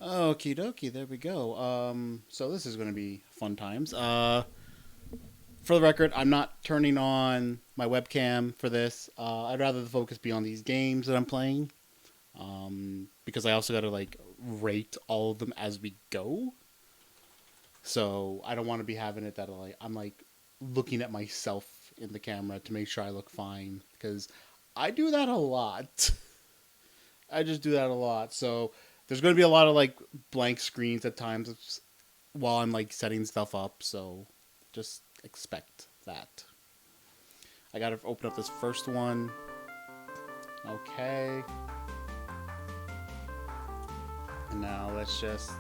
Okie dokie, there we go. So this is going to be fun times. For the record, I'm not turning on my webcam for this. I'd rather the focus be on these games that I'm playing. Because I also got to like rate all of them as we go. So I don't want to be having it that I'm like looking at myself in the camera to make sure I look fine, because I do that a lot. I just do that a lot. So there's going to be a lot of like blank screens at times while I'm like setting stuff up. So just expect that. I got to open up this first one. Okay. And now let's just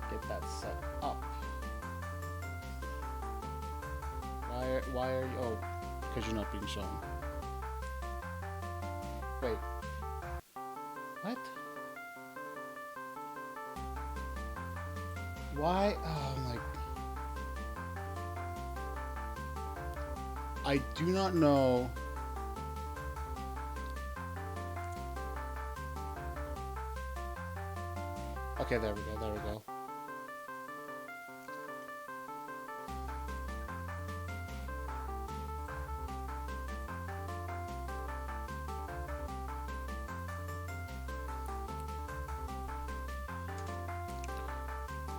get that set up. Why are you? Oh, because you're not being shown. Wait. What? Why? Oh my. I do not know. Okay, there we go, there we go.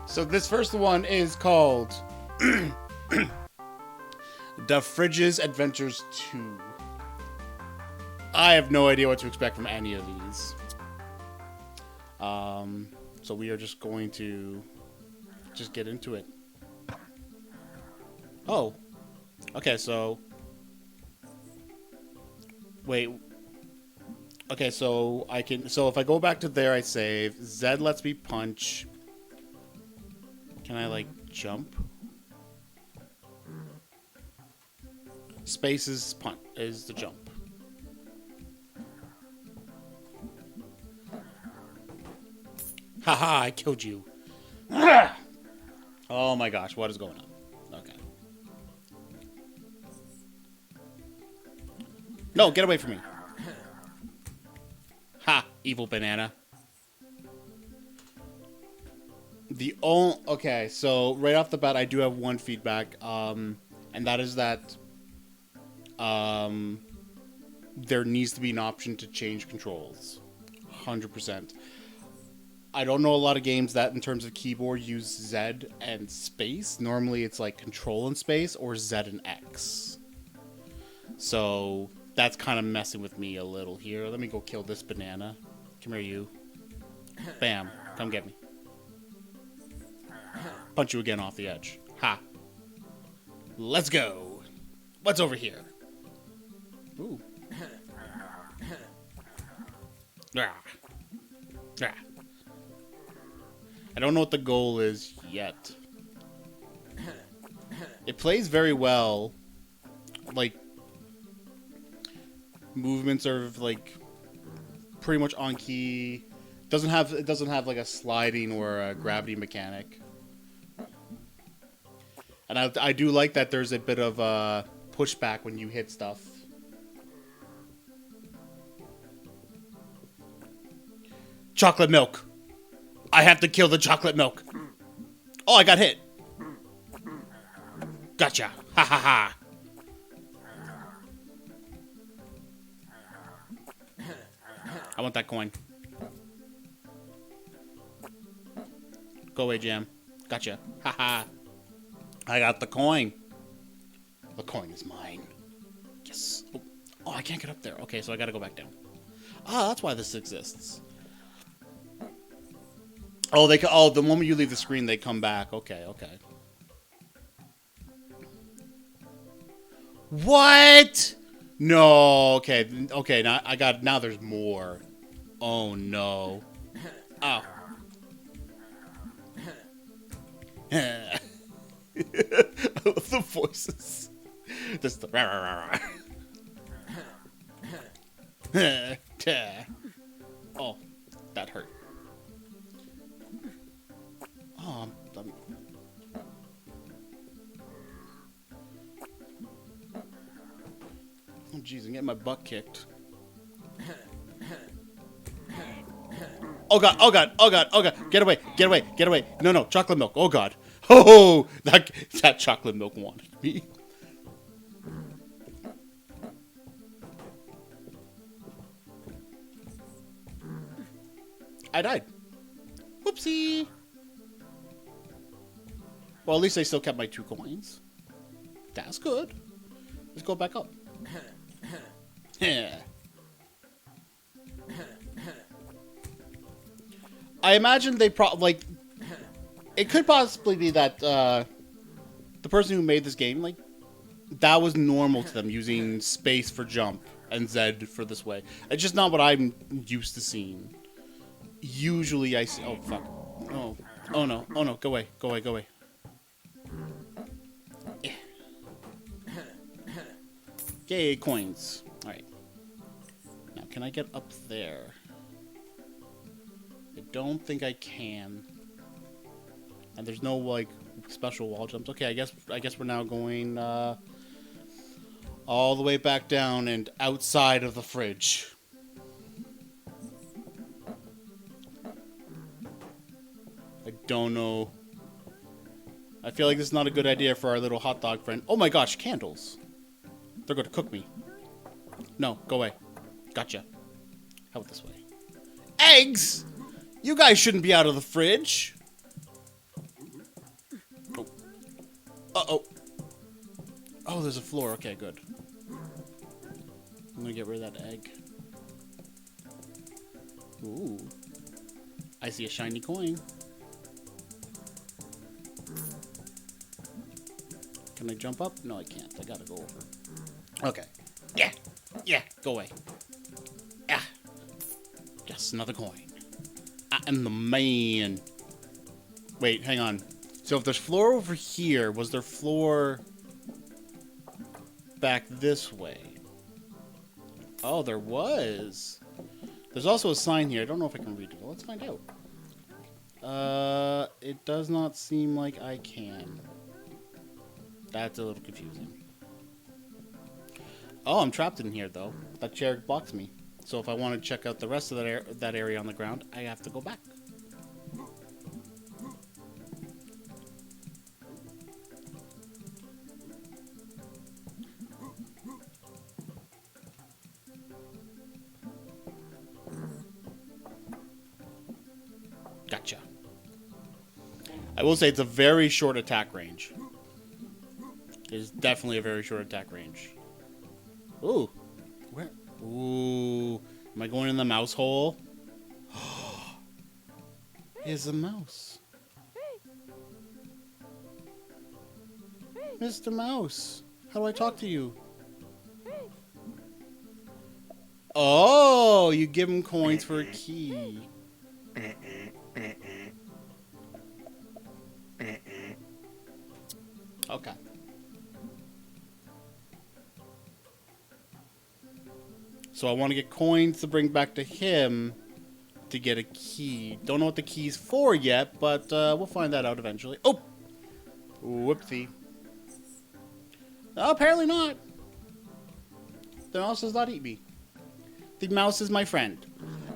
So this first one is called The Fridge's Adventures 2. I have no idea what to expect from any of these. So we are just going to just get into it. Oh. Okay, so... Wait. Okay, so I can... So if I go back to there, I save. Z lets me punch. Can I, like, jump? Space is the jump. Haha, I killed you. Oh my gosh, what is going on? Okay. No, get away from me. Ha, evil banana. Okay, so right off the bat, I do have one feedback, and that is that there needs to be an option to change controls. 100%. I don't know a lot of games that, in terms of keyboard, use Z and space. Normally, it's like Control and space or Z and X. So that's kind of messing with me a little here. Let me go kill this banana. Come here, you. Bam. Come get me. Punch you again off the edge. Ha. Let's go. What's over here? Ooh. Ah. Ah. I don't know what the goal is yet. It plays very well. Like, movements are like pretty much on key. It doesn't have like a sliding or a gravity mechanic. And I do like that there's a bit of pushback when you hit stuff. Chocolate milk. I have to kill the chocolate milk. Oh, I got hit. Gotcha. Ha ha ha. I want that coin. Go away, Jam. Gotcha. Ha ha. I got the coin. The coin is mine. Yes. Oh, I can't get up there. Okay, so I gotta go back down. Ah, that's why this exists. Oh, the moment you leave the screen, they come back. Okay, okay. What? No. Okay. Okay. Now there's more. Oh no. Oh. I love the voices. Just the rah, rah, rah. Oh, that hurt. Oh, oh, jeez, I'm getting my butt kicked. Oh god, oh god, oh god, oh god. Get away, get away, get away. No, no, chocolate milk. Oh god. Oh, that chocolate milk wanted me. I died. Whoopsie. Well, at least I still kept my 2 coins. That's good. Let's go back up. I imagine they like, it could possibly be that the person who made this game, like, that was normal to them, using space for jump and Z for this way. It's just not what I'm used to seeing. Usually I see... Oh, fuck. Oh. Oh, no. Oh, no. Go away. Go away. Go away. Yay, coins. Alright. Now, can I get up there? I don't think I can. And there's no, like, special wall jumps. Okay, I guess we're now going all the way back down and outside of the fridge. I don't know. I feel like this is not a good idea for our little hot dog friend. Oh my gosh, candles. They're going to cook me. No, go away. Gotcha. How about this way? Eggs! You guys shouldn't be out of the fridge. Oh. Uh-oh. Oh, there's a floor. Okay, good. I'm going to get rid of that egg. Ooh. I see a shiny coin. Can I jump up? No, I can't. I gotta go over. Okay. Yeah. Yeah. Go away. Yeah. Yes, another coin. I am the man. Wait, hang on. So if there's floor over here, was there floor back this way? Oh, there was. There's also a sign here. I don't know if I can read it. Well, let's find out. It does not seem like I can. That's a little confusing. Oh, I'm trapped in here, though. That chair blocks me. So if I want to check out the rest of that area on the ground, I have to go back. Gotcha. I will say it's a very short attack range. It's definitely a very short attack range. Ooh. Where? Ooh. Am I going in the mouse hole? Here's a mouse. Mr. Mouse. How do I talk to you? Oh, you give him coins for a key. Okay. So I want to get coins to bring back to him to get a key. Don't know what the key's for yet, but we'll find that out eventually. Oh! Whoopsie. Oh, apparently not. The mouse does not eat me. The mouse is my friend.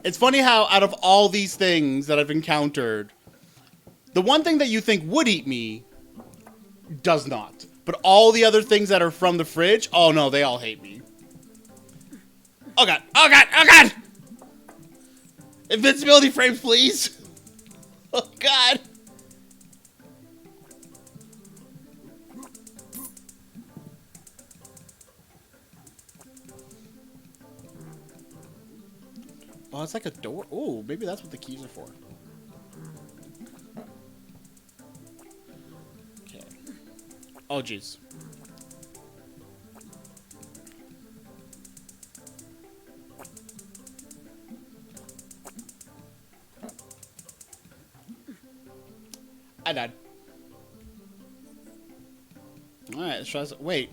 It's funny how out of all these things that I've encountered, the one thing that you think would eat me does not. But all the other things that are from the fridge, oh no, they all hate me. Oh god, oh god, oh god! Invincibility frames, please! Oh god! Oh, it's like a door. Oh, maybe that's what the keys are for. Okay. Oh, jeez. I died. All right, let's try this. Wait,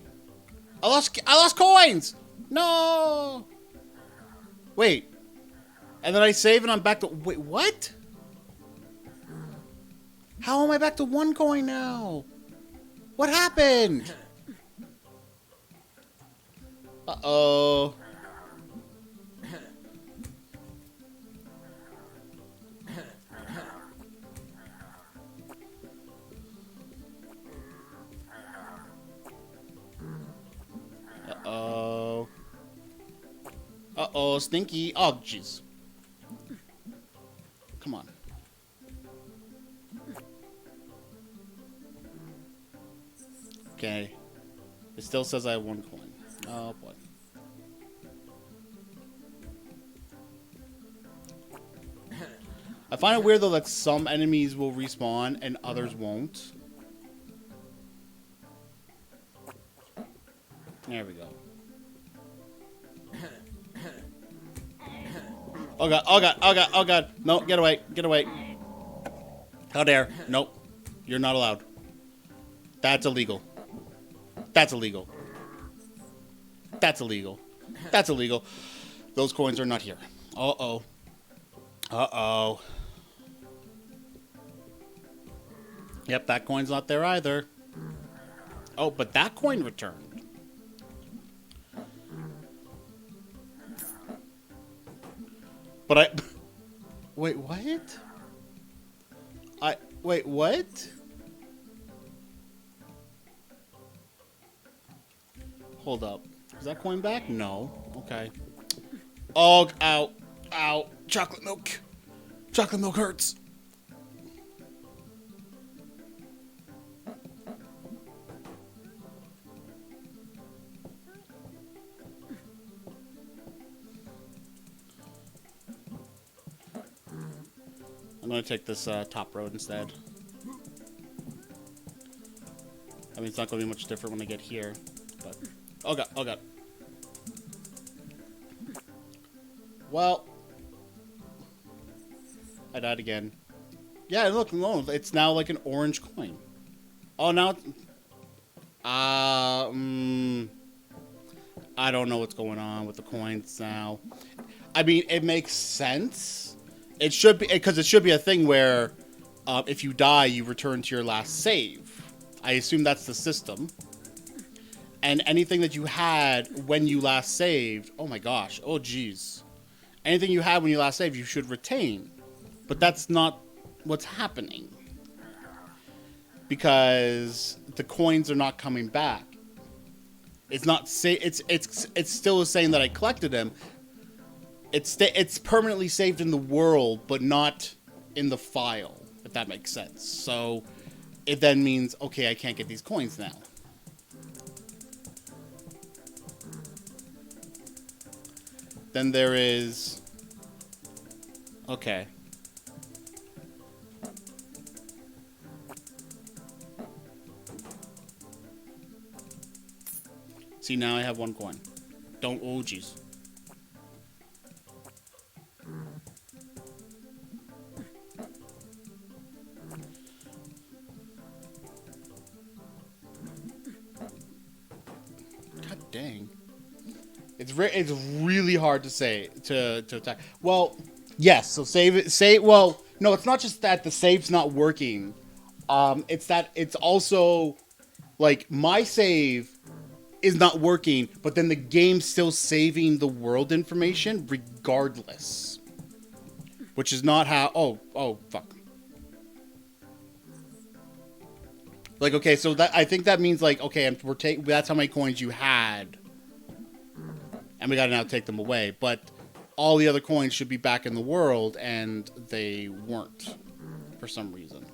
I lost coins. No. Wait, and then I save and I'm back to. Wait, what? How am I back to 1 coin now? What happened? Uh-oh. Uh-oh. Uh-oh, stinky. Oh, jeez. Come on. Okay. It still says I have 1 coin. Oh, boy. I find it weird, though, that some enemies will respawn and others won't. There we go. Oh god, oh god, oh god, oh god. No, get away, get away. How dare. Nope. You're not allowed. That's illegal. That's illegal. That's illegal. That's illegal. Those coins are not here. Uh-oh. Uh-oh. Yep, that coin's not there either. Oh, but that coin returned. But I... Wait, what? Wait, what? Hold up. Is that coin back? No. Okay. Oh, ow. Ow. Chocolate milk. Chocolate milk hurts. I'm going to take this top road instead. I mean, it's not going to be much different when I get here. But... Oh, God. Oh, God. Well... I died again. Yeah, look, no, it's now like an orange coin. Oh, now it's... I don't know what's going on with the coins now. I mean, it makes sense. It should be, because it should be a thing where if you die, you return to your last save. I assume that's the system. And anything that you had when you last saved, oh my gosh, oh geez. Anything you had when you last saved, you should retain. But that's not what's happening. Because the coins are not coming back. It's not it's still saying that I collected them. It's permanently saved in the world, but not in the file, if that makes sense. So it then means, okay, I can't get these coins now. Then there is... Okay. See, now I have 1 coin. Don't... Oh, jeez. God dang. It's really hard to say, to attack. Well, yes, so save it, well, no, it's not just that the save's not working. It's that it's also, like, my save is not working, but then the game's still saving the world information regardless. Which is not how... Oh, fuck. Like, okay, so that I think that means like, okay, we're taking that's how many coins you had, and we got to now take them away. But all the other coins should be back in the world, and they weren't for some reason.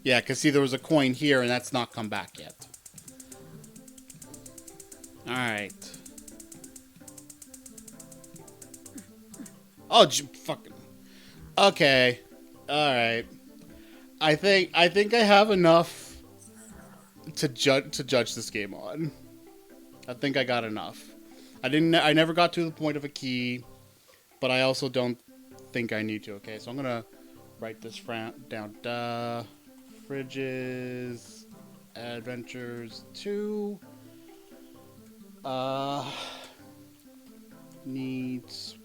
Yeah, because see, there was a coin here, and that's not come back yet. All right. Oh, fucking. Okay. All right. I think I have enough to judge this game on. I think I got enough. I never got to the point of a key, but I also don't think I need to. Okay, so I'm gonna write this down. Fridges, Adventures 2. Needs.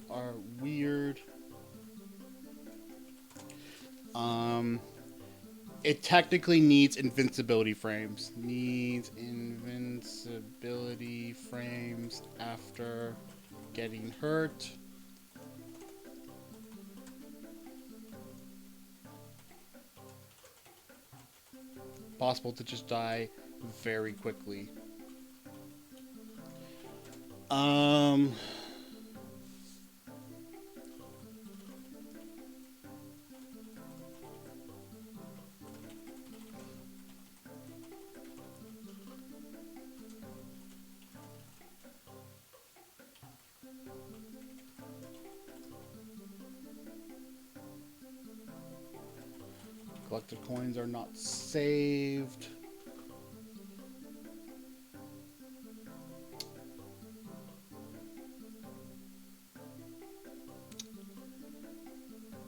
Are weird. It technically needs invincibility frames. Needs invincibility frames after getting hurt. Possible to just die very quickly. Collected coins are not saved.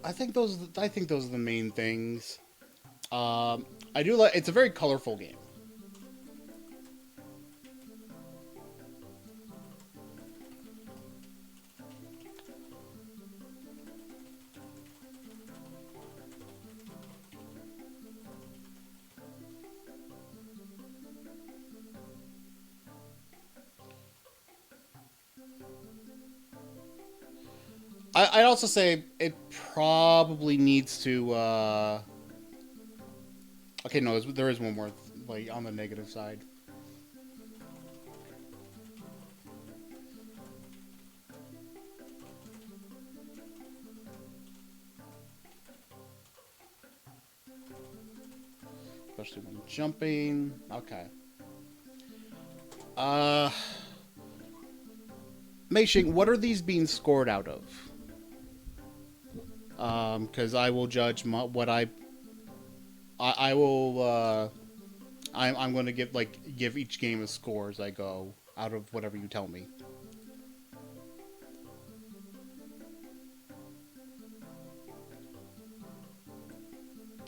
I think those are the main things. I do like. It's a very colorful game. I'd also say it probably needs to. Okay, no, there is one more, like, on the negative side. Especially when jumping. Okay. Meishing, what are these being scored out of? Because I will judge what I will. I'm going to give each game a score as I go out of whatever you tell me.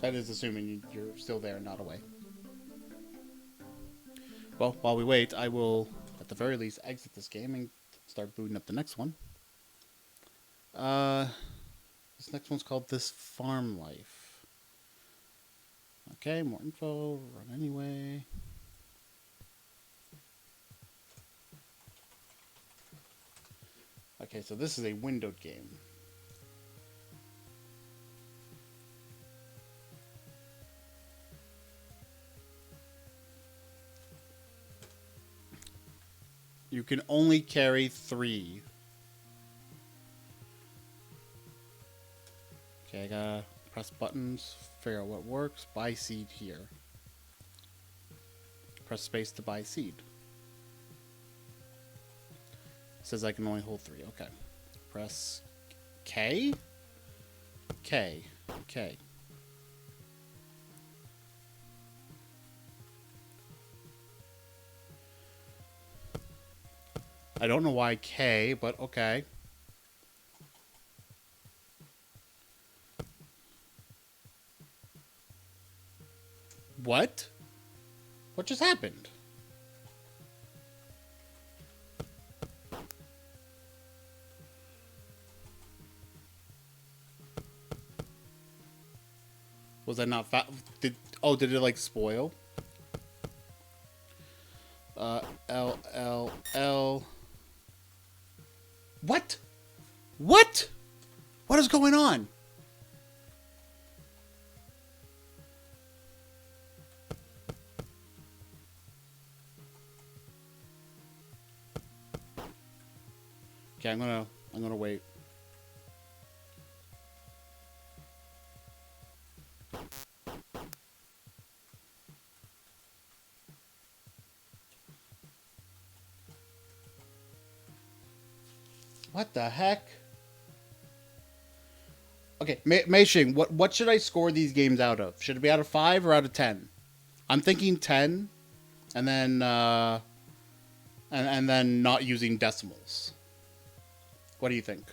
That is assuming you're still there and not away. Well, while we wait, I will, at the very least, exit this game and start booting up the next one. This next one's called This Farm Life. Okay, more info, run anyway. Okay, so this is a windowed game. You can only carry 3. Okay, I gotta press buttons, figure out what works. Buy seed here. Press space to buy seed. It says I can only hold 3. Okay. Press K. K. K. I don't know why K, but okay. What? What just happened? Was that not did it like spoil? L. What? What? What is going on? Okay, I'm gonna wait. What the heck? Okay, Meishing, what should I score these games out of? Should it be out of 5 or out of 10? I'm thinking 10, and then and then not using decimals. What do you think?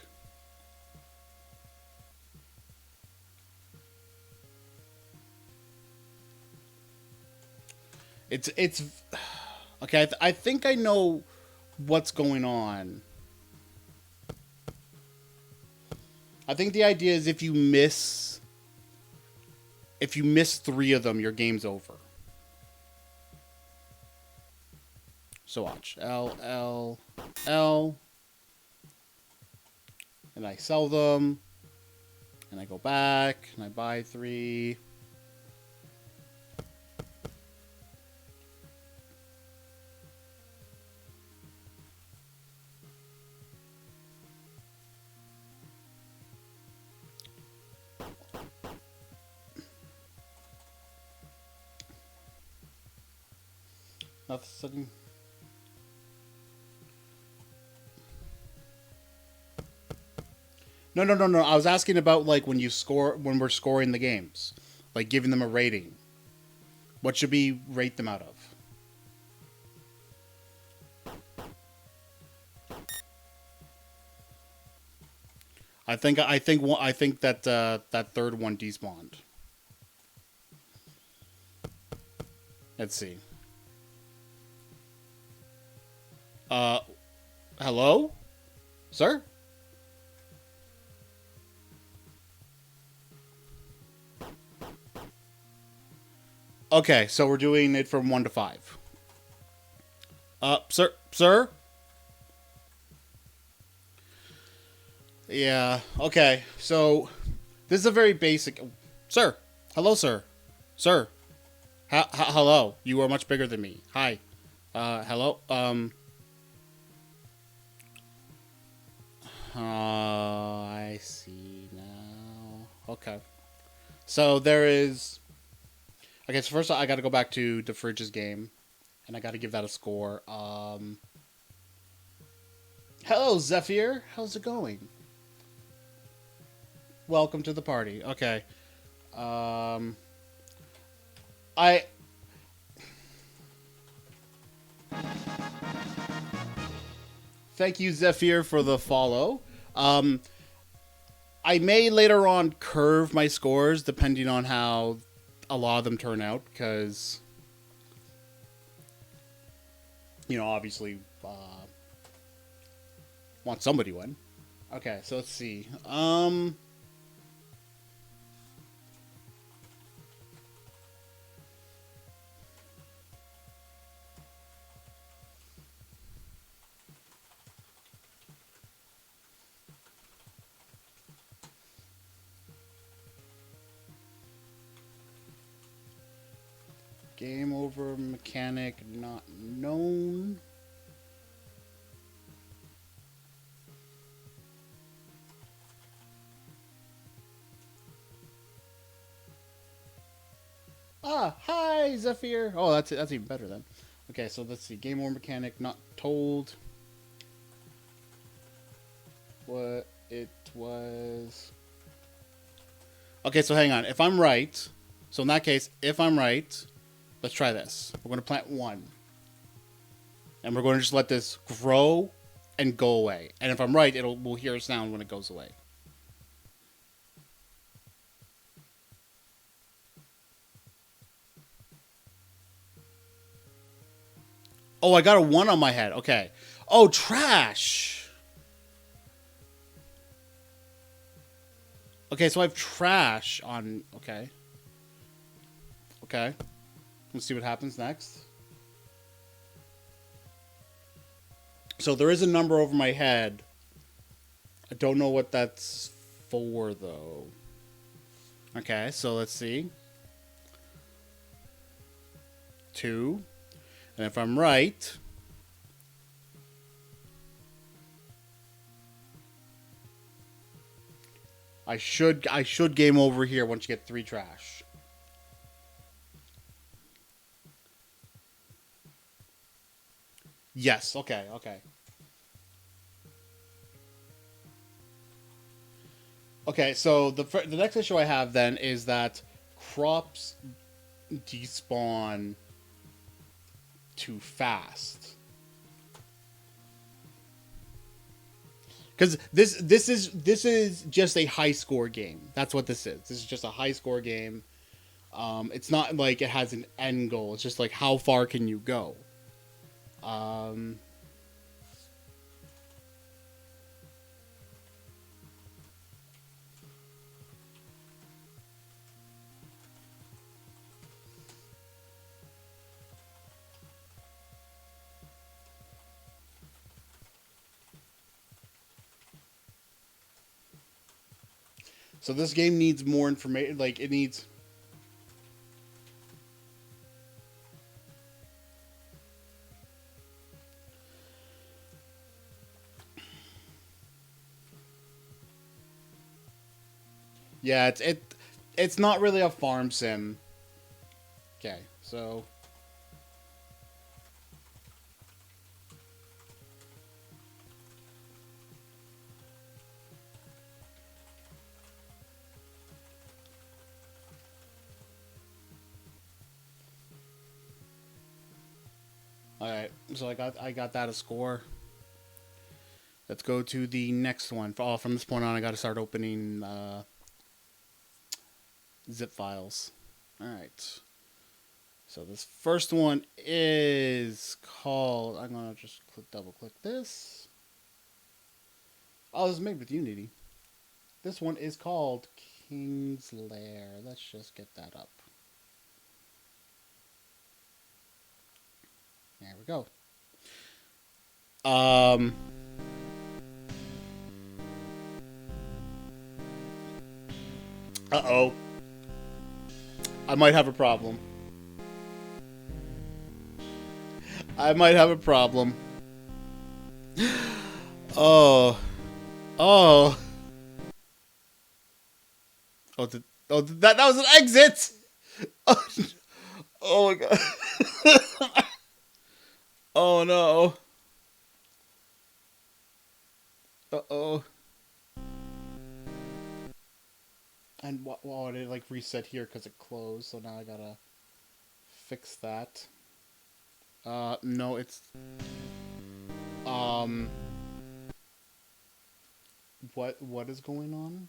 It's okay. I think I know what's going on. I think the idea is if you miss 3 of them, your game's over. So watch. L. And I sell them. And I go back. And I buy 3. Nothing. No. I was asking about like when we're scoring the games, like giving them a rating. What should we rate them out of? I think that that third one despawned. Let's see. Hello? Sir? Okay, so we're doing it from 1 to 5. Sir? Yeah, okay. So, this is a very basic... Sir! Hello, sir. Sir. Hello. You are much bigger than me. Hi. Hello? I see now. Okay. So, there is... Okay, so first I gotta go back to the Fridge's game. And I gotta give that a score. Hello, Zephyr. How's it going? Welcome to the party. Okay. I... Thank you, Zephyr, for the follow. I may later on curve my scores depending on how a lot of them turn out, because, you know, obviously, want somebody to win. Okay, so let's see. Game over mechanic not known. Ah, hi, Zephyr. Oh, that's even better then. Okay, so let's see. Game over mechanic not told. What it was. Okay, so hang on. If I'm right, so in that case, if I'm right, let's try this. We're going to plant 1. And we're going to just let this grow and go away. And if I'm right, we'll hear a sound when it goes away. Oh, I got a 1 on my head. Okay. Oh, trash. Okay, so I have trash on... Okay. Okay. Let's see what happens next. So there is a number over my head. I don't know what that's for, though. Okay, so let's see. 2. And if I'm right... I should game over here once you get 3 trash. Yes, okay. Okay, so the next issue I have then is that crops despawn too fast. Because this is just a high score game. That's what this is. This is just a high score game. It's not like it has an end goal. It's just like how far can you go. So this game needs more information. Like, it needs... Yeah, it's not really a farm sim. Okay, so... Alright, so I got that a score. Let's go to the next one. From this point on, I got to start opening zip files. Alright. So this first one is called... I'm going to just double click this. Oh, this is made with Unity. This one is called King's Lair. Let's just get that up. There we go. Uh-oh. I might have a problem. Oh. Oh. That was an exit! Oh my god. Oh no. Uh-oh. And did it like reset here because it closed, so now I gotta fix that. No, it's... What is going on?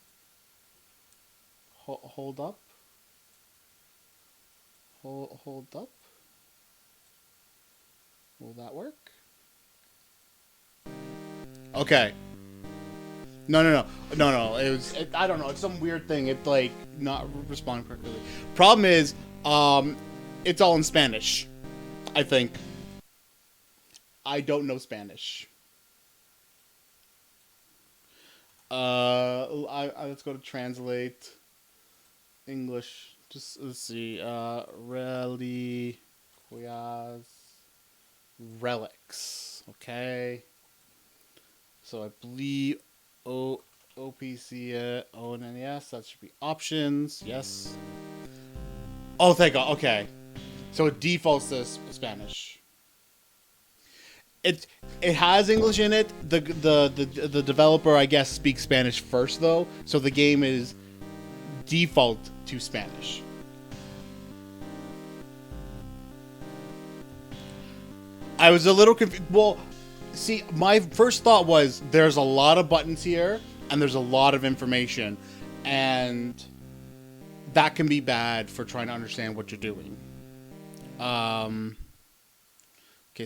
Hold up. Hold up. Will that work? Okay. No. I don't know. It's some weird thing. It's like not responding correctly. Problem is, it's all in Spanish. I think. I don't know Spanish. Let's go to translate English. Just let's see. Relics. Okay. So I believe OPC ONNES. That should be options. Yes. Oh, thank God. Okay. So it defaults to Spanish. It has English in it. The developer, I guess, speaks Spanish first though. So the game is default to Spanish. I was a little confused. Well, see, my first thought was there's a lot of buttons here and there's a lot of information, and that can be bad for trying to understand what you're doing. Okay,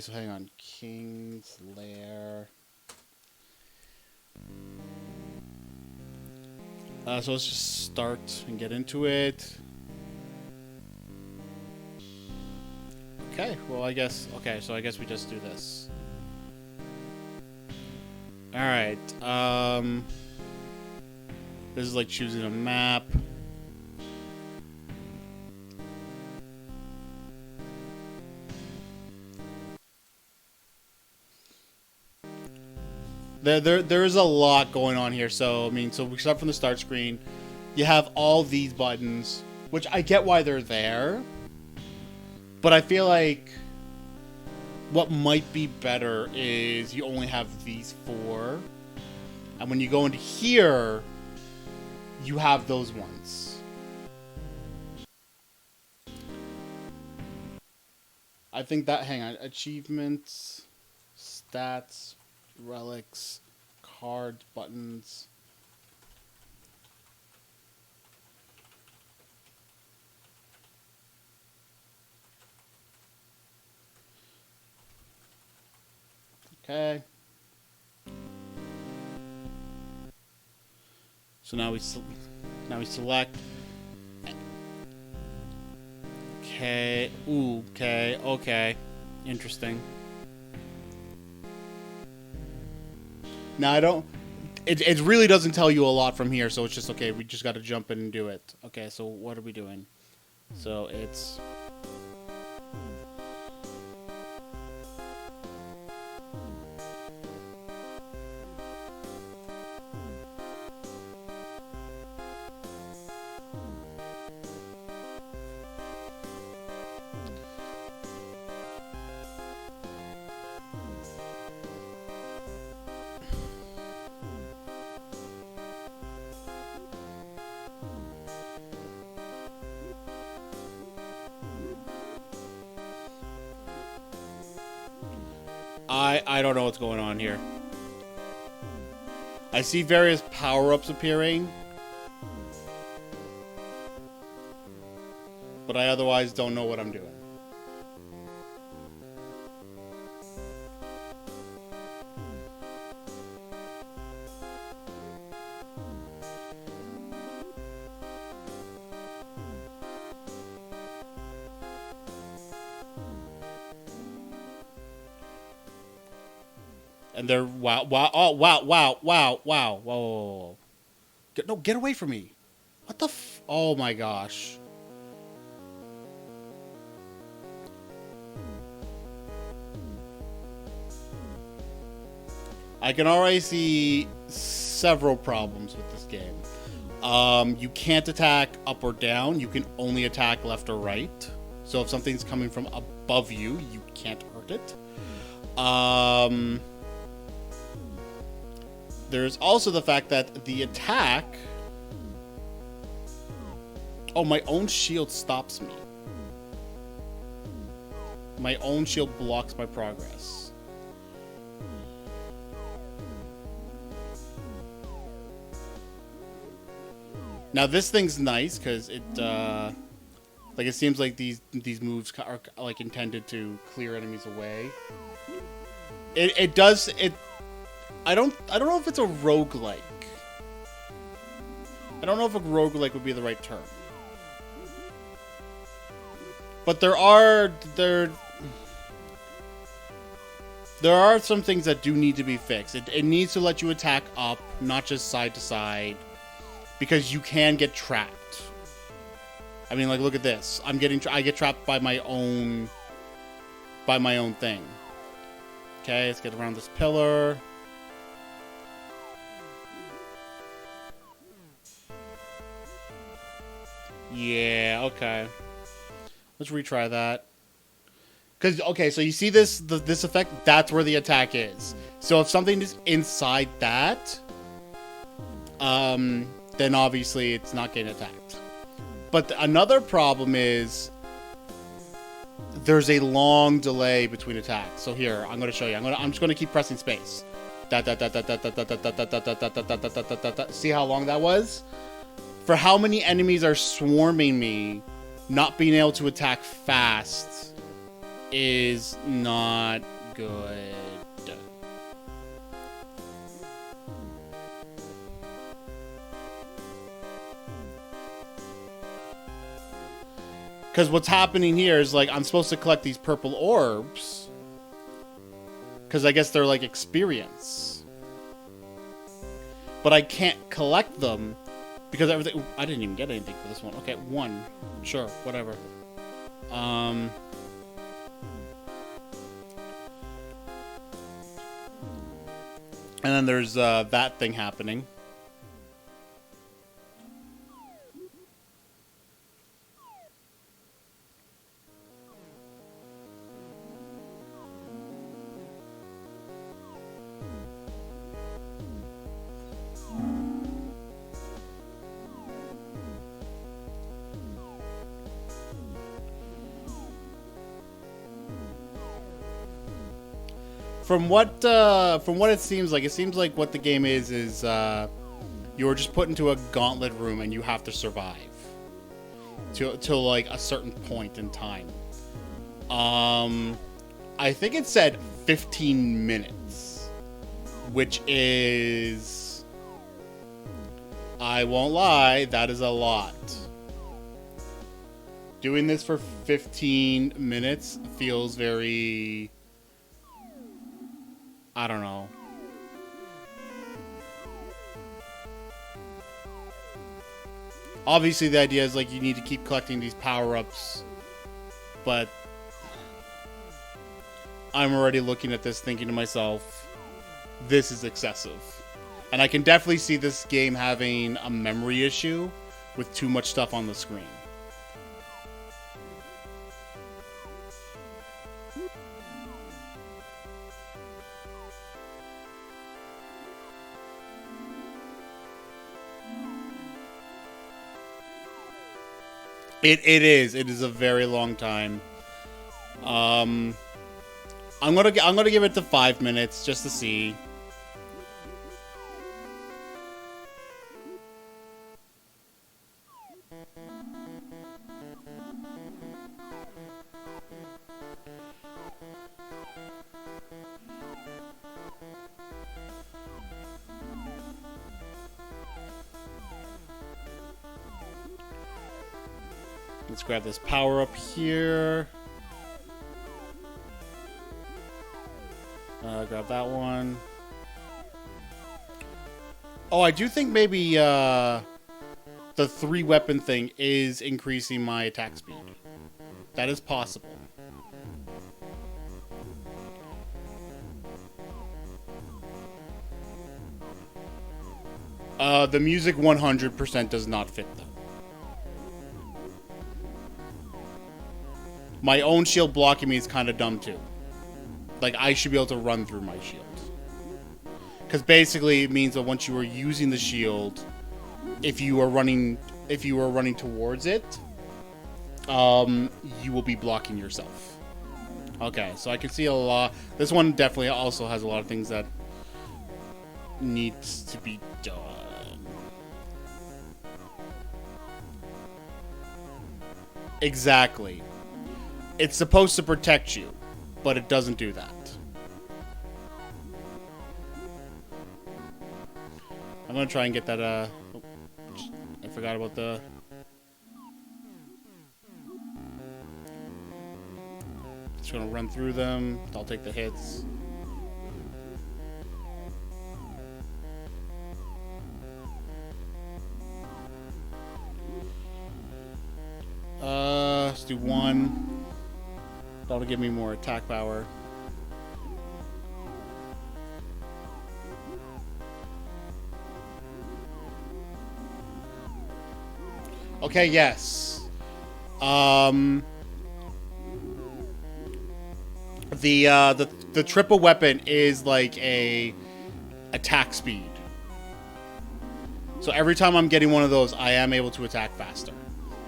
so hang on. King's Lair. So let's just start and get into it. Okay, well, I guess... Okay, so I guess we just do this. Alright, this is like choosing a map. There is a lot going on here. So, I mean, so we start from the start screen. You have all these buttons, which I get why they're there. But I feel like what might be better is you only have these 4. And when you go into here, you have those ones. I think that, hang on, achievements, stats, relics, cards, buttons. Okay. So now we select. Okay. Ooh. Okay. Okay. Interesting. Now I don't. It really doesn't tell you a lot from here, so it's just okay. We just got to jump in and do it. Okay. So what are we doing? So it's. I don't know what's going on here. I see various power-ups appearing, but I otherwise don't know what I'm doing. And they're wow, oh wow, whoa, whoa, whoa. Get away from me! What the oh my gosh! I can already see several problems with this game. You can't attack up or down. You can only attack left or right. So if something's coming from above you, you can't hurt it. There's also the fact that the attack... Oh, my own shield stops me. My own shield blocks my progress. Now this thing's nice because it, like it seems like these moves are like intended to clear enemies away. It does it. I don't know if it's a roguelike. I don't know if a roguelike would be the right term. But there are some things that do need to be fixed. It needs to let you attack up, not just side to side, because you can get trapped. I mean, like, look at this. I get trapped by my own thing. Okay, let's get around this pillar. Yeah, okay. Let's retry that. Because, okay, so you see this effect? That's where the attack is. So if something is inside that, then obviously it's not getting attacked. But another problem is there's a long delay between attacks. So here, I'm going to show you. I'm just going to keep pressing space. See how long that was? For how many enemies are swarming me, not being able to attack fast is not good. Because what's happening here is, like, I'm supposed to collect these purple orbs. Because I guess they're, like, experience. But I can't collect them because everything... Ooh, I didn't even get anything for this one. Okay, 1. Sure, whatever. And then there's that thing happening. From what it seems like what the game is you're just put into a gauntlet room and you have to survive till like a certain point in time. I think it said 15 minutes, which is, I won't lie, that is a lot. Doing this for 15 minutes feels very, I don't know. Obviously, the idea is, like, you need to keep collecting these power-ups, but I'm already looking at this thinking to myself, this is excessive. And I can definitely see this game having a memory issue with too much stuff on the screen. It is a very long time. I'm gonna give it to 5 minutes just to see. Let's grab this power up here. Grab that one. Oh, I do think maybe the 3-weapon thing is increasing my attack speed. That is possible. The music 100% does not fit though. My own shield blocking me is kind of dumb too. Like, I should be able to run through my shield. Because basically it means that once you are using the shield, if you are running towards it, you will be blocking yourself. Okay, so I can see a lot. This one definitely also has a lot of things that needs to be done. Exactly. It's supposed to protect you, but it doesn't do that. I'm gonna try and get that, I forgot about the... Just gonna run through them. I'll take the hits. Let's do 1. That'll give me more attack power. Okay, yes. The triple weapon is like a attack speed. So every time I'm getting one of those, I am able to attack faster.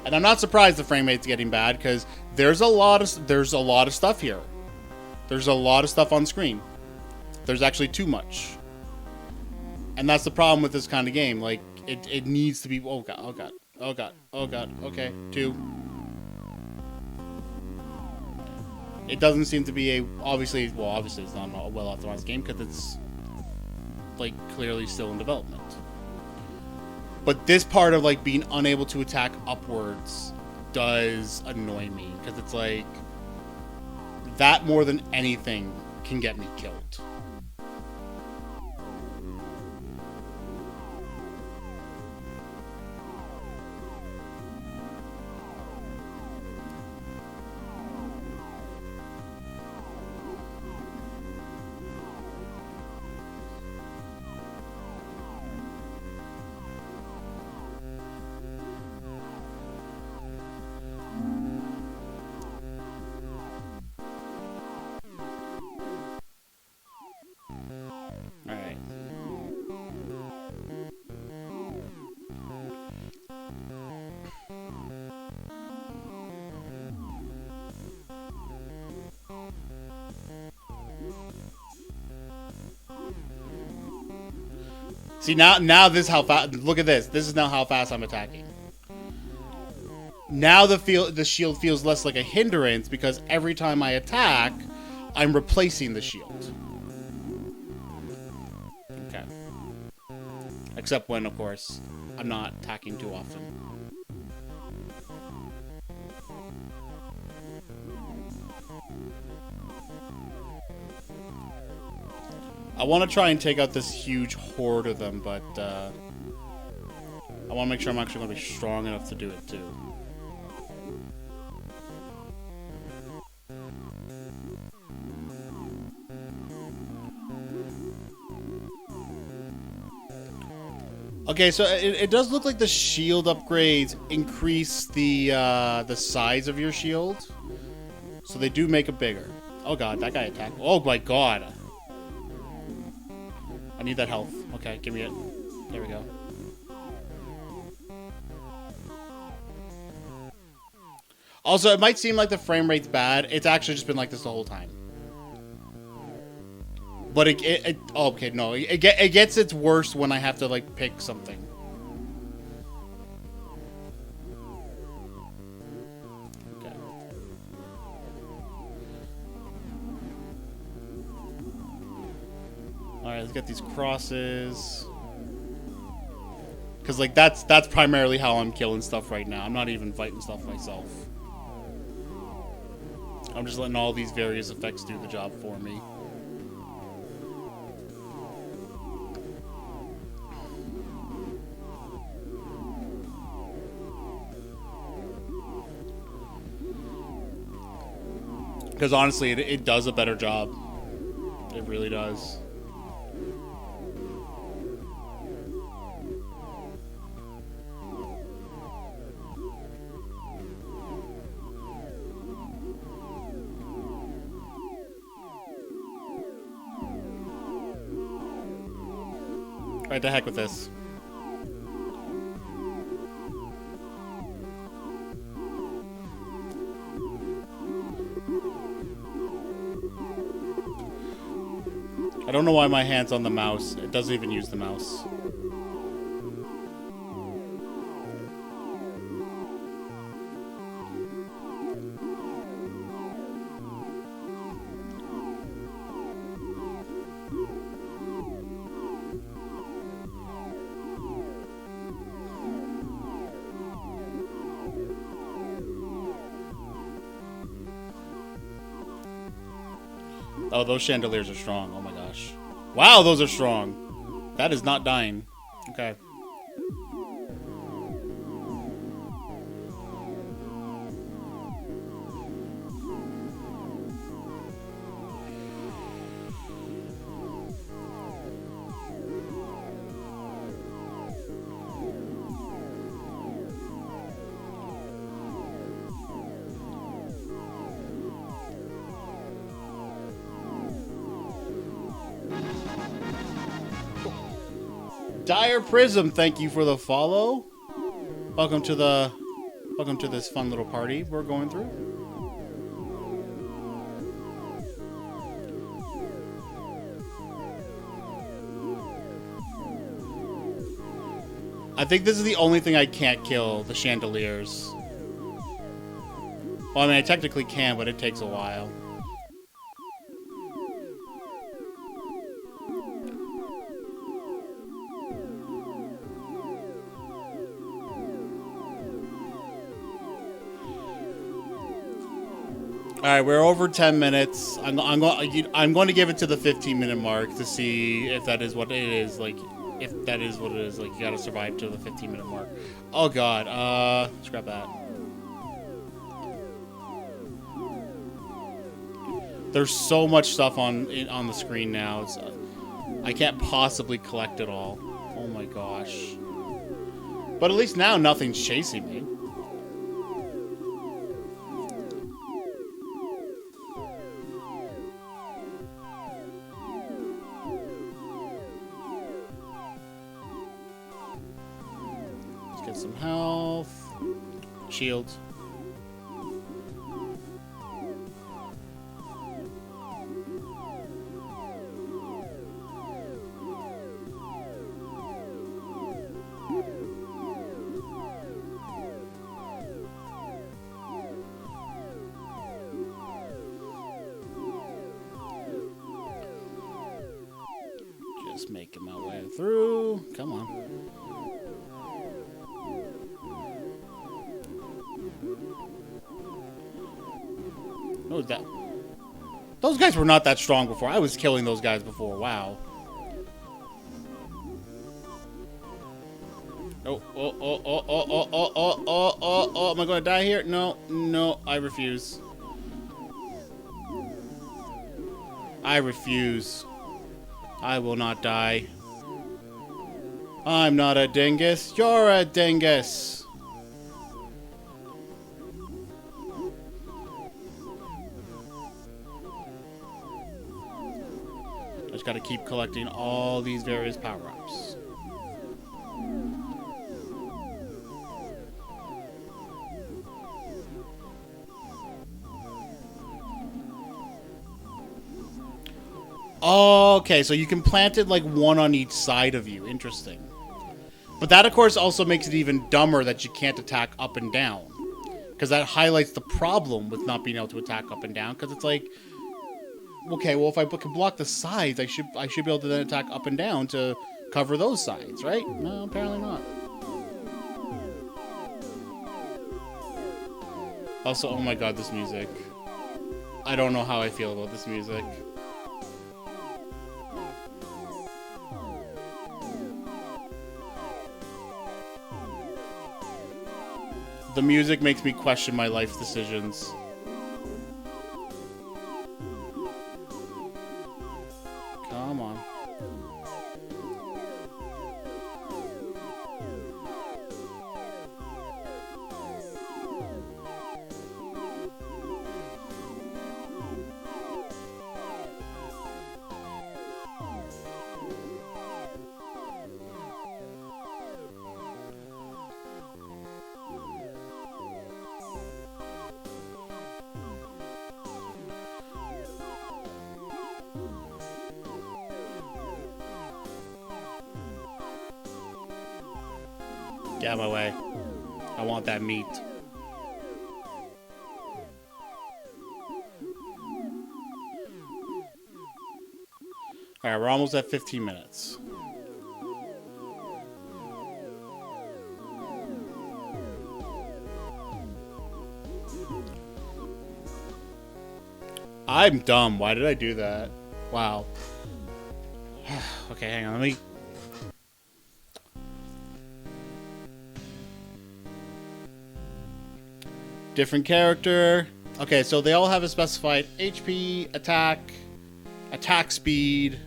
And I'm not surprised the frame rate's getting bad because there's a lot of stuff here. There's a lot of stuff on screen. There's actually too much. And that's the problem with this kind of game. Like, it needs to be... Oh, God. Oh, God. Oh, God. Oh, God. Okay. 2. It doesn't seem to be a... Obviously, it's not a well-optimized game because it's, like, clearly still in development. But this part of, like, being unable to attack upwards does annoy me because it's like that more than anything can get me killed. Alright. See, now this is how fast. Look at this. This is now how fast I'm attacking. Now the shield feels less like a hindrance because every time I attack, I'm replacing the shield. Okay. Except when, of course, I'm not attacking too often. I want to try and take out this huge horde of them, but I want to make sure I'm actually going to be strong enough to do it too. Okay, so it does look like the shield upgrades increase the size of your shield, so they do make it bigger. Oh god, that guy attacked. Oh my god. I need that health. Okay, give me it. There we go. Also, it might seem like the frame rate's bad. It's actually just been like this the whole time. But oh, okay, no. It gets its worst when I have to, like, pick something. Okay. Alright, let's get these crosses. Because, like, that's primarily how I'm killing stuff right now. I'm not even fighting stuff myself. I'm just letting all these various effects do the job for me. Because honestly, it does a better job. It really does. Alright, the heck with this. I don't know why my hand's on the mouse. It doesn't even use the mouse. Oh, those chandeliers are strong. Oh my gosh. Wow, those are strong. That is not dying. Okay. Dire Prism, thank you for the follow. Welcome to this fun little party we're going through. I think this is the only thing I can't kill, the chandeliers. Well, I mean, I technically can, but it takes a while. All right, we're over 10 minutes. I'm going to give it to the 15-minute mark to see if that is what it is. Like, if that is what it is, like you got to survive to the 15-minute mark. Oh God, scrap that. There's so much stuff on the screen now. It's, I can't possibly collect it all. Oh my gosh. But at least now nothing's chasing me. Let's get some health. Shields. Just making my way through. Come on. What was that? Those guys were not that strong before. I was killing those guys before. Wow. Oh, am I going to die here? No, no, I refuse. I refuse. I will not die. I'm not a dingus. You're a dingus. I just gotta keep collecting all these various power-ups. Okay, so you can plant it like one on each side of you. Interesting. But that, of course, also makes it even dumber that you can't attack up and down. Because that highlights the problem with not being able to attack up and down. Because it's like, okay, well, if I can block the sides, I should be able to then attack up and down to cover those sides, right? No, apparently not. Also, oh my god, this music. I don't know how I feel about this music. The music makes me question my life decisions. Come on. Get out of my way. I want that meat. Alright, we're almost at 15 minutes. I'm dumb. Why did I do that? Wow. Okay, hang on. Let me... Different character. Okay, so they all have a specified HP, attack, attack speed,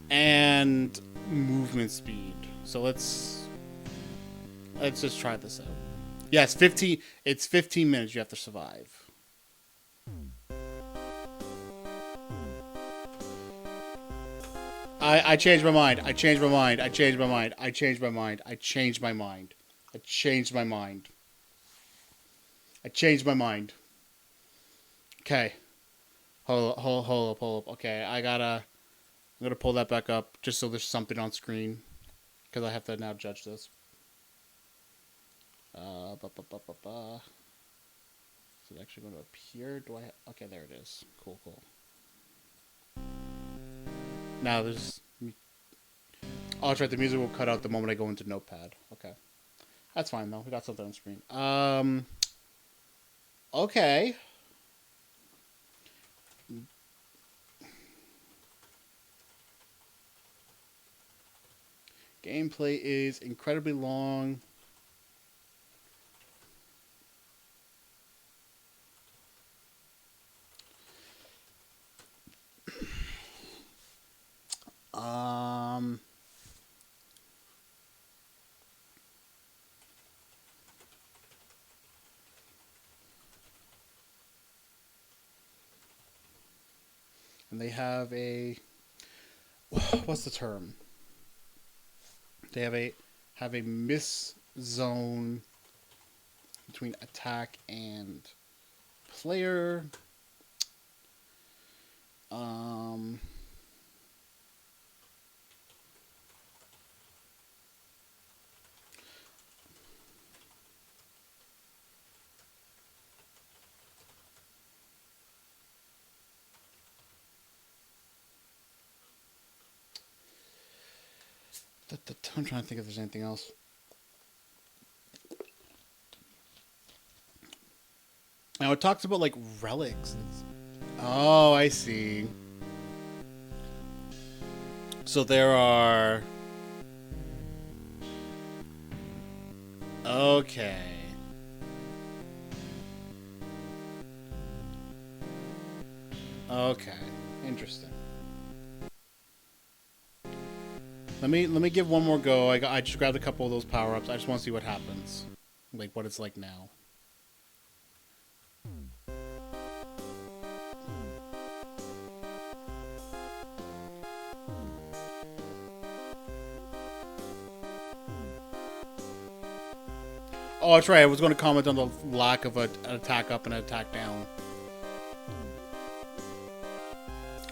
and movement speed. So let's just try this out. Yes, 15. It's 15 minutes you have to survive. I changed my mind. I changed my mind. I changed my mind. I changed my mind. I changed my mind. I changed my mind. I changed my mind. Okay. Hold up. Okay, I'm gonna pull that back up just so there's something on screen. Because I have to now judge this. Is it actually going to appear? Okay, there it is. Cool. Now there's... Oh, that's right, the music will cut out the moment I go into Notepad. Okay. That's fine, though. We got something on screen. Okay. Gameplay is incredibly long. Um, and they have a what's the term? They have a miss zone between attack and player. Um, I'm trying to think if there's anything else. Now it talks about like relics. Oh, I see. So there are. Okay. Okay. Interesting. Let me give one more go. I just grabbed a couple of those power ups. I just want to see what happens, like what it's like now. Oh, that's right. I was going to comment on the lack of an attack up and an attack down.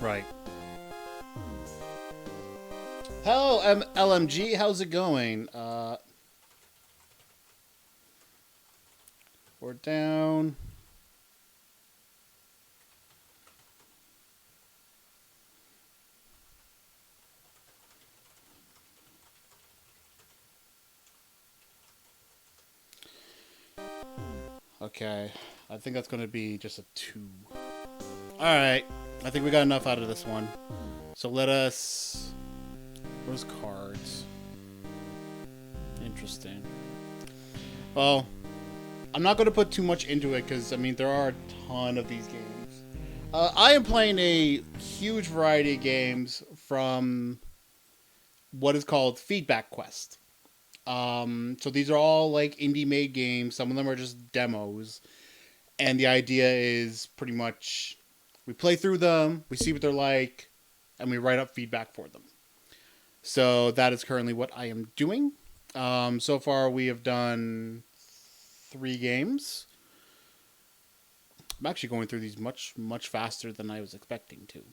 Right. Hello, LMG. How's it going? We're down. Okay. I think that's going to be just a 2. Alright. I think we got enough out of this one. So let us... Where's cards? Interesting. Well, I'm not going to put too much into it because, I mean, there are a ton of these games. I am playing a huge variety of games from what is called Feedback Quest. So these are all like indie-made games. Some of them are just demos. And the idea is pretty much we play through them, we see what they're like, and we write up feedback for them. So that is currently what I am doing. So far we have done 3 games. I'm actually going through these much faster than I was expecting to.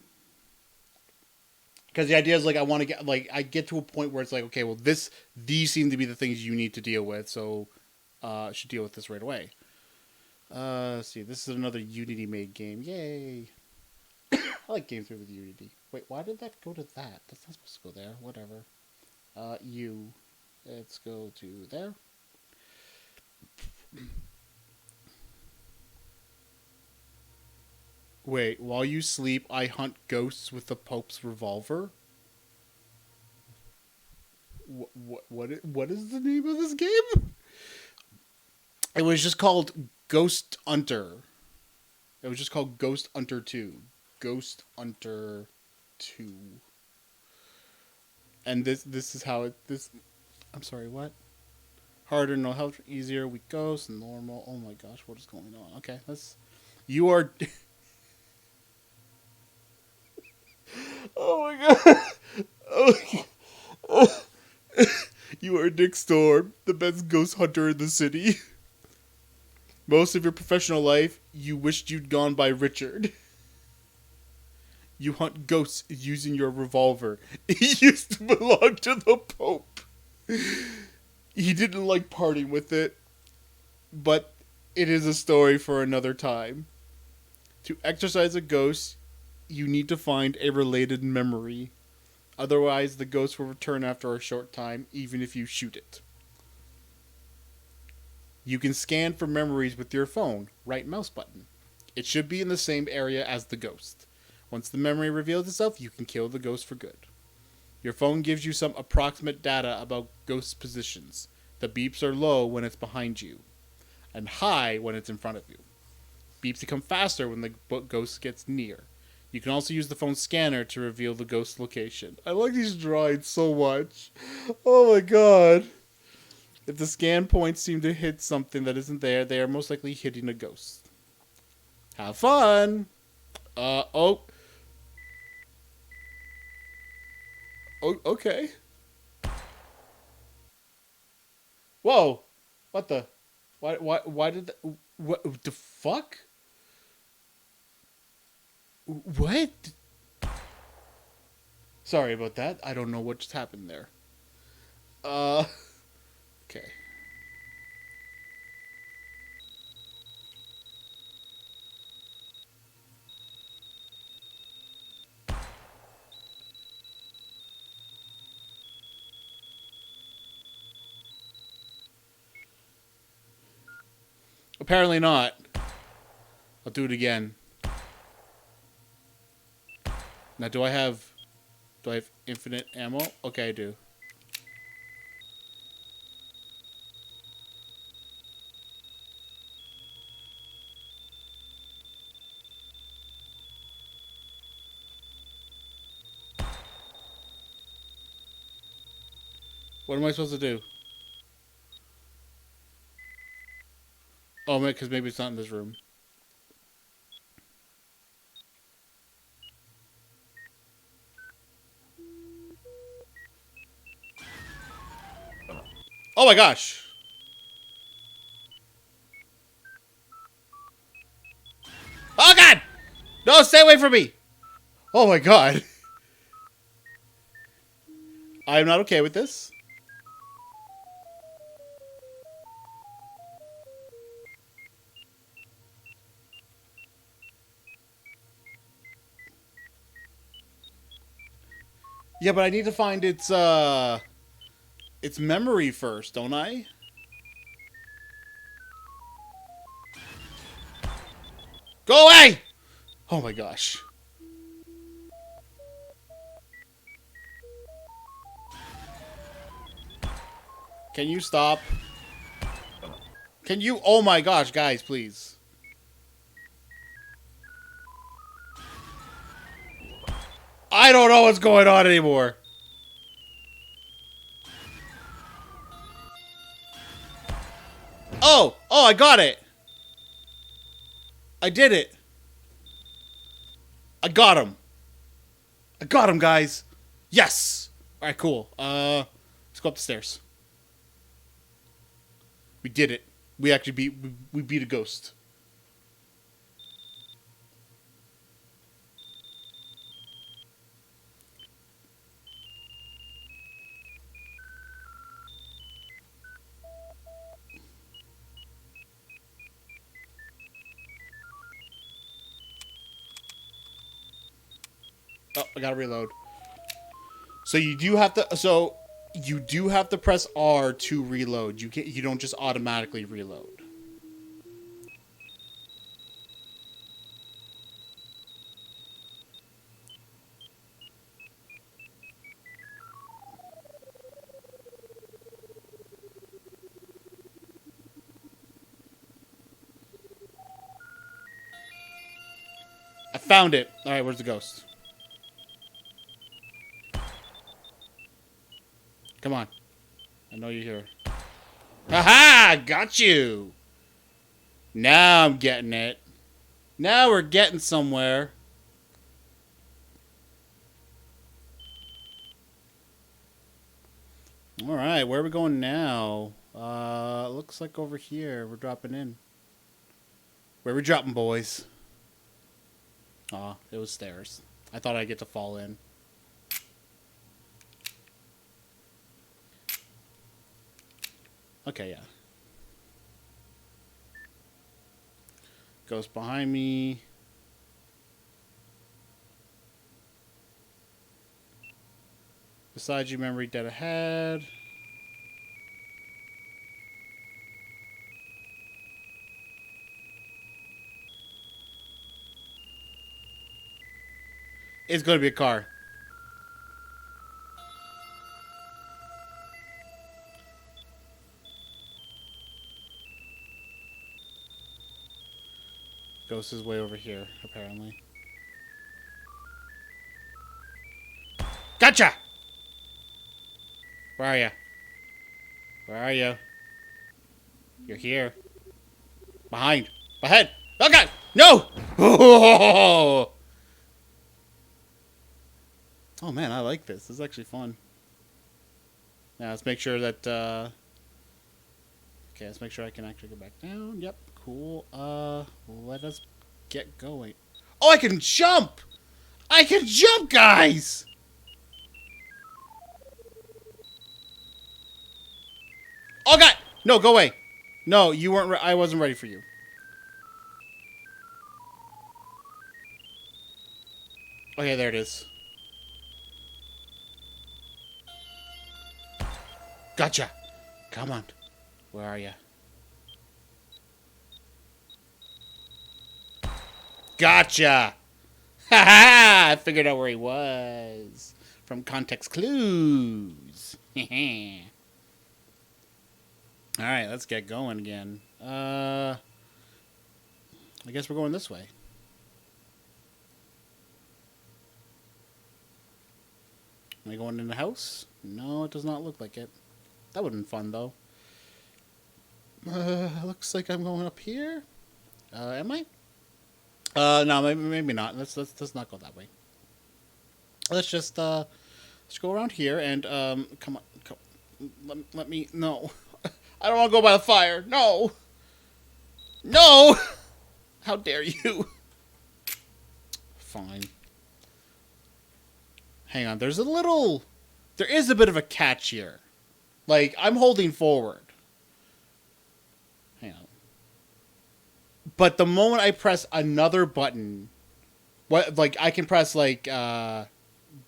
Because the idea is like I want to get I get to a point where it's like, okay, well these seem to be the things you need to deal with, so I should deal with this right away. Let's see, this is another Unity made game. Yay! I like game 3 with Unity. Wait, why did that go to that? That's not supposed to go there. Whatever. Let's go to there. Wait, while you sleep, I hunt ghosts with the Pope's revolver? What is the name of this game? It was just called Ghostunter. It was just called Ghostunter 2. Ghostunter 2. And this is how it I'm sorry, what? Harder, no help, easier, weak ghost, normal. Oh my gosh, what is going on? Okay, you are oh my god. Oh. You are Dick Storm, the best ghost hunter in the city. Most of your professional life, you wished you'd gone by Richard. You hunt ghosts using your revolver. He used to belong to the Pope. He didn't like parting with it, but it is a story for another time. To exorcise a ghost, you need to find a related memory. Otherwise, the ghost will return after a short time, even if you shoot it. You can scan for memories with your phone, right mouse button. It should be in the same area as the ghost. Once the memory reveals itself, you can kill the ghost for good. Your phone gives you some approximate data about ghost positions. The beeps are low when it's behind you, and high when it's in front of you. Beeps become faster when the ghost gets near. You can also use the phone scanner to reveal the ghost location. I like these drawings so much. Oh my god. If the scan points seem to hit something that isn't there, they are most likely hitting a ghost. Have fun! Oh. Oh, okay. Whoa! What the? Why did that? What the fuck? What? Sorry about that. I don't know what just happened there. Uh, okay. Apparently not. I'll do it again. Now, do I have infinite ammo? Okay, I do. What am I supposed to do? Oh, because maybe it's not in this room. Oh my gosh! Oh god! No, stay away from me! Oh my god. I am not okay with this. Yeah, but I need to find its memory first, don't I? Go away! Oh my gosh. Can you stop? Can you? Oh my gosh, guys, please. I don't know what's going on anymore. Oh! Oh, I got it! I did it! I got him! I got him, guys! Yes! Alright, cool. Let's go up the stairs. We did it. We actually we beat a ghost. Oh, I gotta reload. So you do have to. So you do have to press R to reload. You can't. You don't just automatically reload. I found it. All right, where's the ghost? Come on. I know you're here. Haha! Got you. Now I'm getting it. Now we're getting somewhere. All right, where are we going now? Looks like over here. We're dropping in. Where are we dropping, boys? Aw, it was stairs. I thought I'd get to fall in. Okay, yeah. Ghost behind me. Beside you, memory dead ahead. It's going to be a car. Ghost is way over here, apparently. Gotcha! Where are you? Where are you? You're here. Behind. Ahead. Oh god! No! Oh man, I like this. This is actually fun. Now let's make sure that okay, let's make sure I can actually go back down. Yep, cool. Let us get going. Oh, I can jump! I can jump, guys! Oh god! No, go away. No, you weren't I wasn't ready for you. Okay, there it is. Gotcha. Come on. Where are you? Gotcha. Ha ha! I figured out where he was from context clues. All right, let's get going again. I guess we're going this way. Am I going in the house? No, it does not look like it. That would have been fun, though. Looks like I'm going up here. Am I? No, maybe not. Let's not go that way. Let's just let's go around here and come on. Let me no. I don't want to go by the fire. No. No. How dare you? Fine. Hang on. There is a bit of a catch here. Like, I'm holding forward. Hang on. But the moment I press another button, I can press like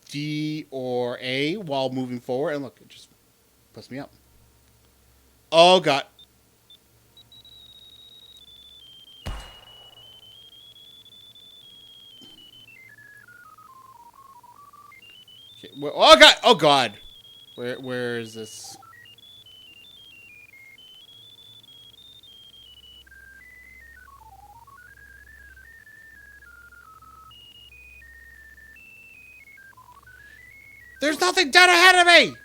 D or A while moving forward, and look, it just puts me up. Oh god. Okay, oh god. Oh god. Where is this? There's nothing dead ahead of me!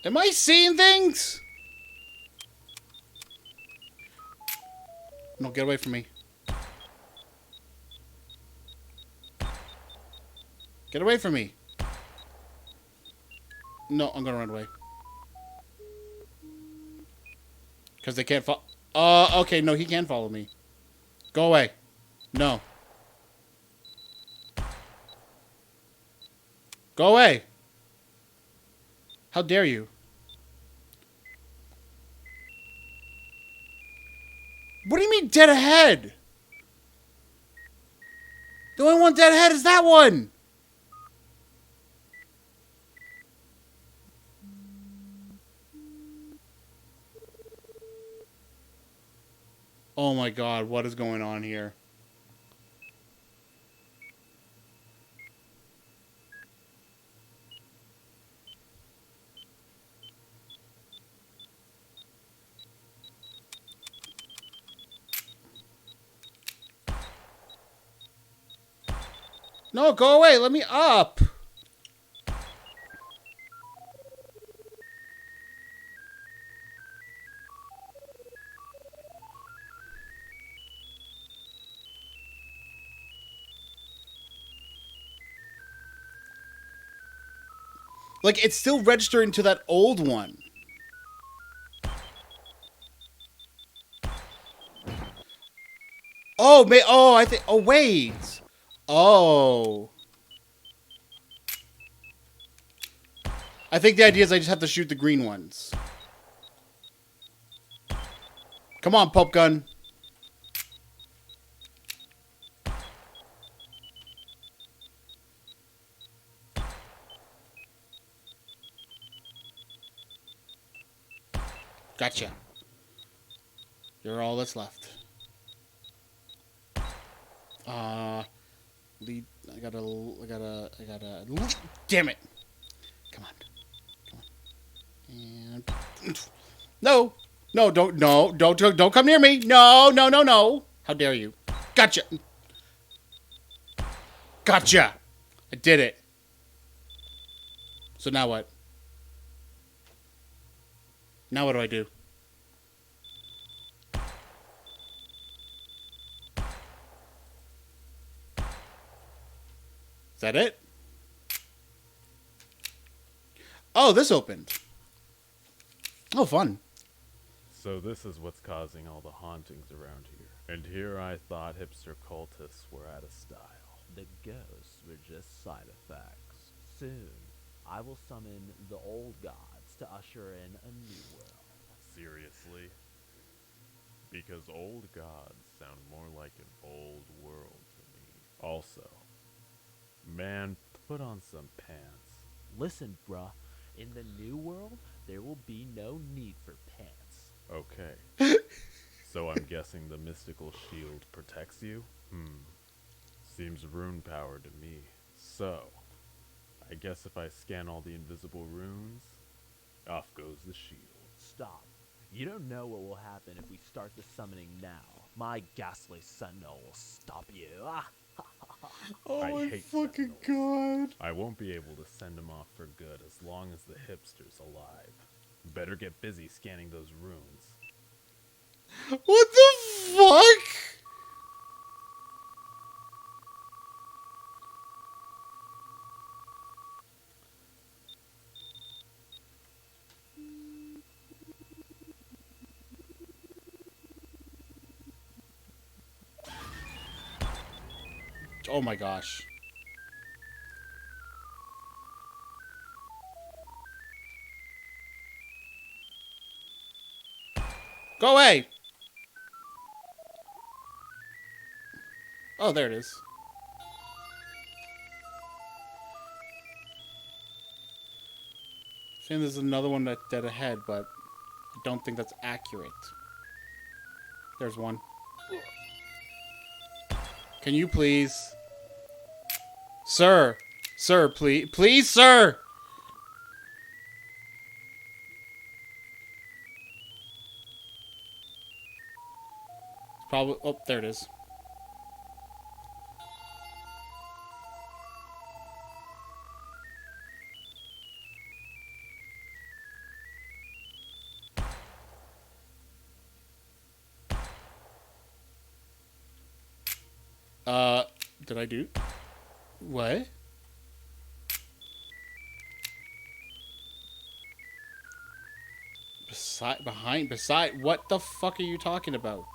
Am I seeing things? No, get away from me. Get away from me. No, I'm gonna run away. Because they can't follow. Okay, no, he can follow me. Go away. No. Go away. How dare you? What do you mean dead ahead? The only one dead ahead is that one. Oh my god, what is going on here? No, go away. Let me up. Like, it's still registering to that old one. Oh, I think... Oh, wait. Oh. I think the idea is I just have to shoot the green ones. Come on, pulp gun. Gotcha. You're all that's left. Lead. I gotta. Damn it! Come on. And no, no, don't come near me. No. How dare you? Gotcha. Gotcha. I did it. So now what? Now what do I do? Is that it? Oh, this opened. Oh, fun. So this is what's causing all the hauntings around here. And here I thought hipster cultists were out of style. The ghosts were just side effects. Soon, I will summon the old gods to usher in a new world. Seriously? Because old gods sound more like an old world to me. Also, man, put on some pants. Listen, bruh, in the new world, there will be no need for pants. Okay. So I'm guessing the mystical shield protects you? Seems rune power to me. So, I guess if I scan all the invisible runes, off goes the shield. Stop. You don't know what will happen if we start the summoning now. My ghastly sentinel will stop you. Oh I my hate fucking sentinels. god. I won't be able to send him off for good as long as the hipster's alive. Better get busy scanning those runes. What the fuck? Oh my gosh. Go away! Oh, there it is. Saying there's another one that's dead ahead, but I don't think that's accurate. There's one. Can you please? Sir! Sir, please. Please, sir! It's probably... Oh, there it is. Did I do... What? Beside, what the fuck are you talking about?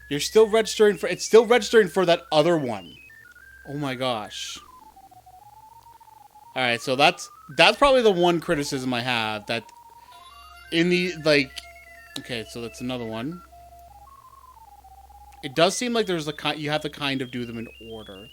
You're still registering for, it's still registering for that other one. Oh my gosh. Alright, so that's probably the one criticism I have, that in the, like, okay, so that's another one. It does seem like there's a you have to kind of do them in order.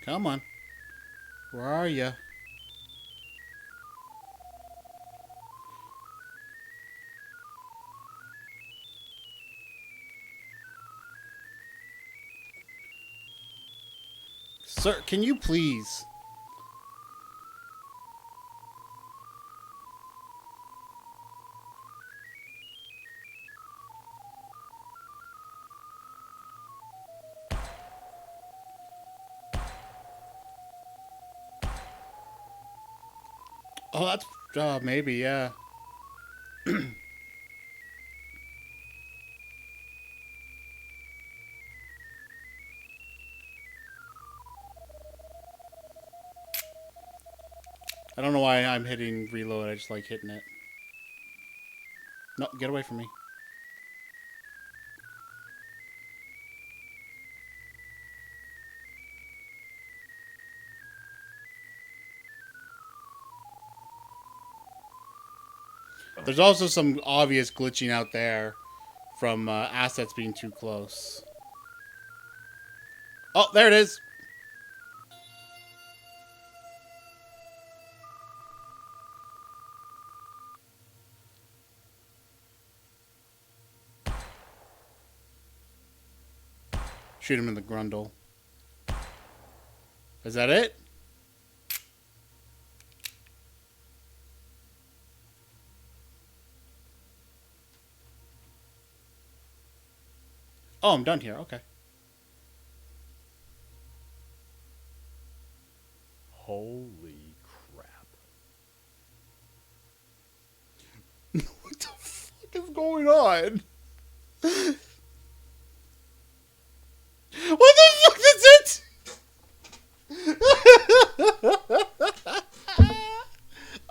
Come on. Where are you? Sir, can you please? Oh, that's... maybe, yeah. I don't know why I'm hitting reload. I just like hitting it. No, get away from me. There's also some obvious glitching out there from assets being too close. Oh, there it is. Shoot him in the grundle. Is that it? Oh, I'm done here. Okay. Holy crap. What the fuck is going on? What the fuck is it?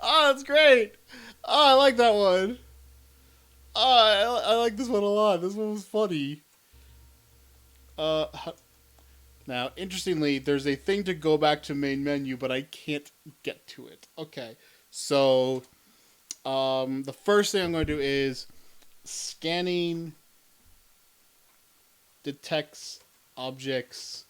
Oh, that's great. Oh, I like that one. Oh, I like this one a lot. This one was funny. Now, interestingly, there's a thing to go back to main menu, but I can't get to it. Okay, so the first thing I'm going to do is scanning detects objects.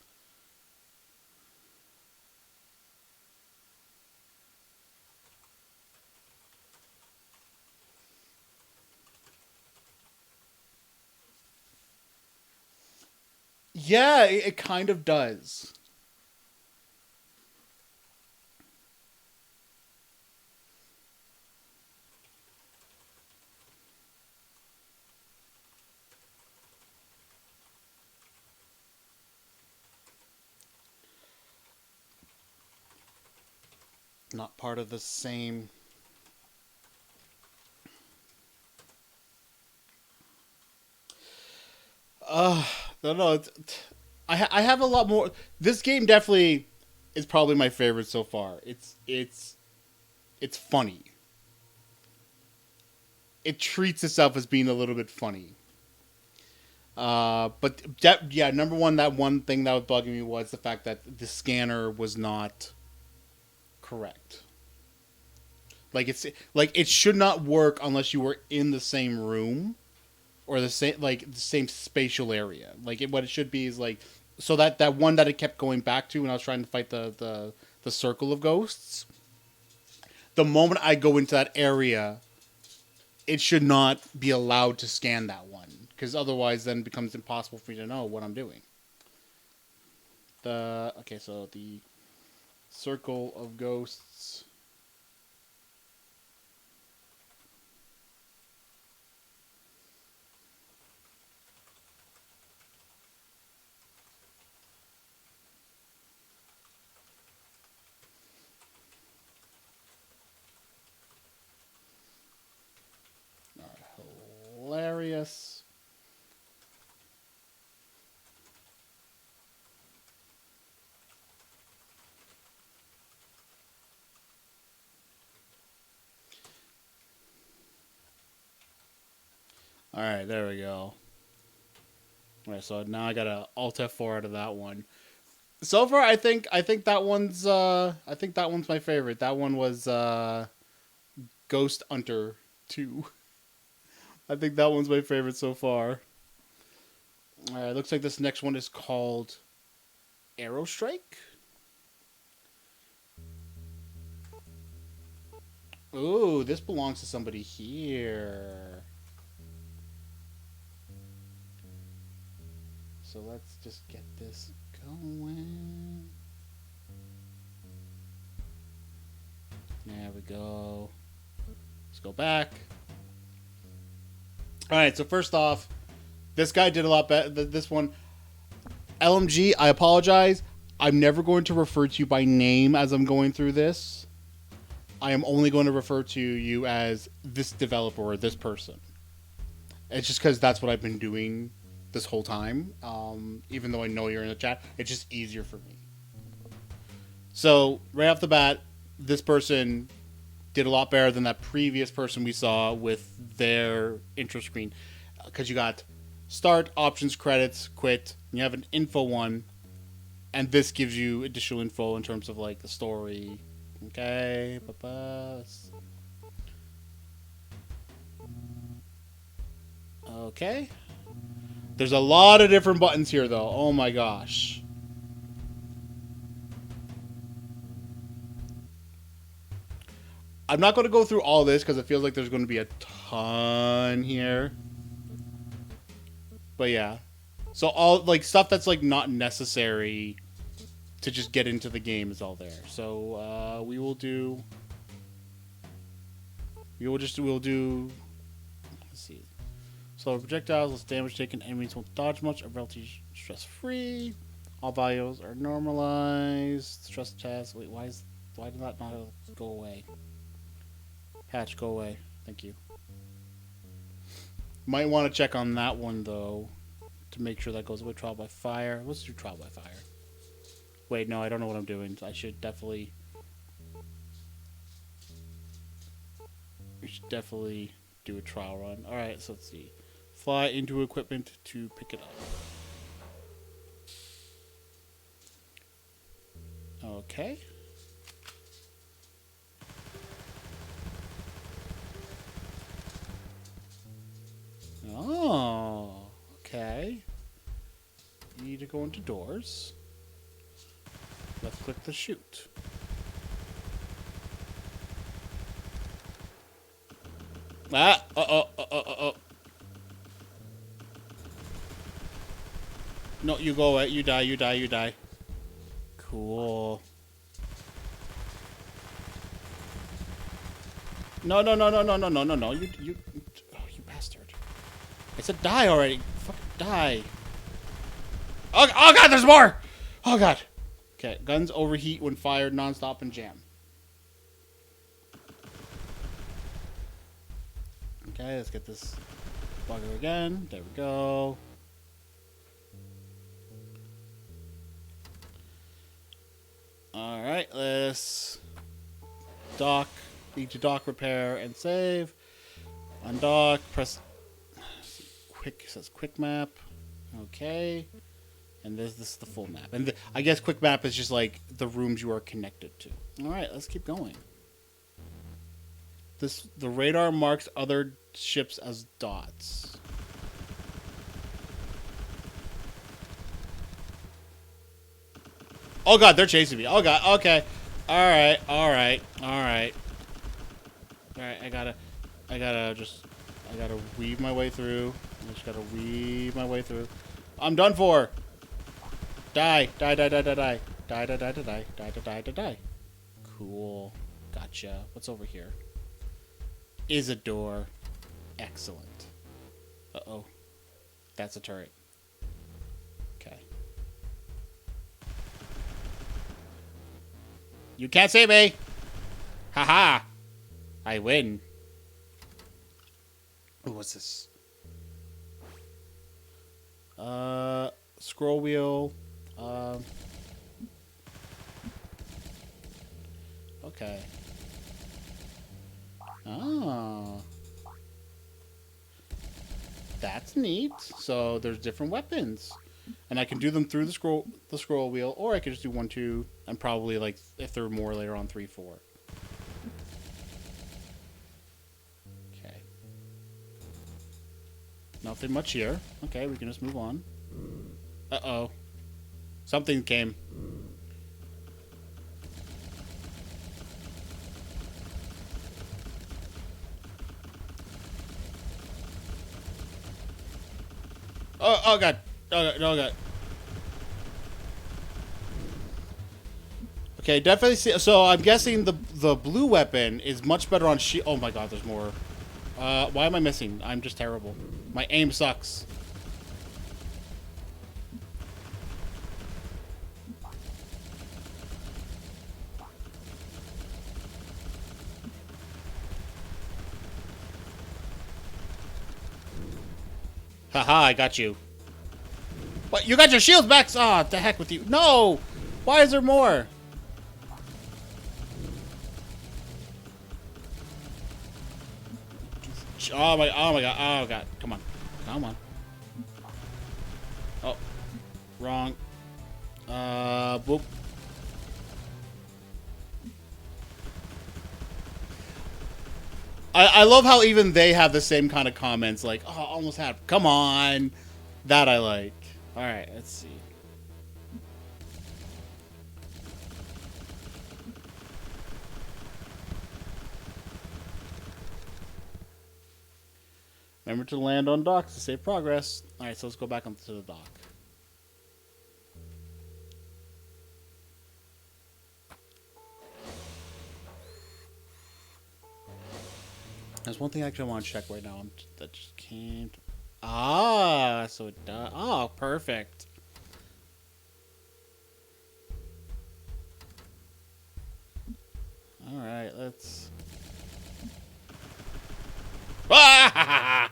Yeah, it kind of does. Not part of the same. No, no. I have a lot more. This game definitely is probably my favorite so far. It's funny. It treats itself as being a little bit funny. But yeah, number one, that one thing that was bugging me was the fact that the scanner was not correct. Like it should not work unless you were in the same room or the same spatial area. What it should be is like so that one that it kept going back to when I was trying to fight the circle of ghosts. The moment I go into that area, it should not be allowed to scan that one because otherwise then it becomes impossible for me to know what I'm doing. So the circle of ghosts. Hilarious. All right, there we go. All right, so now I got a Alt F4 out of that one. So far, I think that one's my favorite. That one was Ghostunter 2. I think that one's my favorite so far. All right, looks like this next one is called Aerostrike. Ooh, this belongs to somebody here. So let's just get this going. There we go. Let's go back. All right, so first off, this guy did a lot better. This one, LMG, I apologize. I'm never going to refer to you by name as I'm going through this. I am only going to refer to you as this developer or this person. It's just because that's what I've been doing this whole time. Even though I know you're in the chat, it's just easier for me. So, right off the bat, this person did a lot better than that previous person we saw with their intro screen. Because you got start, options, credits, quit. And you have an info one. And this gives you additional info in terms of like the story. Okay. Okay. There's a lot of different buttons here, though. Oh my gosh. I'm not going to go through all this because it feels like there's going to be a ton here. But yeah. So all like stuff that's like not necessary to just get into the game is all there. So we'll do. Let's see. So projectiles, less damage taken. Enemies won't dodge much. Are relatively stress free. All values are normalized. Stress test. Wait, why did that not go away? Patch, go away. Thank you. Might want to check on that one though, to make sure that goes away. Trial by fire. Let's do trial by fire. Wait, no, I don't know what I'm doing. I should definitely. We should definitely do a trial run. All right, so let's see. Fly into equipment to pick it up. Okay. Oh, okay. You need to go into doors. Left click to shoot. Ah! Uh-oh. No, you go away. You die. Cool. No. You bastard. I said die already. Fucking die. Oh god, there's more! Oh god. Okay, guns overheat when fired non-stop and jam. Okay, let's get this bugger again. There we go. Alright, let's dock. Need to dock, repair, and save. Undock, press quick, it says quick map. Okay. And this is the full map. And I guess quick map is just like the rooms you are connected to. Alright, let's keep going. The radar marks other ships as dots. Oh god, they're chasing me. Oh god, okay. Alright. Alright, I gotta weave my way through. I just gotta weave my way through. I'm done for. Die. Cool. Gotcha. What's over here? Is a door. Excellent. Uh-oh. That's a turret. Okay. You can't save me! Haha! I win. Ooh, what's this? Scroll wheel. Okay. Oh. That's neat. So there's different weapons. And I can do them through the scroll wheel, or I could just do 1, 2, and probably like if there are more later on 3, 4. Okay. Nothing much here. Okay, we can just move on. Uh-oh. Something came. Oh god. Oh god. Okay, definitely see. So I'm guessing the blue weapon is much better on shield. Oh my god, there's more. Why am I missing? I'm just terrible. My aim sucks. Haha, I got you. What? You got your shields back? Ah, the heck with you. No! Why is there more? Oh my god. Oh god. Come on. Oh. Wrong. Boop. I love how even they have the same kind of comments, like, oh, almost had, come on. That I like. Alright, let's see. Remember to land on docks to save progress. Alright, so let's go back onto the dock. There's one thing actually I want to check right now that just came. Ah, so it does. Oh, perfect. All right, let's. Ah,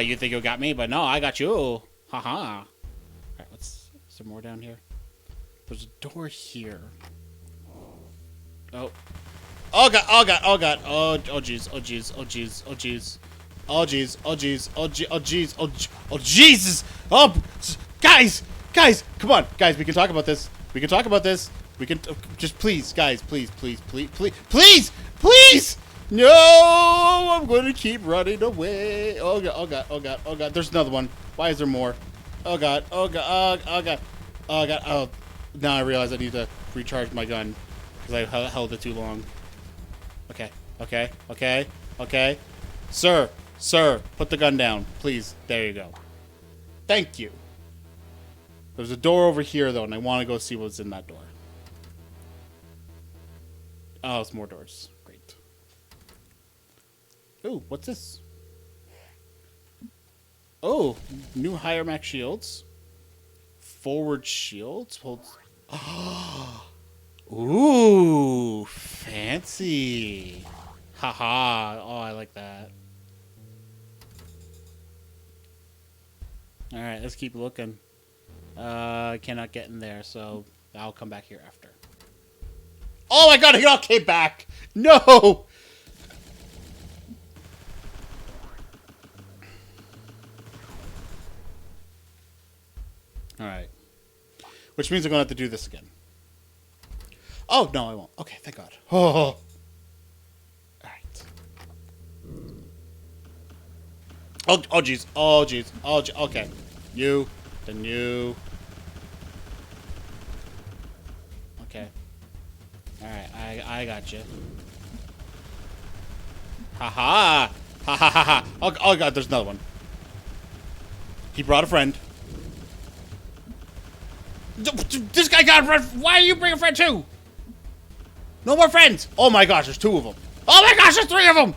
you think you got me, but no, I got you. Haha. All right, is there more down here? There's a door here. Oh. Oh god, oh god, oh god, oh jeez, oh jeez, oh jeez, oh jeez. Oh jeez, oh jeez, oh jeez, oh jeez, oh Jesus! Oh guys! Guys! Come on, guys, we can talk about this. We can talk about this. We can just please, guys, please, please, please, please, please, please! No! I'm gonna keep running away. Oh god, oh god, oh god, oh god, there's another one. Why is there more? Oh god, oh god, oh god, oh god, oh now I realize I need to recharge my gun because I held it too long. Okay, okay, okay, okay. Sir, put the gun down, please. There you go. Thank you. There's a door over here, though, and I want to go see what's in that door. Oh, it's more doors. Great. Ooh, what's this? Oh, new higher max shields. Forward shields. Hold. Ooh, fancy. Haha. Oh, I like that. Alright, let's keep looking. I cannot get in there, so I'll come back here after. Oh my god, it all came back! No! Alright. Which means I'm going to have to do this again. Oh, no, I won't. Okay, thank God. Oh. Alright. Oh, jeez. Oh, jeez. Oh, okay. You. Then you. Okay. Alright, I got you. Haha! Ha ha ha ha! Oh god, there's another one. He brought a friend. This guy got a friend. Why are you bringing a friend too? No more friends! Oh my gosh, there's 2 of them. Oh my gosh, there's 3 of them!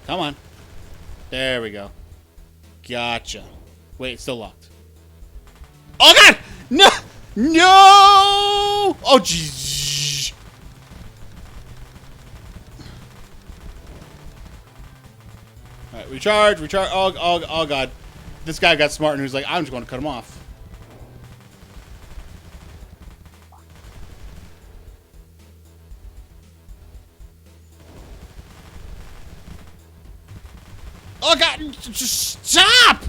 Come on. There we go. Gotcha. Wait, it's still locked. Oh god! No! No! Oh jeez. Alright, recharge. Oh god. This guy got smart and he was like, I'm just going to cut him off. Oh god! Just stop!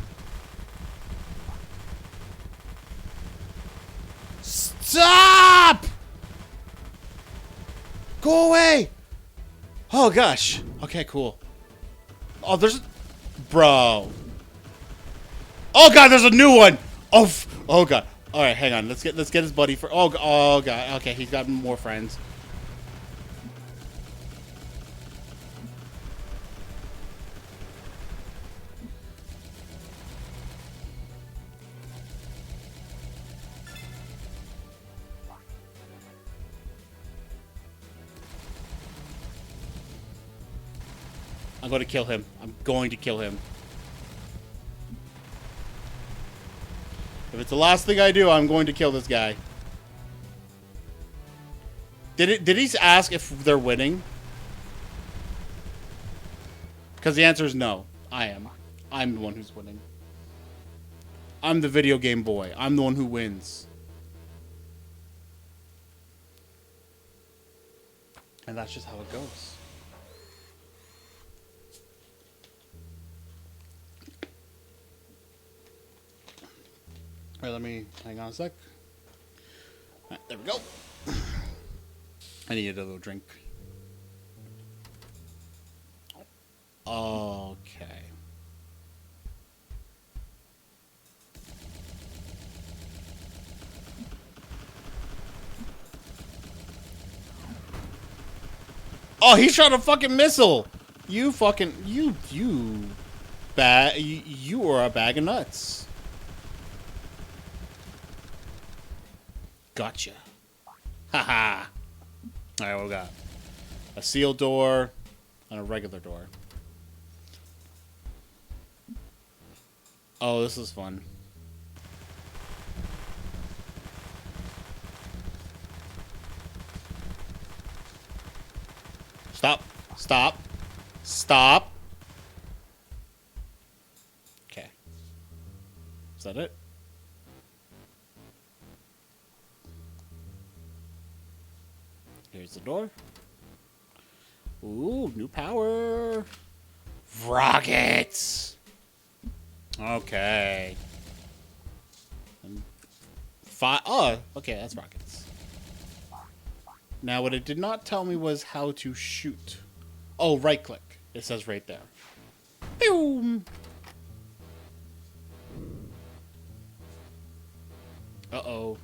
Stop! Go away! Oh gosh. Okay, cool. Oh, there's... Bro. Oh god, there's a new one! Oh god. Alright, hang on. Let's get his buddy for... Oh god. Okay, he's got more friends. I'm going to kill him. I'm going to kill him. If it's the last thing I do, I'm going to kill this guy. Did he ask if they're winning? Because the answer is no. I am. I'm the one who's winning. I'm the video game boy. I'm the one who wins. And that's just how it goes. Alright, let me hang on a sec. Alright, there we go. I needed a little drink. Okay. Oh, he shot a fucking missile. You fucking you are a bag of nuts. Gotcha. Haha. All right, what we got? A sealed door and a regular door. Oh, this is fun. Stop. Stop. Stop. Okay. Is that it? Here's the door. Ooh, new power. Rockets. Okay. Oh, okay, that's rockets. Now, what it did not tell me was how to shoot. Oh, right click. It says right there. Boom. Uh-oh.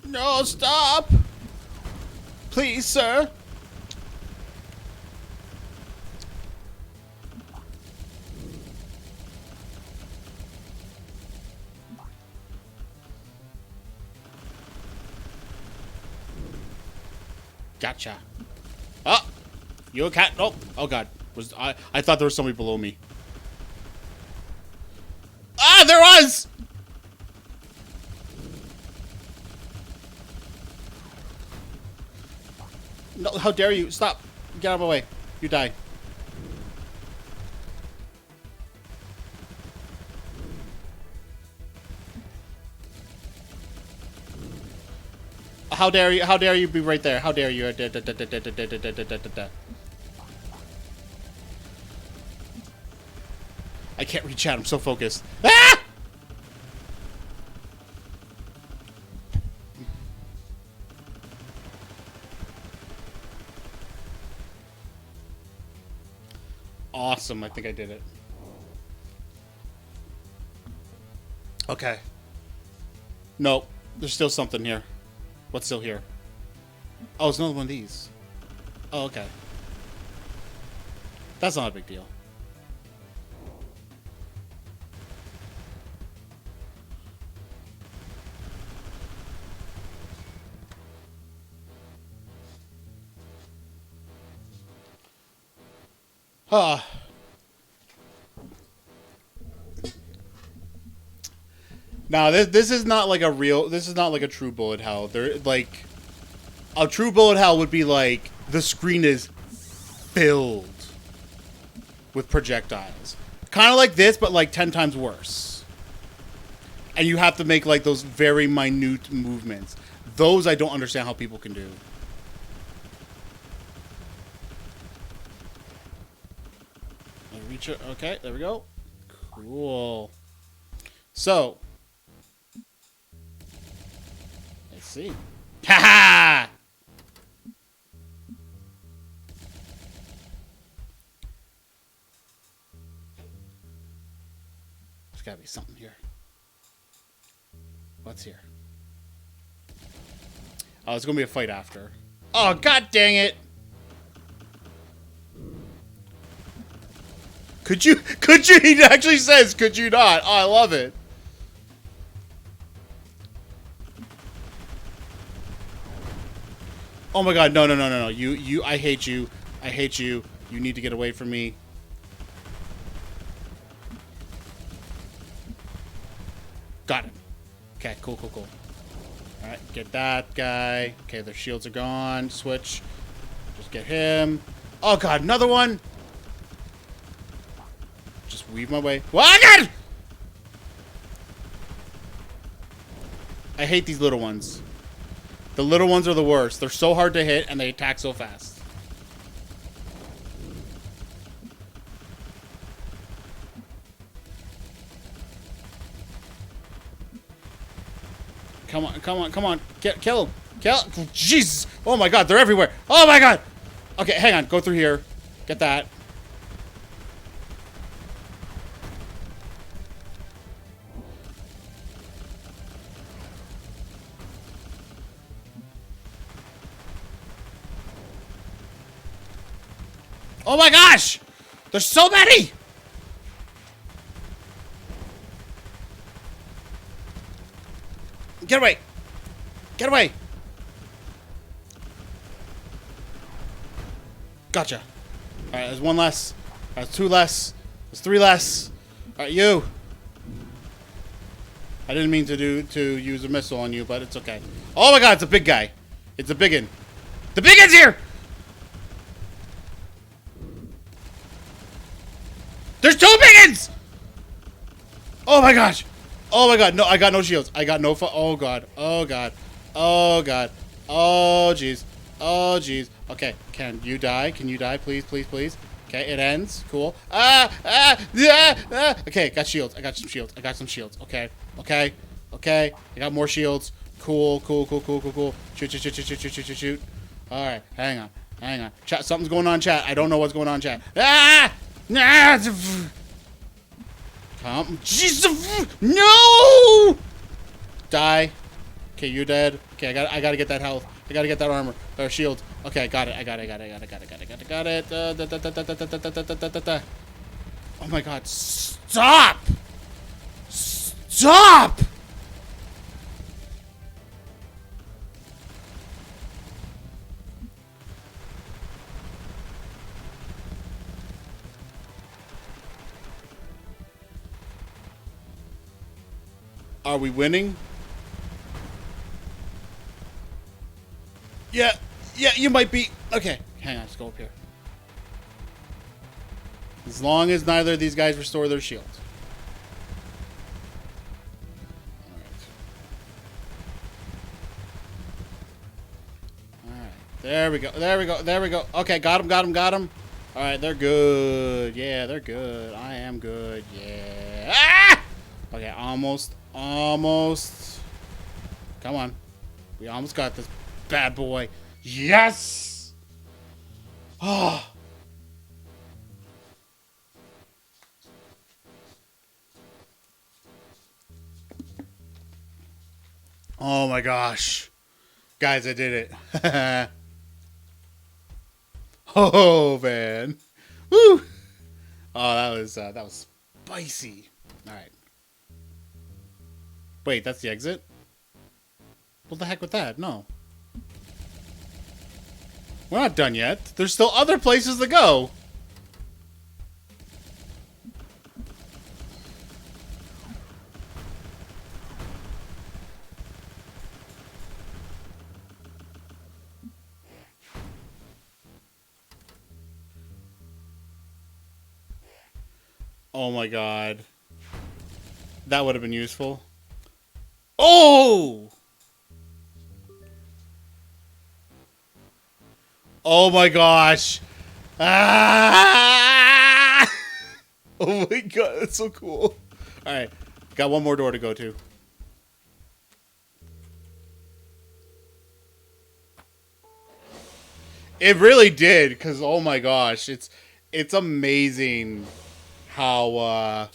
No, stop! Please, sir. Gotcha. Oh! You a cat? Nope. Oh, God. I thought there was somebody below me. Ah, there was! No, how dare you? Stop. Get out of my way. You die. How dare you? How dare you be right there? How dare you? I can't reach out. I'm so focused. Ah! Awesome. I think I did it. Okay. Nope. There's still something here. What's still here? Oh, it's another one of these. Oh, okay. That's not a big deal. Huh. Now this is not like a real. This is not like a true bullet hell. There, like, a true bullet hell would be like the screen is filled with projectiles, kind of like this, but like 10 times worse. And you have to make like those very minute movements. Those I don't understand how people can do. Reach it. Okay, there we go. Cool. So. Let's see. Ha ha! There's gotta be something here. What's here? Oh, it's gonna be a fight after. Oh, god dang it! Could you, he actually says, could you not? Oh, I love it. Oh my god, no, no, no, no, no. You, I hate you. I hate you. You need to get away from me. Got him. Okay, cool, cool, cool. Alright, get that guy. Okay, their shields are gone. Switch. Just get him. Oh god, another one! Just weave my way. Oh god! I hate these little ones. The little ones are the worst. They're so hard to hit, and they attack so fast. Come on, come on, come on. Kill him. Kill. Jesus. Oh my god, they're everywhere. Oh my god. Okay, hang on. Go through here. Get that. Oh my gosh! There's so many! Get away! Get away! Gotcha. Alright, there's one less. There's two less. There's three less. Alright, you! I didn't mean to use a missile on you, but it's okay. Oh my god, it's a big guy. It's a biggin. The biggin's here! There's two biggins! Oh my gosh! Oh my god, no, I got no shields. I got no oh god. Oh god. Oh god. Oh jeez. Oh jeez. Okay, can you die? Can you die? Please, please, please. Okay, it ends. Cool. Okay, got shields. I got some shields. I got some shields. Okay. Okay. Okay. I got more shields. Cool, cool, cool, cool, cool, cool. Shoot, shoot, shoot, shoot, shoot, shoot, shoot, shoot. Alright, hang on. Hang on. Chat, something's going on, chat. I don't know what's going on, chat. Come. Jesus. No! Die. Okay, you're dead. Okay, I gotta get that health. I gotta get that armor. Or shield. Okay, got it. I got it. Oh my god. Stop! Stop! Are we winning? Yeah, you might be. Okay, hang on, let's go up here. As long as neither of these guys restore their shields. Alright, there we go, there we go, there we go. Okay, got him. Alright, they're good. Yeah, they're good. I am good, yeah. Ah! Okay, almost. Come on. We almost got this bad boy. Yes! Oh. Oh my gosh. Guys, I did it. Oh man. Woo! Oh, that was spicy. All right. Wait, that's the exit? What the heck with that? No. We're not done yet. There's still other places to go. Oh my god. That would have been useful. Oh! Oh my gosh. Ah! Oh my god, that's so cool. Alright, got one more door to go to. It really did, because oh my gosh, it's amazing how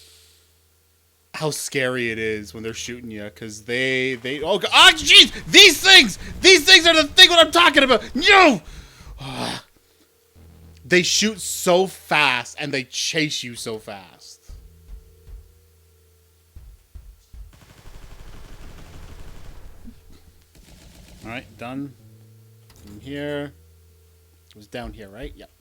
scary it is when they're shooting you, because they oh jeez, these things are the thing what I'm talking about. No, they shoot so fast and they chase you so fast. All right, done. From here, it was down here, right? Yep.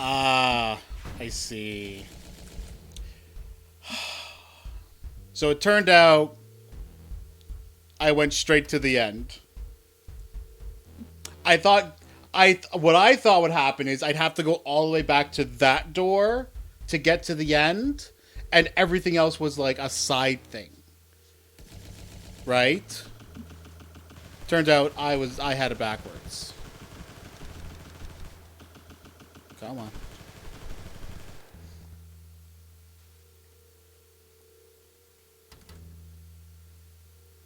Ah, I see. So it turned out I went straight to the end. What I thought would happen is I'd have to go all the way back to that door to get to the end, and everything else was like a side thing, right? Turns out I had it backwards. Come on.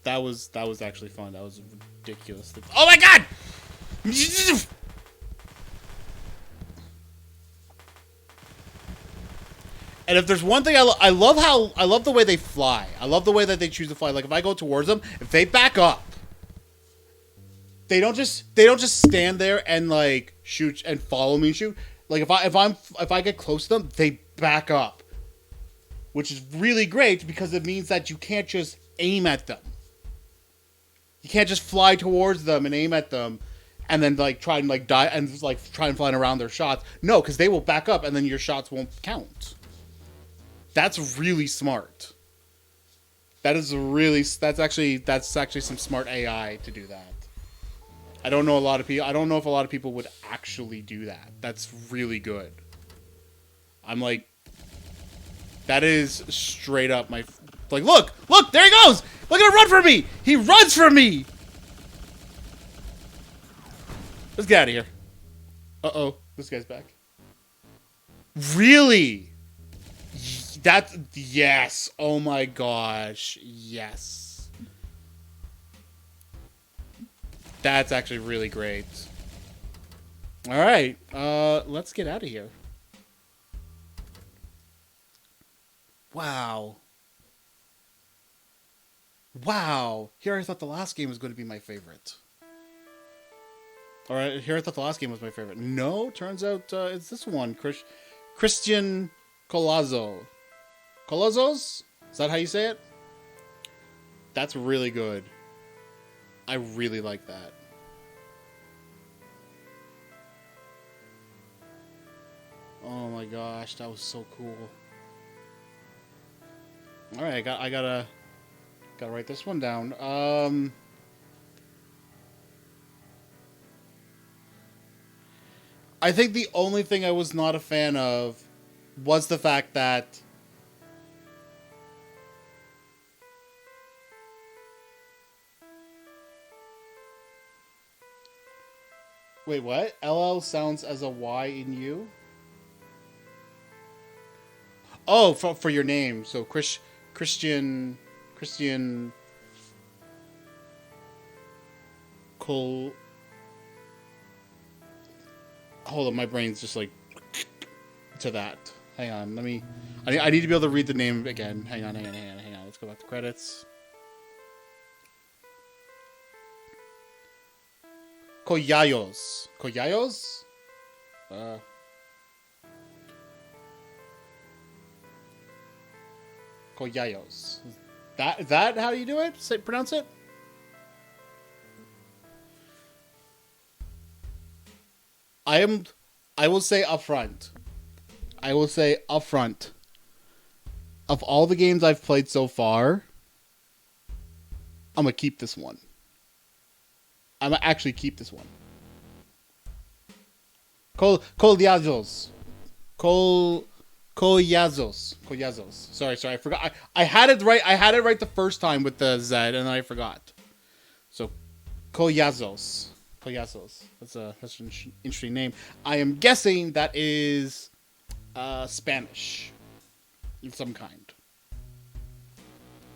That was actually fun. That was ridiculous. Oh my god! And if there's one thing I love the way they fly. I love the way that they choose to fly. Like if I go towards them, if they back up, they don't just stand there and like shoot and follow me and shoot. Like if I get close to them, they back up, which is really great because it means that you can't just aim at them. You can't just fly towards them and aim at them, and then like try and like die and like try and fly around their shots. No, because they will back up and then your shots won't count. That's really smart. That's actually some smart AI to do that. I don't know if a lot of people would actually do that. That's really good. I'm like, that is straight up my, like, look, there he goes. Look at him run for me. He runs for me. Let's get out of here. Uh-oh, this guy's back. Really? Yes. Oh my gosh. Yes. That's actually really great. All right. Let's get out of here. Wow. Here I thought the last game was going to be my favorite. All right. Here I thought the last game was my favorite. No, turns out it's this one. Christian Colazo. Colazos? Is that how you say it? That's really good. I really like that. Oh my gosh, that was so cool. All right, I gotta write this one down. I think the only thing I was not a fan of was the fact that wait, what? LL sounds as a Y in you? Oh, for your name. So Christian Cole. Hold on, my brain's just like to that. Hang on, let me. I need to be able to read the name again. Hang on. Let's go back to credits. Collayos. Collayos. That how do you do it? Pronounce it? I will say upfront. Of all the games I've played so far, I'm gonna keep this one. I'm gonna actually keep this one. Kolyazos. Sorry, I forgot. I had it right. I had it right the first time with the Z, and then I forgot. So, Kolyazos. That's an interesting name. I am guessing that is Spanish of some kind.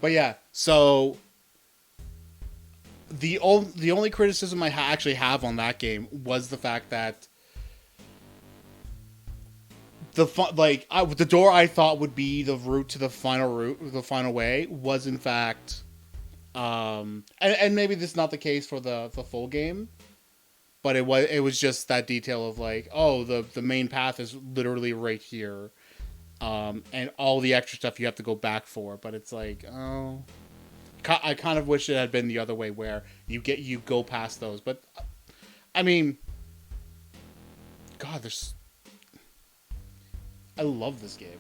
But yeah, so the only criticism I actually have on that game was the fact that the door I thought would be the route to the final way was in fact, and maybe this is not the case for the full game, but it was just that detail of like, oh, the main path is literally right here, and all the extra stuff you have to go back for. But it's like, oh, I kind of wish it had been the other way where you go past those. But I mean, God, I love this game.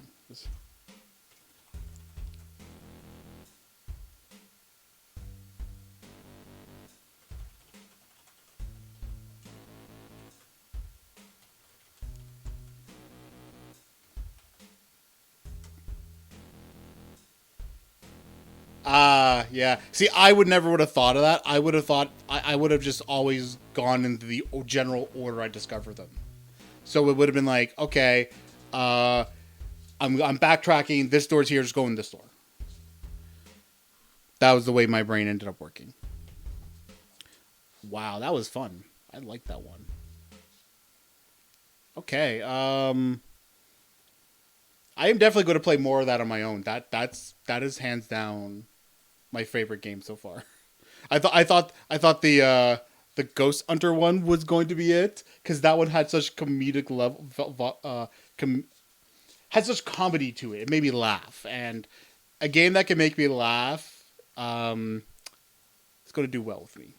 Yeah. See, I would have thought of that. I would have thought I would have just always gone into the general order I discovered them. So it would have been like, okay, uh, I'm backtracking. This door's here. Just go in this door. That was the way my brain ended up working. Wow, that was fun. I like that one. Okay. I am definitely going to play more of that on my own. That is hands down my favorite game so far. I thought the Ghostunter one was going to be it because that one had such comedic level, had such comedy to it. It made me laugh, and a game that can make me laugh, it's going to do well with me.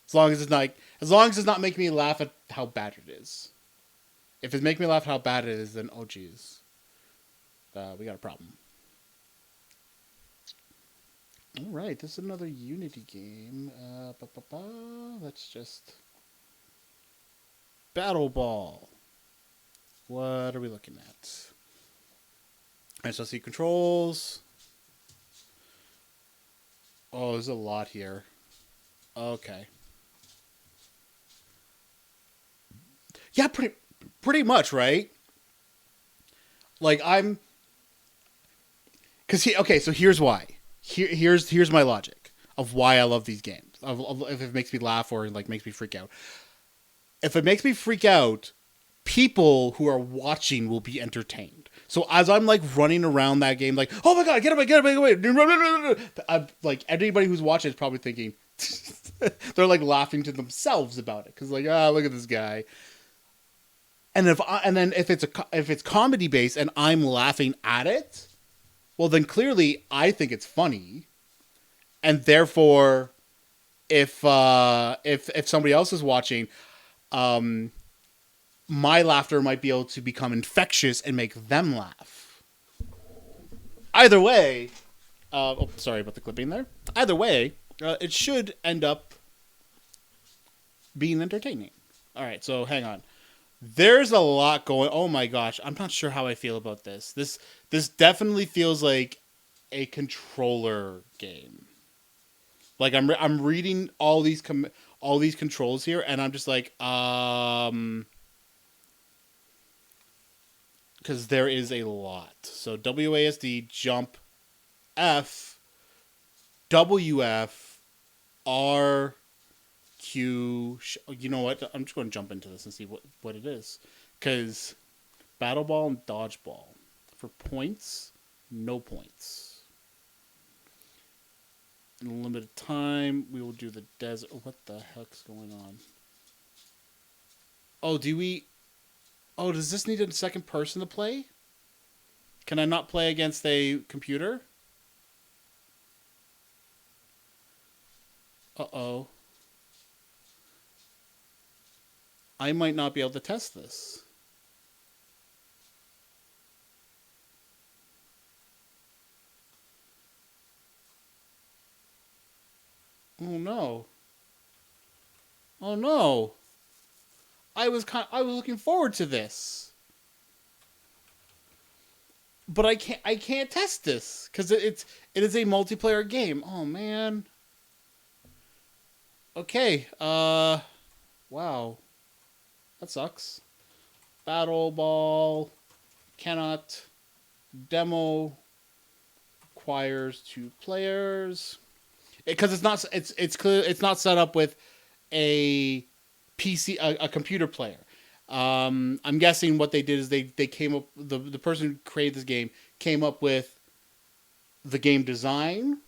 As long as it's not making me laugh at how bad it is. If it's making me laugh at how bad it is, then oh geez, we got a problem. All right, this is another Unity game. Let's just BattleBall. What are we looking at? SLC controls. Oh, there's a lot here. Okay. Yeah, pretty much, right? Like okay, so here's why. Here's my logic of why I love these games. If it makes me laugh or like makes me freak out. If it makes me freak out, people who are watching will be entertained. So as I'm like running around that game, like, oh my god, get away! Like anybody who's watching is probably thinking they're like laughing to themselves about it because like, look at this guy. And if it's comedy based and I'm laughing at it, well then clearly I think it's funny, and therefore, if somebody else is watching, my laughter might be able to become infectious and make them laugh. Either way, sorry about the clipping there. Either way, it should end up being entertaining. All right, so hang on. There's a lot going. Oh my gosh, I'm not sure how I feel about this. This definitely feels like a controller game. Like I'm reading all these controls here, and I'm just like, because there is a lot. So WASD, jump, F, WF, R, Q. You know what? I'm just going to jump into this and see what it is. Because BattleBall and Dodgeball. For points, no points. In a limited time, we will do the desert. What the heck's going on? Oh, does this need a second person to play? Can I not play against a computer? Uh-oh. I might not be able to test this. Oh no. Oh no. I was looking forward to this. But I can't test this cuz it is a multiplayer game. Oh man. Okay. Wow. That sucks. BattleBall cannot demo requires 2 players. Because it's clear it's not set up with a PC a computer player. I'm guessing what they did is they came up the person who created this game came up with the game design,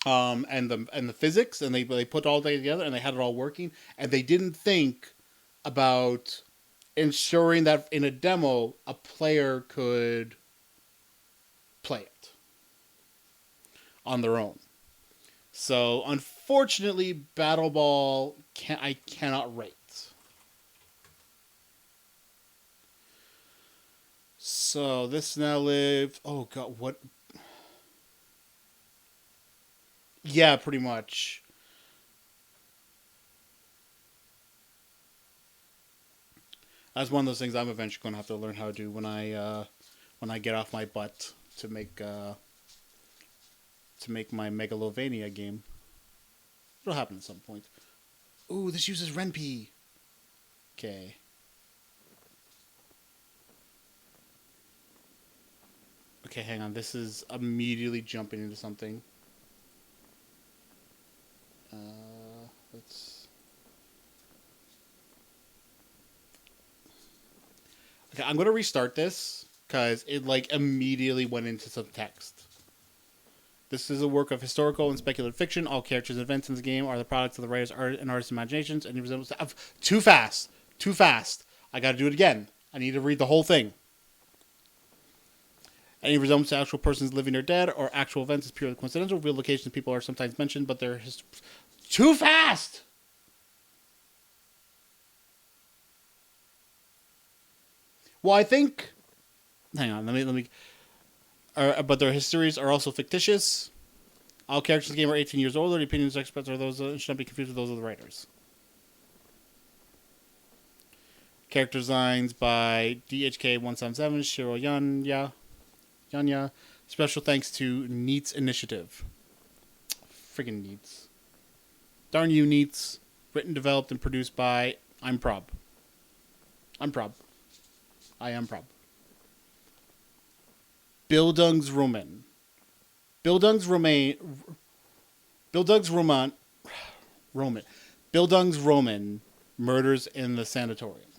and the physics, and they put all that together and they had it all working, and they didn't think about ensuring that in a demo a player could play it on their own. So unfortunately, BattleBall I cannot rate. So this now lives. Oh god, what? Yeah, pretty much. That's one of those things I'm eventually going to have to learn how to do when I get off my butt to make to make my Megalovania game. It'll happen at some point. Ooh, this uses Ren'Py. Okay. Okay, hang on. This is immediately jumping into something. Let's... Okay, I'm going to restart this because it, like, immediately went into some text. This is a work of historical and speculative fiction. All characters and events in the game are the products of the writer's art and artist's imaginations, and resembles too fast. Too fast. I got to do it again. I need to read the whole thing. Any resemblance to actual persons living or dead, or actual events is purely coincidental. Real locations and people are sometimes mentioned, but they're too fast. Well, I think. Hang on. Let me. But their histories are also fictitious. All characters in the game are 18 years older. The opinions of experts are those should not be confused with those of the writers. Character designs by DHK177, Shiro Yanya. Special thanks to Neats Initiative. Friggin' Neats. Darn you, Neats. Written, developed, and produced by I'm Prob. I am Prob. Bildungsroman. Bildungsroman. Murders in the Sanatorium.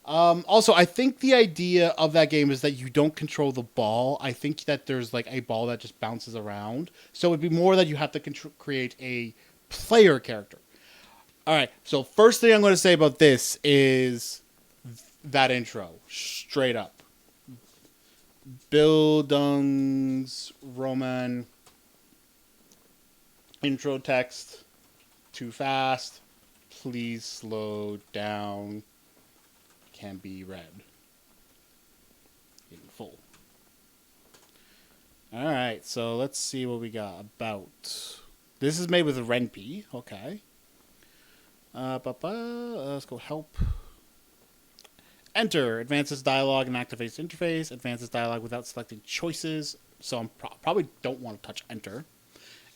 Also, I think the idea of that game is that you don't control the ball. I think that there's like a ball that just bounces around. So it'd be more that you have to create a player character. All right. So first thing I'm going to say about this is that intro, straight up. Bildungsroman. Intro text. Too fast. Please slow down. Can be read in full. Alright, so let's see what we got about. This is made with Ren'Py. Okay. Let's go help. Enter. Advances dialogue and activates interface. Advances dialogue without selecting choices. So I'm probably don't want to touch enter.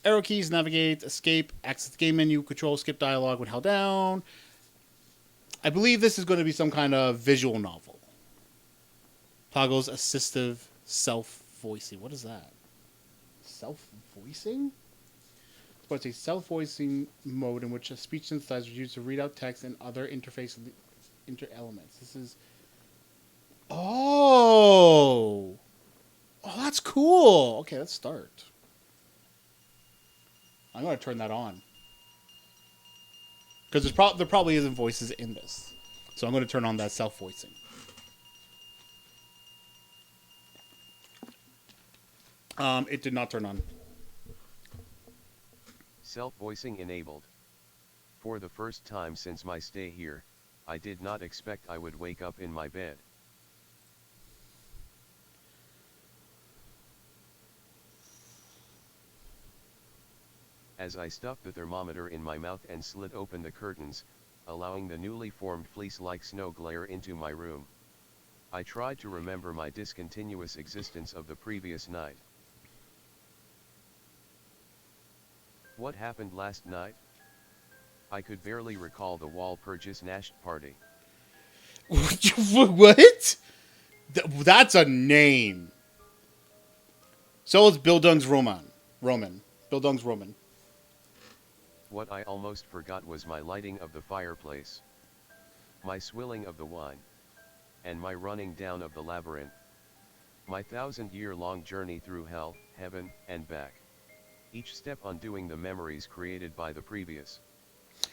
Arrow keys, navigate, escape, access the game menu, control, skip dialogue when held down. I believe this is going to be some kind of visual novel. Toggles assistive self-voicing. What is that? Self-voicing? It's a self-voicing mode in which a speech synthesizer is used to read out text and other interface elements. This is... Oh! Oh, that's cool! Okay, let's start. I'm going to turn that on. Because there probably isn't voices in this. So I'm going to turn on that self-voicing. It did not turn on. Self-voicing enabled. For the first time since my stay here, I did not expect I would wake up in my bed. As I stuffed the thermometer in my mouth and slid open the curtains, allowing the newly formed fleece-like snow glare into my room, I tried to remember my discontinuous existence of the previous night. What happened last night? I could barely recall the Walpurgis Nacht party. What? That's a name. So is Bildungsroman. Bildungsroman. What I almost forgot was my lighting of the fireplace, my swilling of the wine, and my running down of the labyrinth. My 1,000-year-long journey through hell, heaven, and back. Each step undoing the memories created by the previous.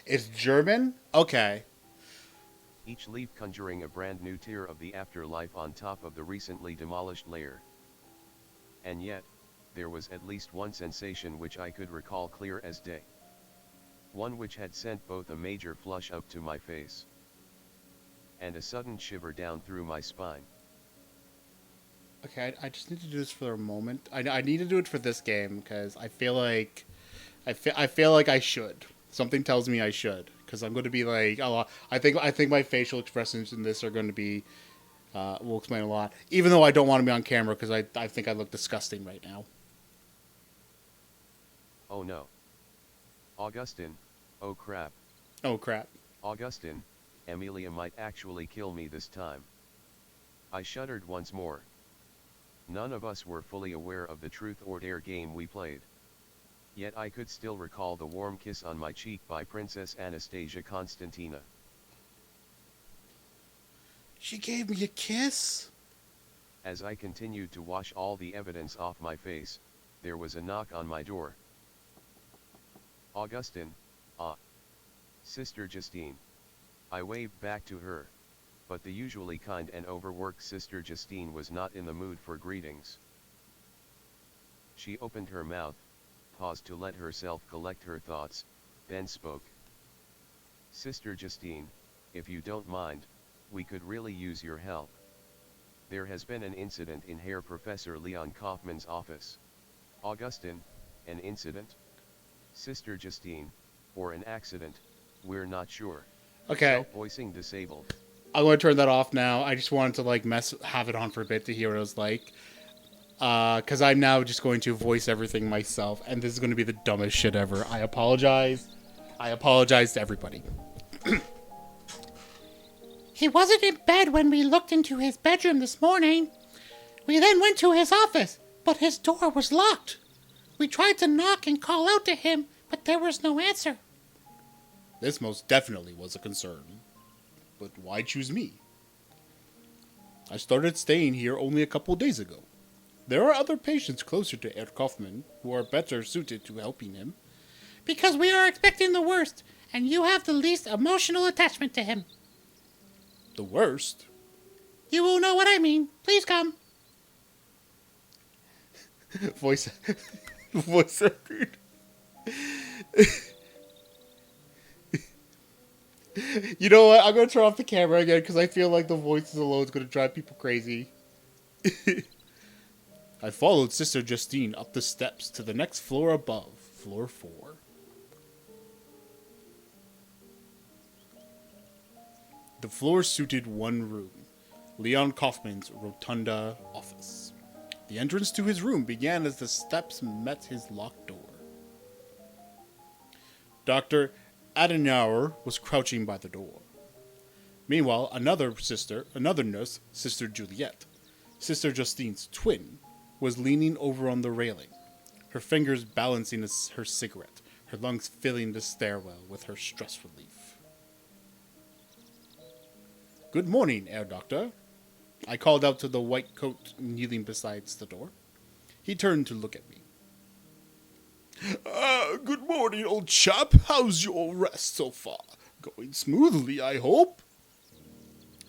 It's German? Okay. Each leap conjuring a brand new tier of the afterlife on top of the recently demolished Lair. And yet, there was at least one sensation which I could recall clear as day. One which had sent both a major flush up to my face and a sudden shiver down through my spine. Okay, I just need to do this for a moment. I need to do it for this game because I feel like I should. Something tells me I should because I'm going to be like, oh, I think my facial expressions in this are going to be will explain a lot. Even though I don't want to be on camera because I think I look disgusting right now. Oh no. Augustine, oh crap. Oh, crap. Augustine, Amelia might actually kill me this time. I shuddered once more. None of us were fully aware of the truth or dare game we played. Yet I could still recall the warm kiss on my cheek by Princess Anastasia Konstantina. She gave me a kiss? As I continued to wash all the evidence off my face, there was a knock on my door. Augustine, ah. Sister Justine. I waved back to her, but the usually kind and overworked Sister Justine was not in the mood for greetings. She opened her mouth, paused to let herself collect her thoughts, then spoke. Sister Justine, if you don't mind, we could really use your help. There has been an incident in Herr Professor Leon Kaufmann's office. Augustine, an incident? Sister Justine, or an accident, we're not sure. Okay. Self-voicing disabled. I'm going to turn that off now. I just wanted to, like, have it on for a bit to hear what it was like. Because I'm now just going to voice everything myself, and this is going to be the dumbest shit ever. I apologize. I apologize to everybody. He wasn't in bed when we looked into his bedroom this morning. We then went to his office, but his door was locked. We tried to knock and call out to him, but there was no answer. This most definitely was a concern. But why choose me? I started staying here only a couple days ago. There are other patients closer to Herr Kaufmann who are better suited to helping him. Because we are expecting the worst, and you have the least emotional attachment to him. The worst? You will know what I mean. Please come. Voice actor. You know what? I'm going to turn off the camera again because I feel like the voices alone is going to drive people crazy. I followed Sister Justine up the steps to the next floor above, floor 4. The floor suited one room, Leon Kaufmann's rotunda office. The entrance to his room began as the steps met his locked door. Dr. Adenauer was crouching by the door. Meanwhile, another nurse, Sister Juliet, Sister Justine's twin, was leaning over on the railing, her fingers balancing her cigarette, her lungs filling the stairwell with her stress relief. Good morning, Herr Doctor. I called out to the white coat kneeling beside the door. He turned to look at me. Good morning, old chap. How's your rest so far? Going smoothly, I hope?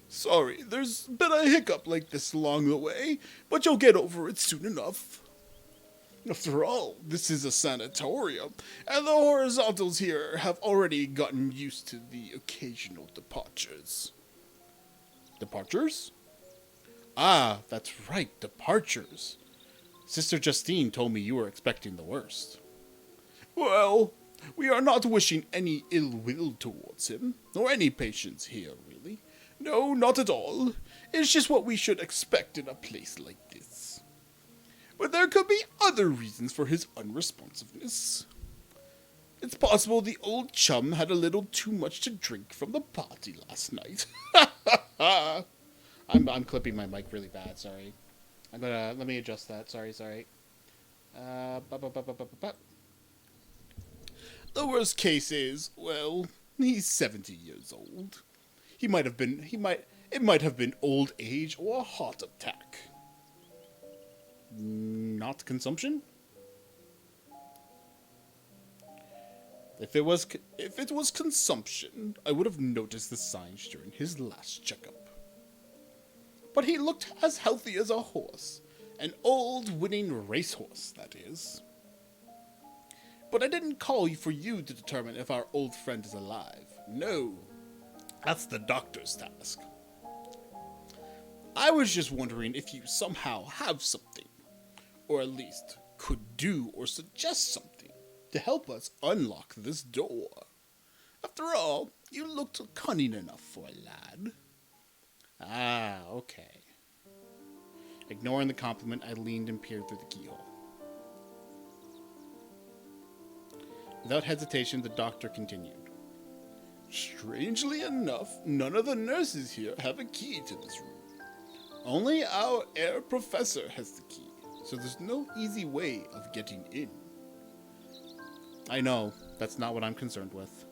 Sorry, there's been a hiccup like this along the way, but you'll get over it soon enough. After all, this is a sanatorium, and the horizontals here have already gotten used to the occasional departures. Departures? Ah, that's right, departures. Sister Justine told me you were expecting the worst. Well, we are not wishing any ill will towards him, nor any patients here, really. No, not at all. It's just what we should expect in a place like this. But there could be other reasons for his unresponsiveness. It's possible the old chum had a little too much to drink from the party last night. I'm clipping my mic really bad, sorry. Let me adjust that, sorry. The worst case is, well, he's 70 years old. It might have been old age or a heart attack. Not consumption? If it was consumption, I would have noticed the signs during his last checkup. But he looked as healthy as a horse. An old winning racehorse, that is. But I didn't call you for you to determine if our old friend is alive. No, that's the doctor's task. I was just wondering if you somehow have something, or at least could do or suggest something to help us unlock this door. After all, you looked cunning enough for a lad. Ah, okay. Ignoring the compliment, I leaned and peered through the keyhole. Without hesitation, the doctor continued. Strangely enough, none of the nurses here have a key to this room. Only our air professor has the key, so there's no easy way of getting in. I know, that's not what I'm concerned with.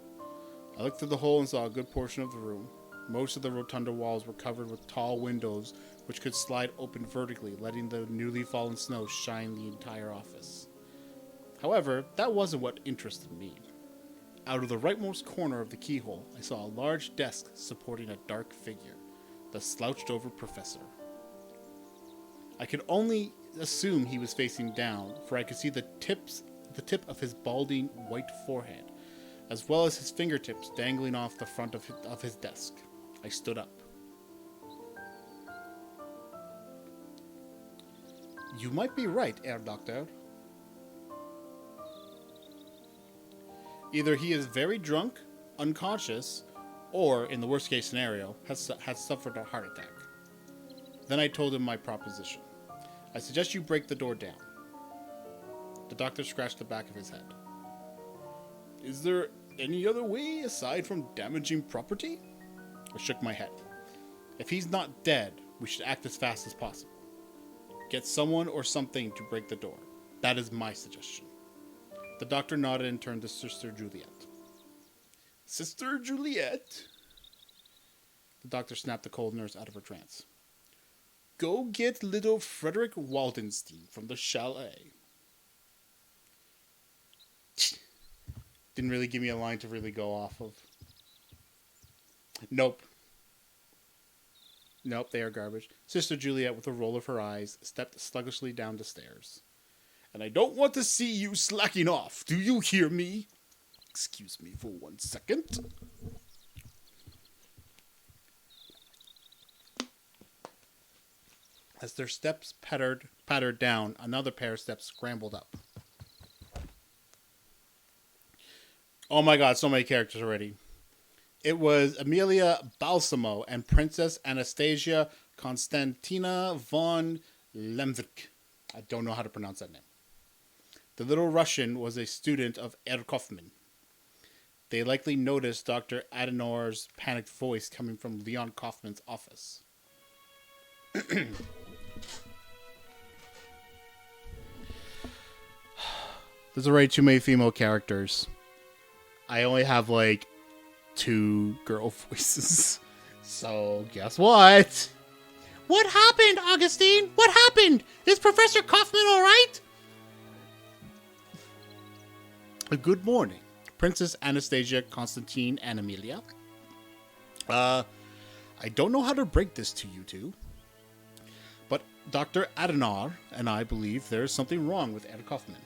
I looked through the hole and saw a good portion of the room. Most of the rotunda walls were covered with tall windows which could slide open vertically, letting the newly fallen snow shine the entire office. However, that wasn't what interested me. Out of the rightmost corner of the keyhole, I saw a large desk supporting a dark figure, the slouched-over professor. I could only assume he was facing down, for I could see the tip of his balding white forehead, as well as his fingertips dangling off the front of his desk. I stood up. You might be right, Herr Doctor. Either he is very drunk, unconscious, or, in the worst case scenario, has suffered a heart attack. Then I told him my proposition. I suggest you break the door down. The doctor scratched the back of his head. Is there any other way aside from damaging property? I shook my head. If he's not dead, we should act as fast as possible. Get someone or something to break the door. That is my suggestion. The doctor nodded and turned to Sister Juliet. Sister Juliet? The doctor snapped the cold nurse out of her trance. Go get little Frederick Waldenstein from the chalet. Didn't really give me a line to really go off of. Nope, they are garbage. Sister Juliet, with a roll of her eyes, stepped sluggishly down the stairs. And I don't want to see you slacking off. Do you hear me? Excuse me for 1 second. As their steps pattered down, another pair of steps scrambled up. Oh my god, so many characters already. It was Amelia Balsamo and Princess Anastasia Konstantina von Lemvik. I don't know how to pronounce that name. The little Russian was a student of Herr Kaufman. They likely noticed Dr. Adenor's panicked voice coming from Leon Kaufman's office. There's already too many female characters. I only have like 2 girl voices. So, guess what? What happened, Augustine? What happened? Is Professor Kaufman alright? Good morning, Princess Anastasia, Constantine, and Amelia. I don't know how to break this to you two, but Dr. Adenor and I believe there is something wrong with Ed Kaufman.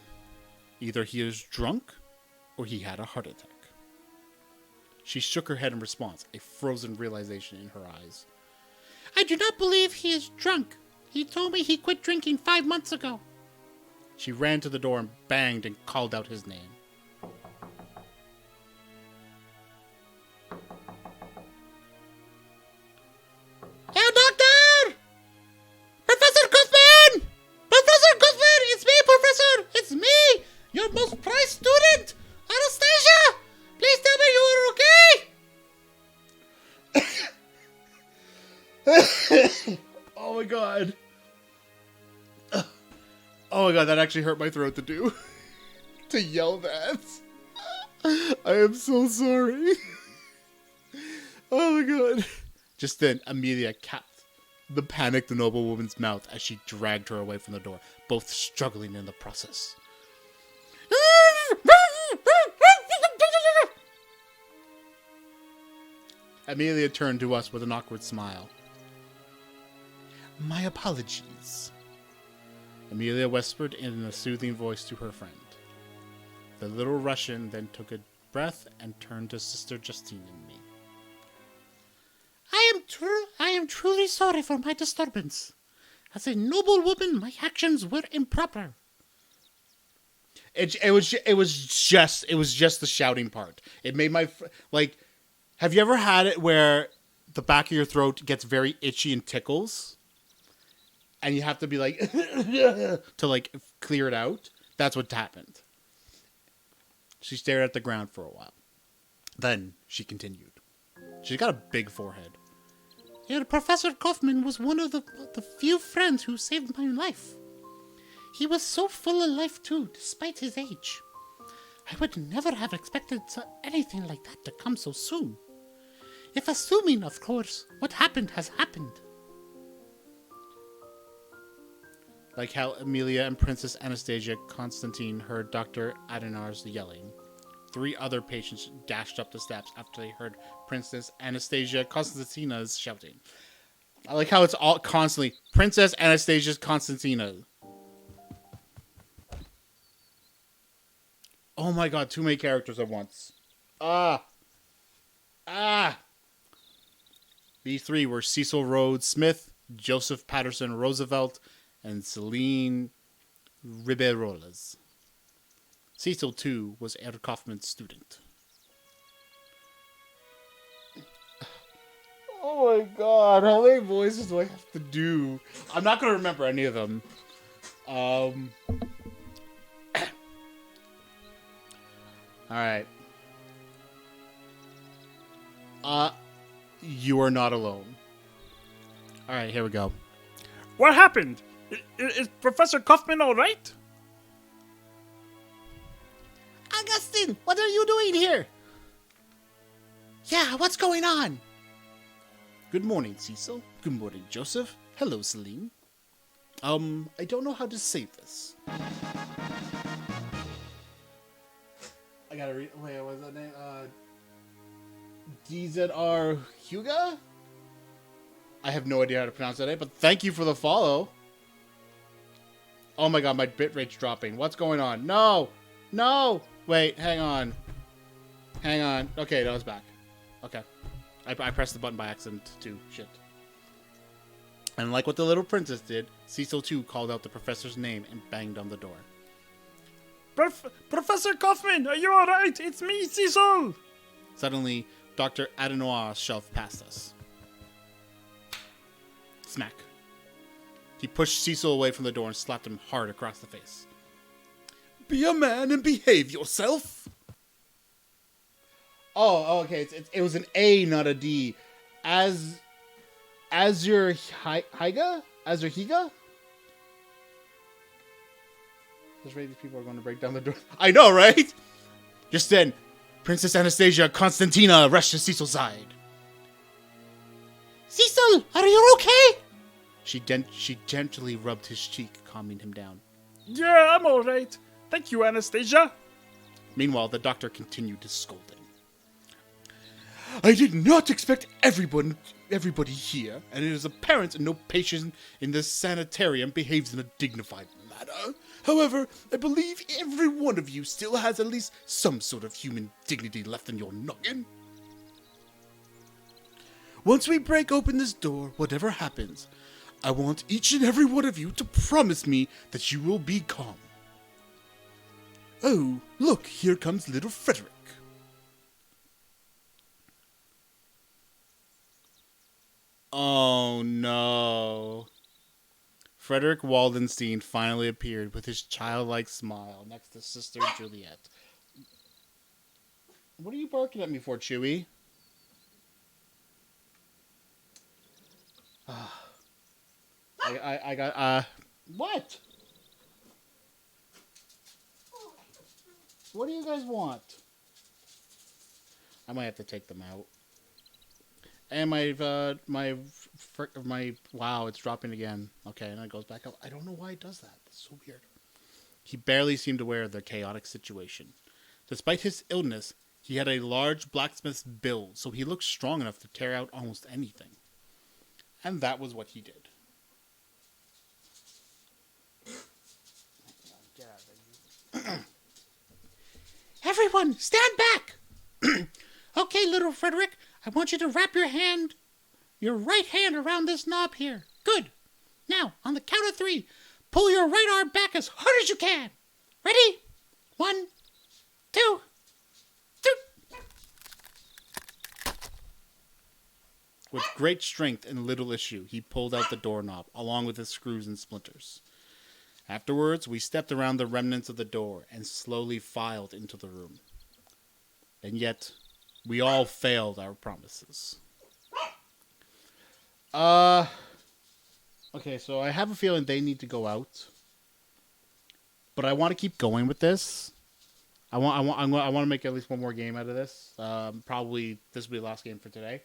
Either he is drunk, or he had a heart attack. She shook her head in response, a frozen realization in her eyes. I do not believe he is drunk. He told me he quit drinking 5 months ago. She ran to the door and banged and called out his name. Herr Doctor! Professor Kaufman! Professor Kaufman! It's me, Professor! It's me! Your most prized student! Anastasia! Please tell me you are okay! Oh my god. Oh my god, that actually hurt my throat to do. To yell that. I am so sorry. Oh my god. Just then, Amelia capped the panicked noblewoman's mouth as she dragged her away from the door, both struggling in the process. Amelia turned to us with an awkward smile. My apologies, Amelia whispered in a soothing voice to her friend. The little Russian then took a breath and turned to Sister Justine and me. I am truly sorry for my disturbance. As a noble woman, my actions were improper. It was just the shouting part. It made my like. Have you ever had it where the back of your throat gets very itchy and tickles, and you have to be like to like clear it out? That's what happened. She stared at the ground for a while. Then she continued. She's got a big forehead. Yeah, Professor Kaufman was one of the few friends who saved my life. He was so full of life too, despite his age. I would never have expected anything like that to come so soon. If assuming, of course, what happened has happened. Like how Amelia and Princess Anastasia Constantine heard Dr. Adenar's yelling. 3 other patients dashed up the steps after they heard Princess Anastasia Constantina's shouting. I like how it's all constantly Princess Anastasia Constantina. Oh my god, too many characters at once. These 3 were Cecil Rhodes Smith, Joseph Patterson Roosevelt, and Celine Riberolas. Cecil, too, was Ed Kaufman's student. Oh my god, how many voices do I have to do? I'm not going to remember any of them. Alright. You are not alone. Alright, here we go. What happened? Is Professor Kaufman alright? Augustine, what are you doing here? Yeah, what's going on? Good morning, Cecil. Good morning, Joseph. Hello, Celine. I don't know how to say this. I gotta read. Wait, what was that name? DZR Huga? I have no idea how to pronounce that name, but thank you for the follow. Oh my god, my bitrate's dropping. What's going on? No! No! Wait, hang on. Hang on. Okay, that was back. Okay. I pressed the button by accident too. Shit. And like what the little princess did, Cecil too called out the professor's name and banged on the door. Professor Kaufman, are you alright? It's me, Cecil! Suddenly, Dr. Adenoir shoved past us. Smack. He pushed Cecil away from the door and slapped him hard across the face. Be a man and behave yourself! Oh, okay. It was an A, not a D. As your Higa? As your Higa? Just ready, these people are going to break down the door. I know, right? Just then, Princess Anastasia Constantina rushed to Cecil's side. Cecil, are you okay? She gently rubbed his cheek, calming him down. Yeah, I'm alright. Thank you, Anastasia. Meanwhile, the doctor continued his scolding. I did not expect everybody here, and it is apparent no patient in this sanitarium behaves in a dignified manner. However, I believe every one of you still has at least some sort of human dignity left in your noggin. Once we break open this door, whatever happens, I want each and every one of you to promise me that you will be calm. Oh, look, here comes little Frederick. Oh no. Frederick Waldenstein finally appeared with his childlike smile next to Sister Juliet. What are you barking at me for, Chewie? I got, what? What do you guys want? I might have to take them out. And my wow, it's dropping again. Okay, and it goes back up. I don't know why it does that. That's so weird. He barely seemed aware of the chaotic situation. Despite his illness, he had a large blacksmith's build, so he looked strong enough to tear out almost anything. And that was what he did. Everyone, stand back! Okay, little Frederick, I want you to wrap your right hand around this knob here. Good. Now, on the count of 3, pull your right arm back as hard as you can. Ready? 1, 2, 3. With great strength and little issue, he pulled out the doorknob, along with the screws and splinters. Afterwards, we stepped around the remnants of the door and slowly filed into the room. and yet we all failed our promises. Okay, so I have a feeling they need to go out, but I want to keep going with this. I want to make at least one more game out of this. Probably this will be the last game for today.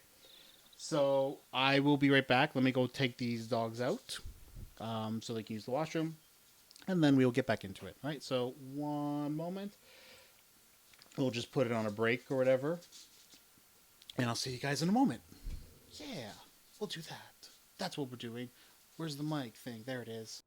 So I will be right back. Let me go take these dogs out, so they can use the washroom, and then we'll get back into it. All right. So one moment. We'll just put it on a break or whatever, and I'll see you guys in a moment. Yeah, we'll do that. That's what we're doing. Where's the mic thing? There it is.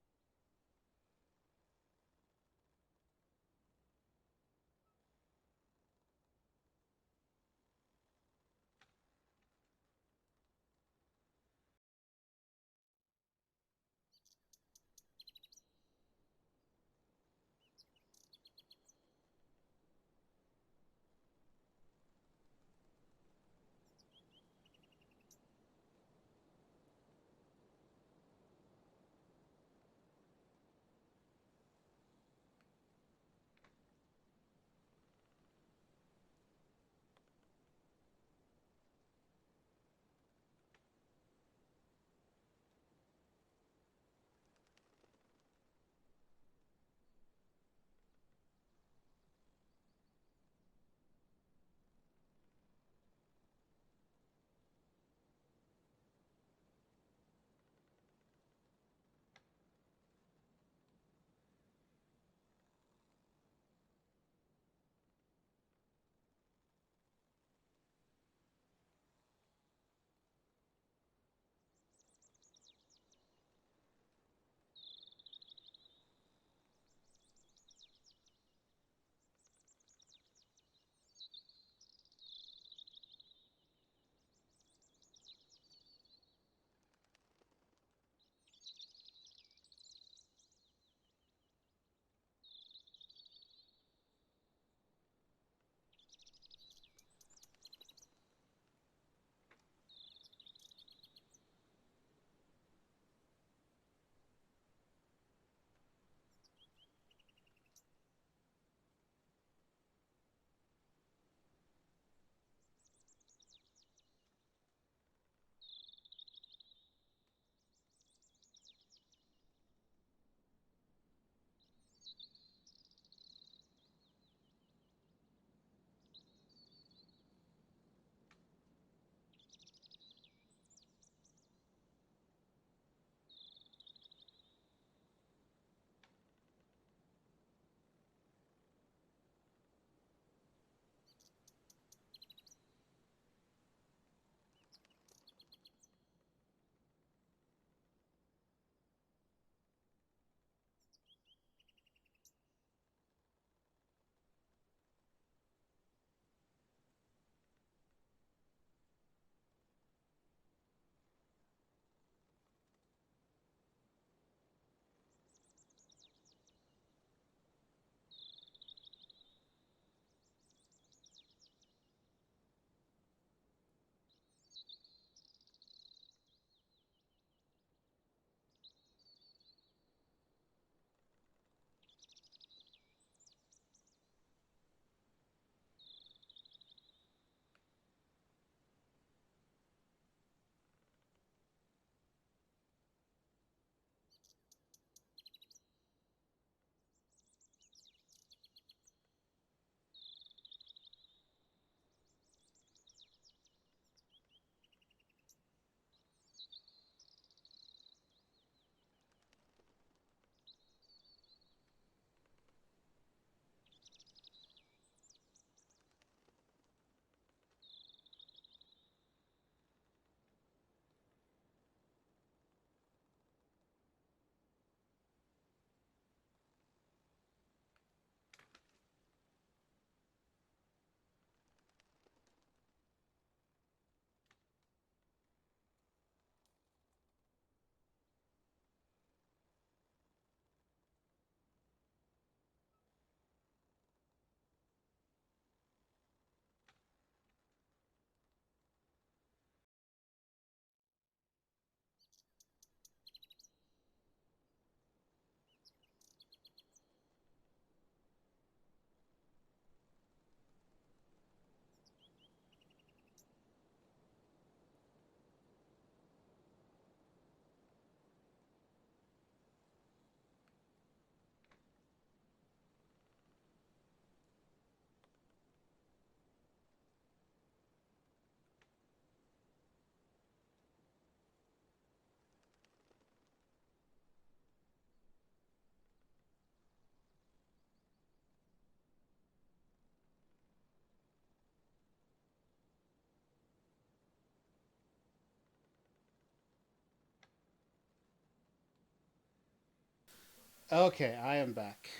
Okay, I am back.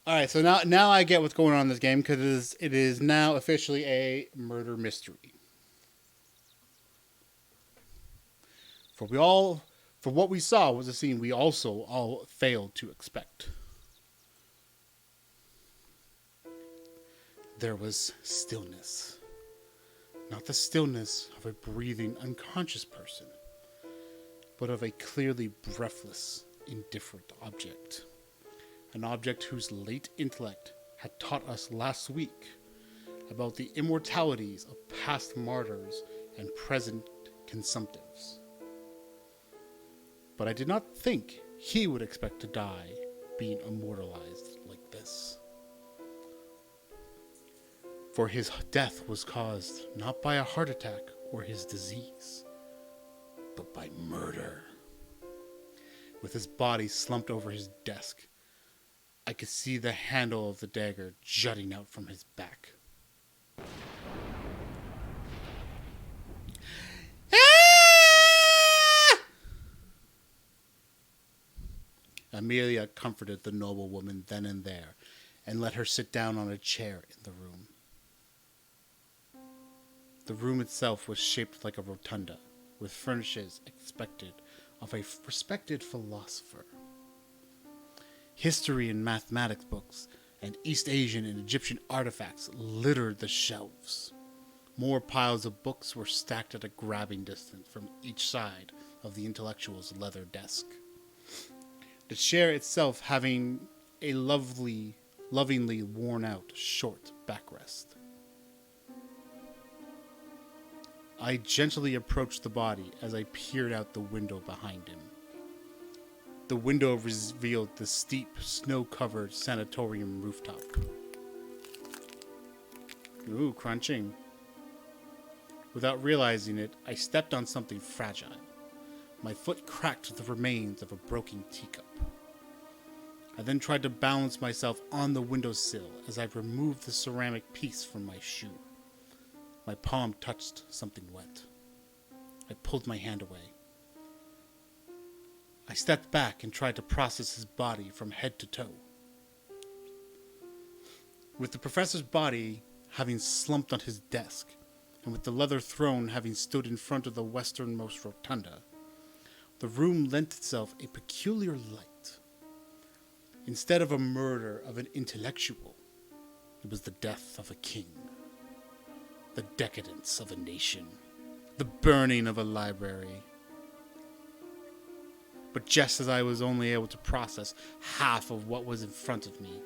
All right, so now I get what's going on in this game because it is now officially a murder mystery. For what we saw was a scene we also all failed to expect. There was stillness. Not the stillness of a breathing, unconscious person, but of a clearly breathless, indifferent object. An object whose late intellect had taught us last week about the immortalities of past martyrs and present consumptives. But I did not think he would expect to die being immortalized like this. For his death was caused not by a heart attack or his disease, but by murder. With his body slumped over his desk, I could see the handle of the dagger jutting out from his back. Amelia comforted the noble woman then and there, and let her sit down on a chair in the room. The room itself was shaped like a rotunda, with furnishings expected of a respected philosopher. History and mathematics books and East Asian and Egyptian artifacts littered the shelves. More piles of books were stacked at a grabbing distance from each side of the intellectual's leather desk. The chair itself having a lovingly worn out short backrest. I gently approached the body as I peered out the window behind him. The window revealed the steep, snow-covered sanatorium rooftop. Ooh, crunching. Without realizing it, I stepped on something fragile. My foot cracked the remains of a broken teacup. I then tried to balance myself on the windowsill as I removed the ceramic piece from my shoe. My palm touched something wet. I pulled my hand away. I stepped back and tried to process his body from head to toe. With the professor's body having slumped on his desk, and with the leather throne having stood in front of the westernmost rotunda, the room lent itself a peculiar light. Instead of a murder of an intellectual, it was the death of a king, the decadence of a nation, the burning of a library. But just as I was only able to process half of what was in front of me,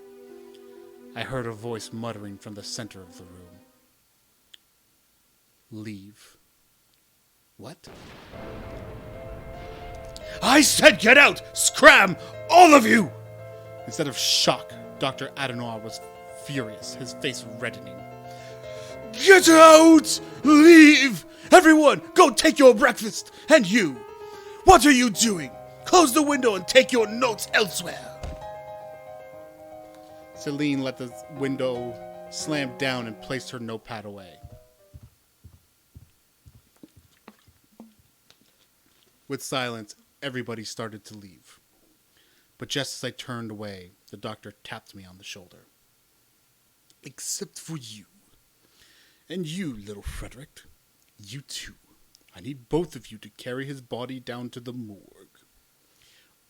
I heard a voice muttering from the center of the room. Leave. What? I said get out! Scram! All of you! Instead of shock, Dr. Adenoir was furious, his face reddening. Get out! Leave! Everyone, go take your breakfast! And you! What are you doing? Close the window and take your notes elsewhere! Celine let the window slam down and placed her notepad away. With silence, everybody started to leave. But just as I turned away, the doctor tapped me on the shoulder. Except for you. And you, little Frederick. You too. I need both of you to carry his body down to the morgue.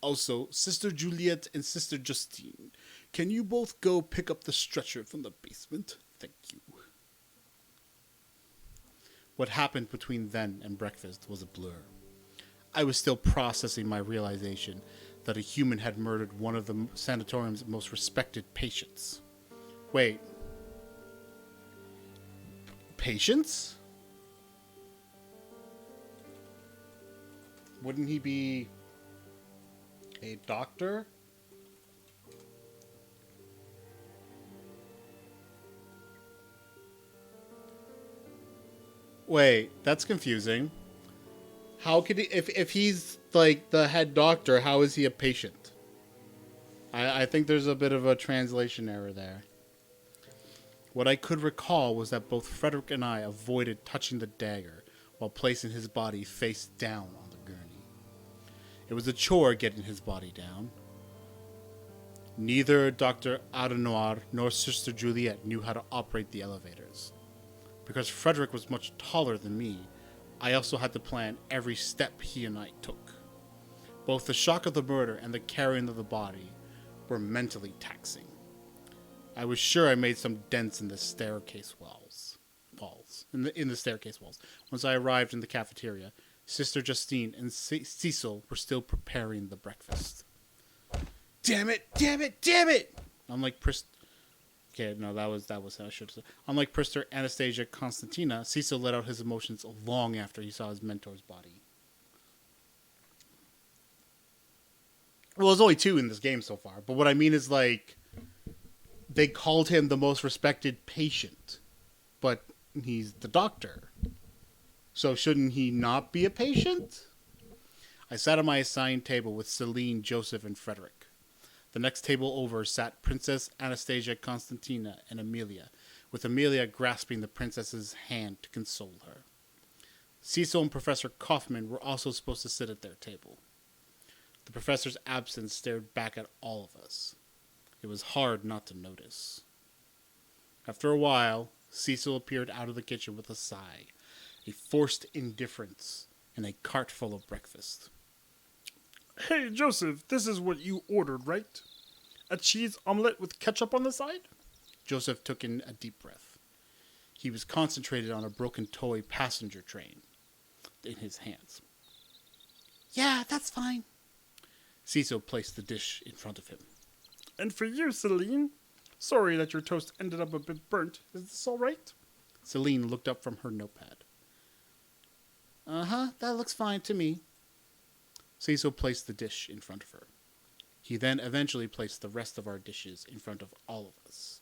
Also, Sister Juliet and Sister Justine, can you both go pick up the stretcher from the basement? Thank you. What happened between then and breakfast was a blur. I was still processing my realization that a human had murdered one of the sanatorium's most respected patients. Wait. Patients? Wouldn't he be a doctor? Wait, that's confusing. How could he, if he's like the head doctor, how is he a patient? I think there's a bit of a translation error there. What I could recall was that both Frederick and I avoided touching the dagger while placing his body face down on the gurney. It was a chore getting his body down. Neither Dr. Adennoir nor Sister Juliet knew how to operate the elevators. Because Frederick was much taller than me, I also had to plan every step he and I took. Both the shock of the murder and the carrying of the body were mentally taxing. I was sure I made some dents in the staircase walls. In the staircase walls. Once I arrived in the cafeteria, Sister Justine and Cecil were still preparing the breakfast. Damn it! Unlike how I should have said. Unlike Priester Anastasia Constantina, Cecil let out his emotions long after he saw his mentor's body. Well, there's only 2 in this game so far, but what I mean is, like, they called him the most respected patient, but he's the doctor. So shouldn't he not be a patient? I sat at my assigned table with Celine, Joseph, and Frederick. The next table over sat Princess Anastasia Constantina and Amelia, with Amelia grasping the princess's hand to console her. Cecil and Professor Kaufman were also supposed to sit at their table. The professor's absence stared back at all of us. It was hard not to notice. After a while, Cecil appeared out of the kitchen with a sigh, a forced indifference, and a cart full of breakfast. Hey, Joseph, this is what you ordered, right? A cheese omelette with ketchup on the side? Joseph took in a deep breath. He was concentrated on a broken toy passenger train in his hands. Yeah, that's fine. Cecil placed the dish in front of him. And for you, Celine? Sorry that your toast ended up a bit burnt. Is this all right? Celine looked up from her notepad. That looks fine to me. Cecil placed the dish in front of her. He then eventually placed the rest of our dishes in front of all of us.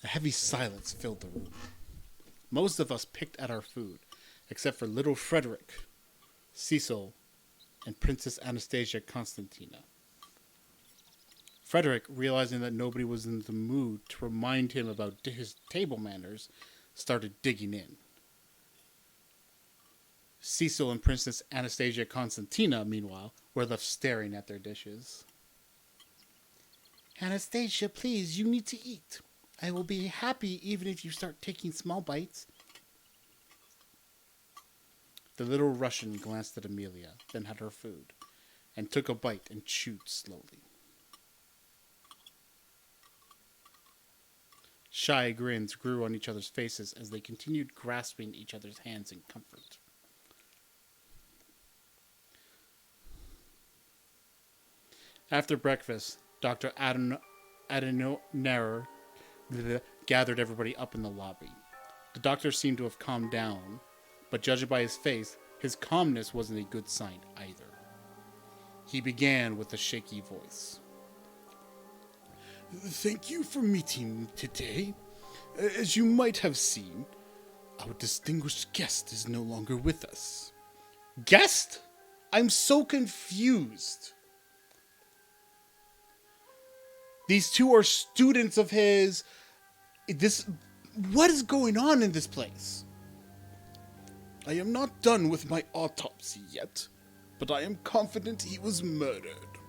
A heavy silence filled the room. Most of us picked at our food, except for little Frederick, Cecil, and Princess Anastasia Constantina. Frederick, realizing that nobody was in the mood to remind him about his table manners, started digging in. Cecil and Princess Anastasia Constantina, meanwhile, were left staring at their dishes. Anastasia, please, you need to eat. I will be happy even if you start taking small bites. The little Russian glanced at Amelia, then had her food, and took a bite and chewed slowly. Shy grins grew on each other's faces as they continued grasping each other's hands in comfort. After breakfast, Dr. Adennoir gathered everybody up in the lobby. The doctor seemed to have calmed down, but judging by his face, his calmness wasn't a good sign either. He began with a shaky voice. Thank you for meeting today. As you might have seen, our distinguished guest is no longer with us. Guest? I'm so confused. These 2 are students of his. What is going on in this place? I am not done with my autopsy yet, but I am confident he was murdered.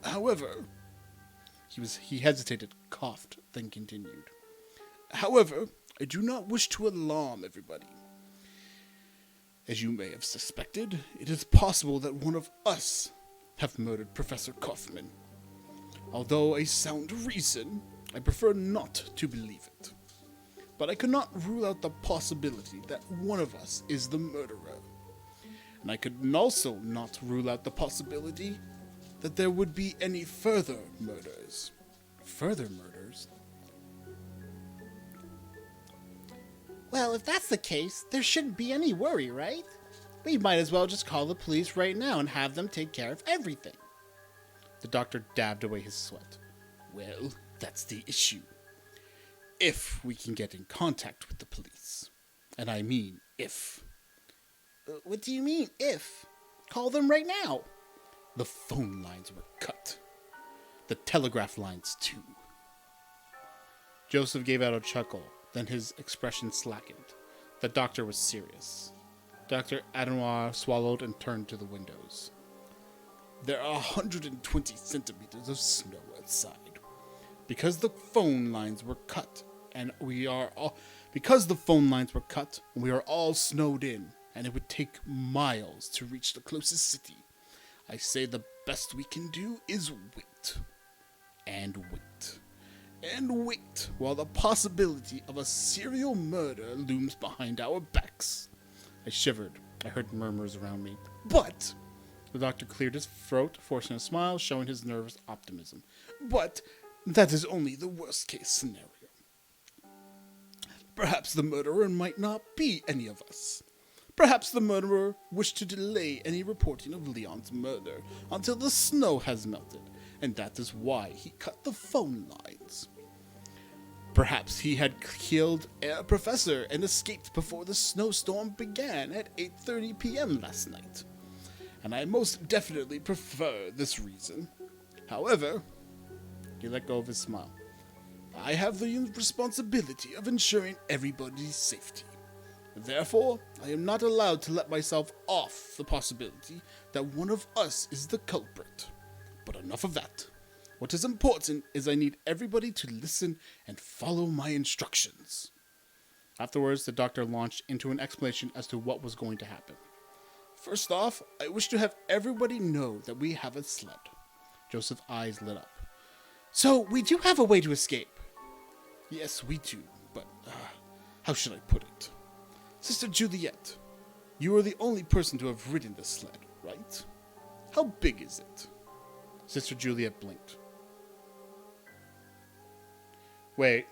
However, he hesitated, coughed, then continued. However, I do not wish to alarm everybody. As you may have suspected, it is possible that one of us have murdered Professor Kaufman. Although a sound reason, I prefer not to believe it. But I cannot rule out the possibility that one of us is the murderer. And I could also not rule out the possibility that there would be any further murders. Further murders? Well, if that's the case, there shouldn't be any worry, right? We might as well just call the police right now and have them take care of everything. The doctor dabbed away his sweat. Well, that's the issue. If we can get in contact with the police. And I mean if. What do you mean, if? Call them right now. The phone lines were cut. The telegraph lines, too. Joseph gave out a chuckle, then his expression slackened. The doctor was serious. Dr. Adenoir swallowed and turned to the windows. There are 120 centimeters of snow outside. Because the phone lines were cut, and we are all snowed in, and it would take miles to reach the closest city. I say the best we can do is wait. And wait. And wait while the possibility of a serial murder looms behind our backs. I shivered. I heard murmurs around me. But, the doctor cleared his throat, forcing a smile, showing his nervous optimism. But, that is only the worst case scenario. Perhaps the murderer might not be any of us. Perhaps the murderer wished to delay any reporting of Leon's murder until the snow has melted, and that is why he cut the phone lines. Perhaps he had killed a professor and escaped before the snowstorm began at 8:30 p.m. last night. And I most definitely prefer this reason. However, he let go of his smile. I have the responsibility of ensuring everybody's safety. Therefore, I am not allowed to let myself off the possibility that one of us is the culprit. But enough of that. What is important is I need everybody to listen and follow my instructions. Afterwards, the doctor launched into an explanation as to what was going to happen. First off, I wish to have everybody know that we have a sled. Joseph's eyes lit up. So, we do have a way to escape. Yes, we do, but how should I put it? Sister Juliet, you are the only person to have ridden this sled, right? How big is it? Sister Juliet blinked. Wait.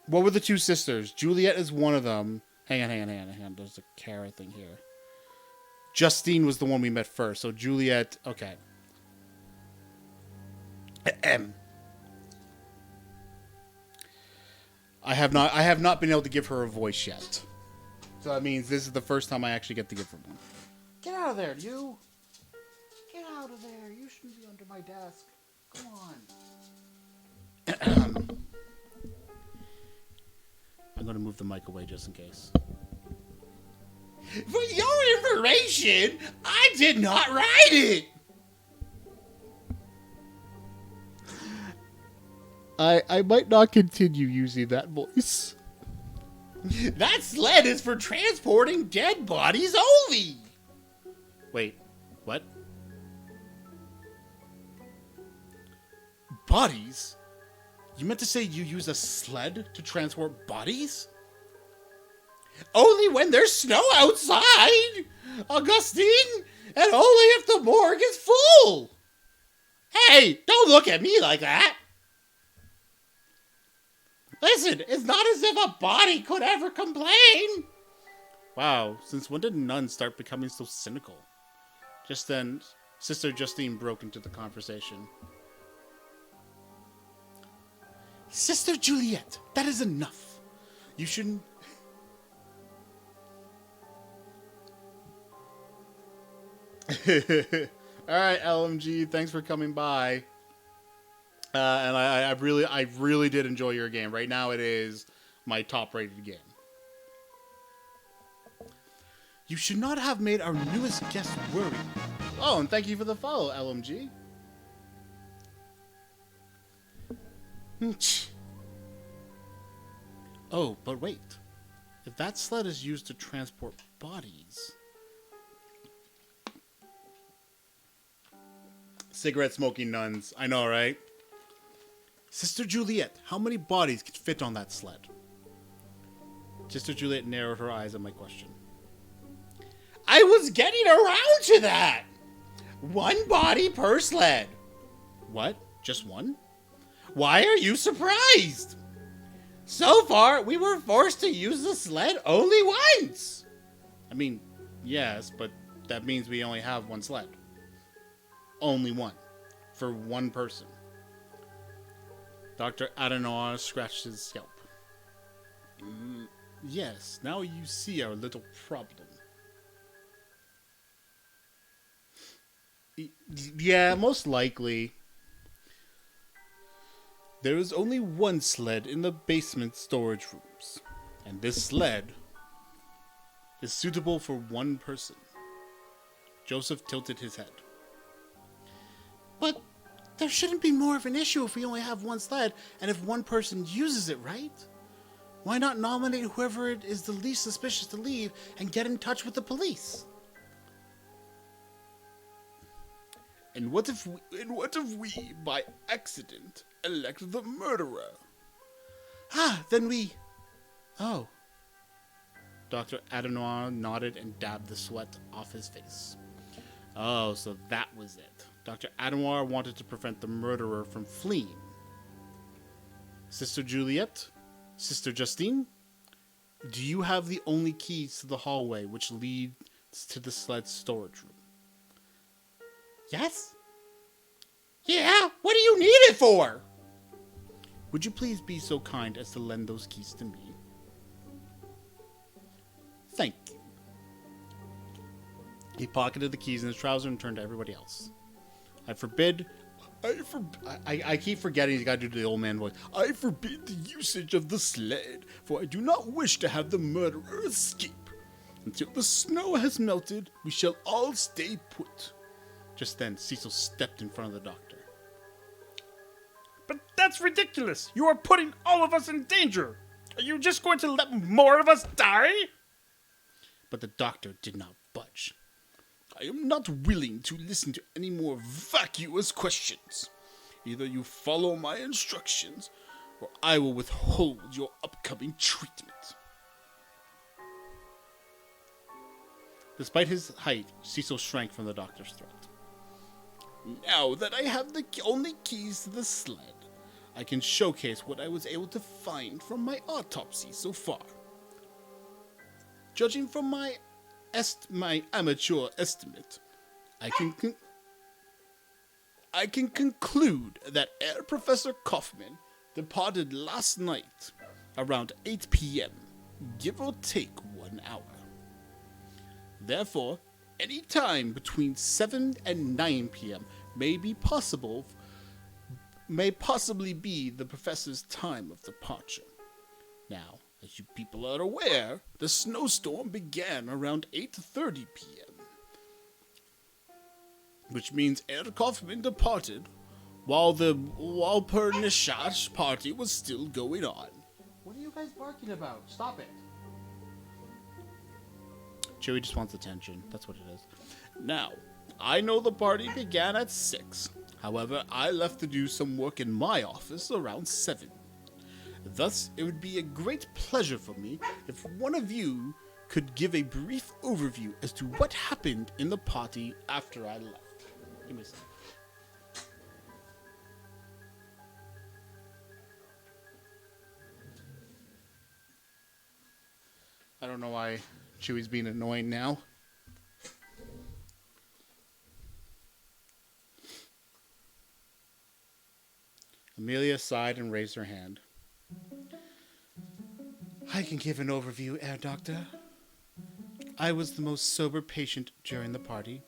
What were the two sisters? Juliet is one of them. Hang on. There's a Kara thing here. Justine was the one we met first, so Juliet, okay. I have not been able to give her a voice yet. So that means this is the first time I actually get to give her one. Get out of there, you! Get out of there. You shouldn't be under my desk. Come on. I'm going to move the mic away just in case. For your information, I did not write it! I might not continue using that voice. That sled is for transporting dead bodies only! Wait, what? Bodies? You meant to say you use a sled to transport bodies? Only when there's snow outside, Augustine, and only if the morgue is full. Hey, don't look at me like that. Listen, it's not as if a body could ever complain. Wow, since when did nuns start becoming so cynical? Just then, Sister Justine broke into the conversation. Sister Juliet, that is enough. You shouldn't... Alright, LMG, thanks for coming by. And I really did enjoy your game. Right now it is my top rated game. You should not have made our newest guest worry. Oh, and thank you for the follow, LMG. Oh, but wait. If that sled is used to transport bodies... Cigarette smoking nuns. I know, right? Sister Juliet, how many bodies could fit on that sled? Sister Juliet narrowed her eyes at my question. I was getting around to that! 1 body per sled. What? Just one? Why are you surprised? So far, we were forced to use the sled only once. I mean, yes, but that means we only have one sled. Only one. For one person. Dr. Adenauer scratched his scalp. Yes, now you see our little problem. Yeah, most likely. There is only one sled in the basement storage rooms. And this sled is suitable for one person. Joseph tilted his head. But there shouldn't be more of an issue if we only have one sled and if one person uses it, right? Why not nominate whoever it is the least suspicious to leave and get in touch with the police? And what if we, by accident, elect the murderer? Then we... Oh. Dr. Adenoir nodded and dabbed the sweat off his face. Oh, so that was it. Dr. Adenoir wanted to prevent the murderer from fleeing. Sister Juliet? Sister Justine? Do you have the only keys to the hallway which leads to the sled storage room? Yes? Yeah, what do you need it for? Would you please be so kind as to lend those keys to me? Thank you. He pocketed the keys in his trouser and turned to everybody else. I keep forgetting you gotta do the old man voice. I forbid the usage of the sled, for I do not wish to have the murderer escape. Until the snow has melted, we shall all stay put. Just then, Cecil stepped in front of the doctor. But that's ridiculous! You are putting all of us in danger! Are you just going to let more of us die? But the doctor did not budge. I am not willing to listen to any more vacuous questions. Either you follow my instructions, or I will withhold your upcoming treatment. Despite his height, Cecil shrank from the doctor's threat. Now that I have the only keys to the sled, I can showcase what I was able to find from my autopsy so far. Judging from my amateur estimate, I can conclude that Air Professor Kaufman departed last night around 8 p.m., give or take 1 hour. Therefore, any time between 7 and 9 p.m. may possibly be the professor's time of departure. Now, as you people are aware, the snowstorm began around 8:30 p.m., which means Herr Kaufman departed while the Walpurgisnacht party was still going on. What are you guys barking about? Stop it. Chewie just wants attention. That's what it is. Now, I know the party began at 6. However, I left to do some work in my office around 7. Thus, it would be a great pleasure for me if one of you could give a brief overview as to what happened in the party after I left. Give me a second. I don't know why Chewie's being annoying now. Amelia sighed and raised her hand. I can give an overview, Herr Doctor. I was the most sober patient during the party.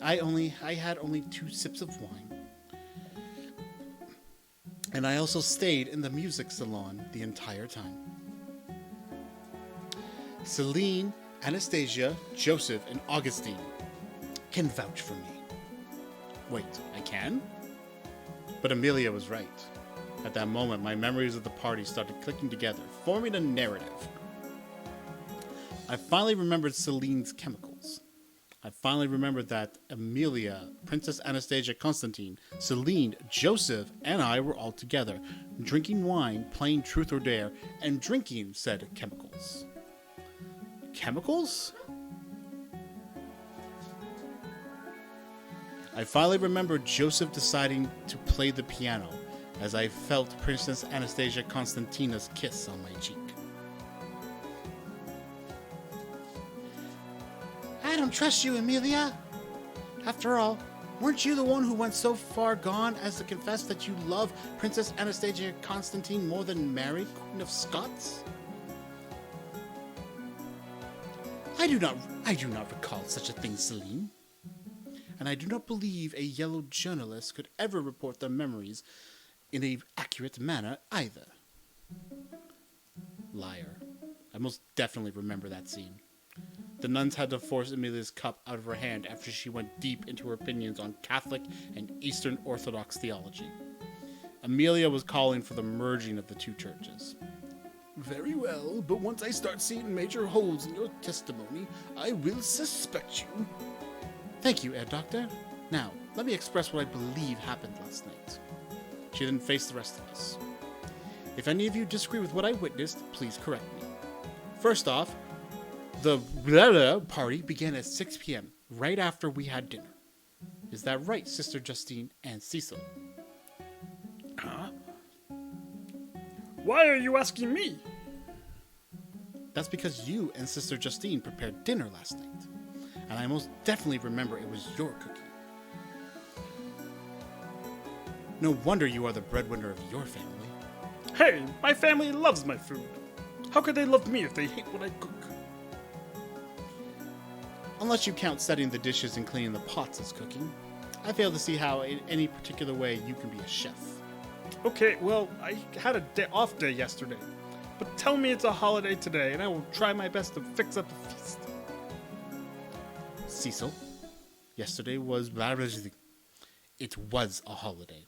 I had only 2 sips of wine. And I also stayed in the music salon the entire time. Celine, Anastasia, Joseph, and Augustine can vouch for me. Wait, I can? But Amelia was right. At that moment, my memories of the party started clicking together, forming a narrative. I finally remembered Celine's chemicals. I finally remembered that Amelia, Princess Anastasia Constantine, Celine, Joseph, and I were all together, drinking wine, playing Truth or Dare, and drinking said chemicals. Chemicals? I finally remembered Joseph deciding to play the piano as I felt Princess Anastasia Constantina's kiss on my cheek. I don't trust you, Amelia. After all, weren't you the one who went so far gone as to confess that you love Princess Anastasia Constantine more than Mary, Queen of Scots? I do not recall such a thing, Celine. And I do not believe a yellow journalist could ever report their memories in an accurate manner either. Liar. I most definitely remember that scene. The nuns had to force Amelia's cup out of her hand after she went deep into her opinions on Catholic and Eastern Orthodox theology. Amelia was calling for the merging of the two churches. Very well, but once I start seeing major holes in your testimony, I will suspect you. Thank you, Ed Doctor. Now, let me express what I believe happened last night. She then faced the rest of us. If any of you disagree with what I witnessed, please correct me. First off, the party began at 6 p.m., right after we had dinner. Is that right, Sister Justine and Cecil? Huh? Why are you asking me? That's because you and Sister Justine prepared dinner last night. And I most definitely remember it was your cooking. No wonder you are the breadwinner of your family. Hey, my family loves my food. How could they love me if they hate what I cook? Unless you count setting the dishes and cleaning the pots as cooking, I fail to see how in any particular way you can be a chef. Okay, well, I had a off day yesterday. But tell me it's a holiday today, and I will try my best to fix up a feast. Cecil, yesterday was... It was a holiday.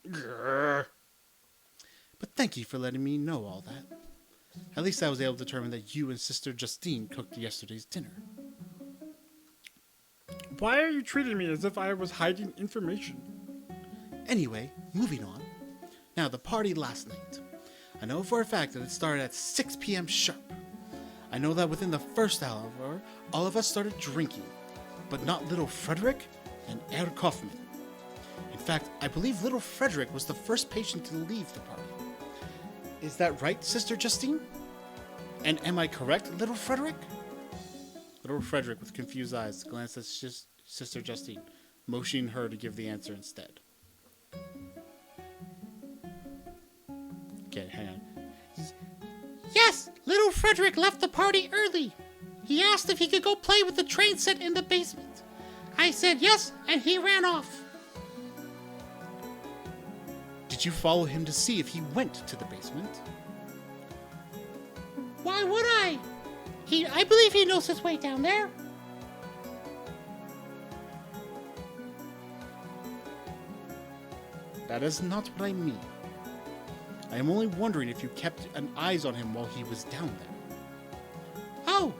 Grr. But thank you for letting me know all that. At least I was able to determine that you and Sister Justine cooked yesterday's dinner. Why are you treating me as if I was hiding information? Anyway, moving on. Now, the party last night. I know for a fact that it started at 6 p.m. sharp. I know that within the first hour, all of us started drinking, but not little Frederick and Herr Kaufmann. In fact, I believe little Frederick was the first patient to leave the party. Is that right, Sister Justine? And am I correct, little Frederick? Little Frederick, with confused eyes, glanced at Sister Justine, motioning her to give the answer instead. Okay, hang on. Yes, little Frederick left the party early. He asked if he could go play with the train set in the basement. I said yes, and he ran off. Did you follow him to see if he went to the basement? Why would I? I believe he knows his way down there. That is not what I mean. I am only wondering if you kept an eyes on him while he was down there. Oh,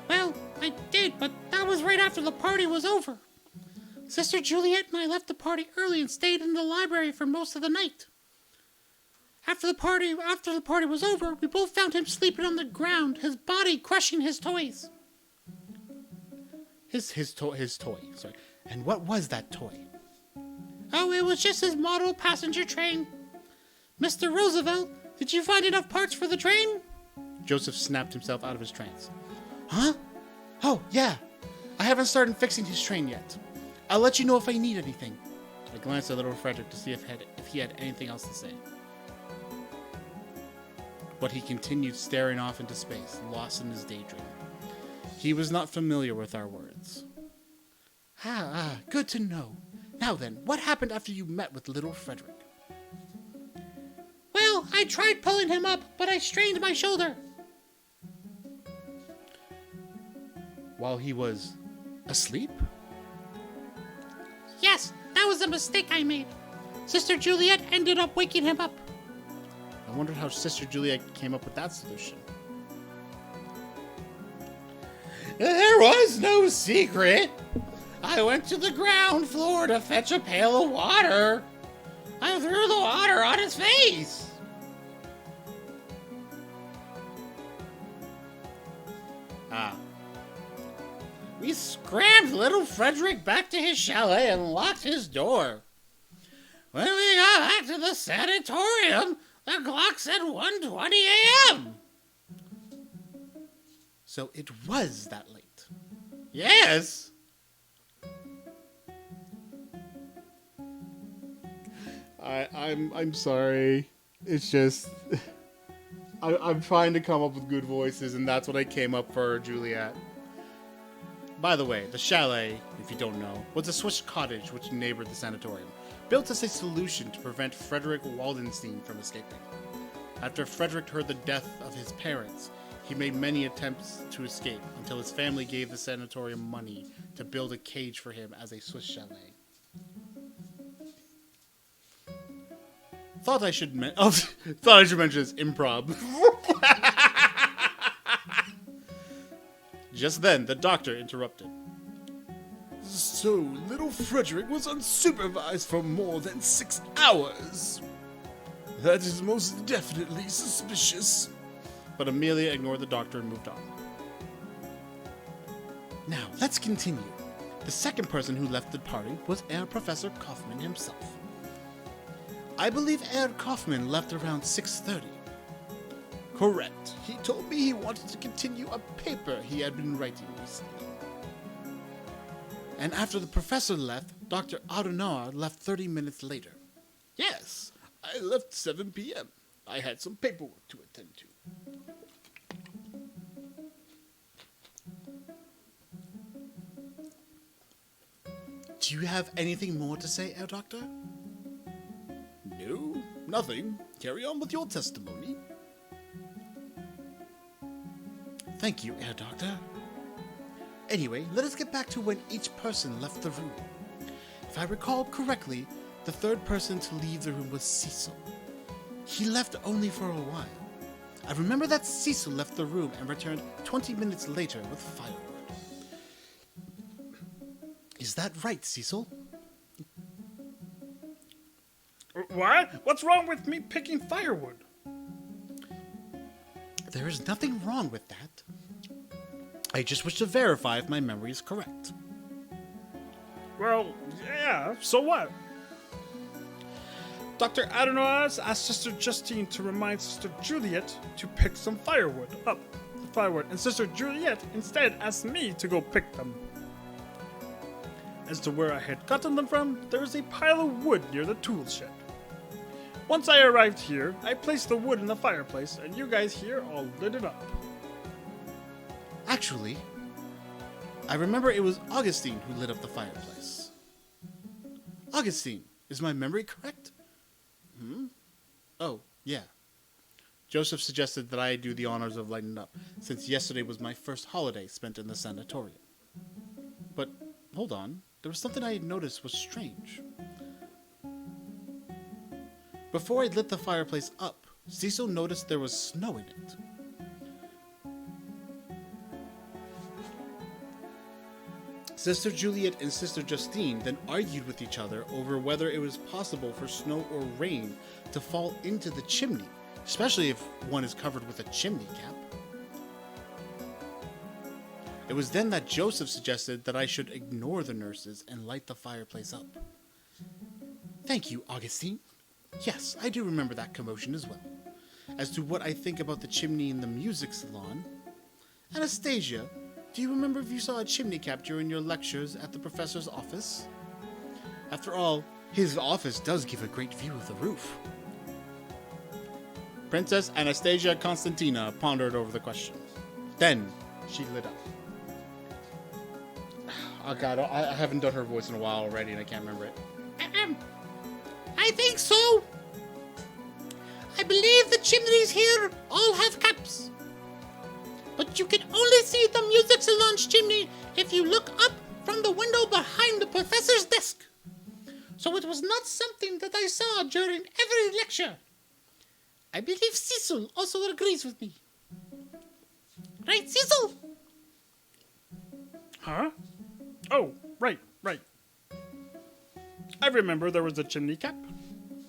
well, I did, but that was right after the party was over. Sister Juliet and I left the party early and stayed in the library for most of the night. After the party was over, we both found him sleeping on the ground, his body crushing his toys. His toy, sorry. And what was that toy? Oh, it was just his model passenger train. Mr. Roosevelt, did you find enough parts for the train? Joseph snapped himself out of his trance. Huh? Oh, yeah. I haven't started fixing his train yet. I'll let you know if I need anything. I glanced at little Frederick to see if he had anything else to say. But he continued staring off into space, lost in his daydream. He was not familiar with our words. Good to know. Now then, what happened after you met with little Frederick? Well, I tried pulling him up, but I strained my shoulder. While he was asleep? Yes, that was a mistake I made. Sister Juliet ended up waking him up. I wondered how Sister Juliet came up with that solution. There was no secret. I went to the ground floor to fetch a pail of water. I threw the water on his face. We scrammed little Frederick back to his chalet and locked his door. When we got back to the sanatorium, the clock said 1:20 a.m. So it was that late. Yes. I'm sorry. It's just I'm trying to come up with good voices, and that's what I came up for, Juliet. By the way, the chalet, if you don't know, was a Swiss cottage which neighbored the sanatorium, built as a solution to prevent Frederick Waldenstein from escaping. After Frederick heard the death of his parents, He made many attempts to escape until his family gave the sanatorium money to build a cage for him as a Swiss chalet. Thought I should mention this improv. Just then, the doctor interrupted. So, little Frederick was unsupervised for more than 6 hours. That is most definitely suspicious. But Amelia ignored the doctor and moved on. Now, let's continue. The second person who left the party was Herr Professor Kaufmann himself. I believe Herr Kaufmann left around 6:30. Correct. He told me he wanted to continue a paper he had been writing recently. And after the professor left, Dr. Adenauer left 30 minutes later. Yes, I left 7 p.m. I had some paperwork to attend to. Do you have anything more to say, Herr Doctor? No, nothing. Carry on with your testimony. Thank you, Herr Doctor. Anyway, let us get back to when each person left the room. If I recall correctly, the third person to leave the room was Cecil. He left only for a while. I remember that Cecil left the room and returned 20 minutes later with firewood. Is that right, Cecil? What? What's wrong with me picking firewood? There is nothing wrong with that. I just wish to verify if my memory is correct. Well, yeah, so what? Dr. Adenauer asked Sister Justine to remind Sister Juliet to pick some firewood up. And Sister Juliet instead asked me to go pick them. As to where I had gotten them from, there was a pile of wood near the tool shed. Once I arrived here, I placed the wood in the fireplace, and you guys here all lit it up. Actually, I remember it was Augustine who lit up the fireplace. Augustine, is my memory correct? Oh, yeah. Joseph suggested that I do the honors of lighting up, since yesterday was my first holiday spent in the sanatorium. But, hold on, there was something I had noticed was strange. Before I lit the fireplace up, Cecil noticed there was snow in it. Sister Juliet and Sister Justine then argued with each other over whether it was possible for snow or rain to fall into the chimney, especially if one is covered with a chimney cap. It was then that Joseph suggested that I should ignore the nurses and light the fireplace up. Thank you, Augustine. Yes, I do remember that commotion as well. As to what I think about the chimney in the music salon, Anastasia, do you remember if you saw a chimney cap during your lectures at the professor's office? After all, his office does give a great view of the roof. Princess Anastasia Constantina pondered over the question. Then she lit up. Oh god, I haven't done her voice in a while already and I can't remember it. I think so. I believe the chimneys here all have caps. But you can only see the music salon's chimney if you look up from the window behind the professor's desk. So it was not something that I saw during every lecture. I believe Cecil also agrees with me. Right, Cecil? Huh? Oh, right. I remember there was a chimney cap.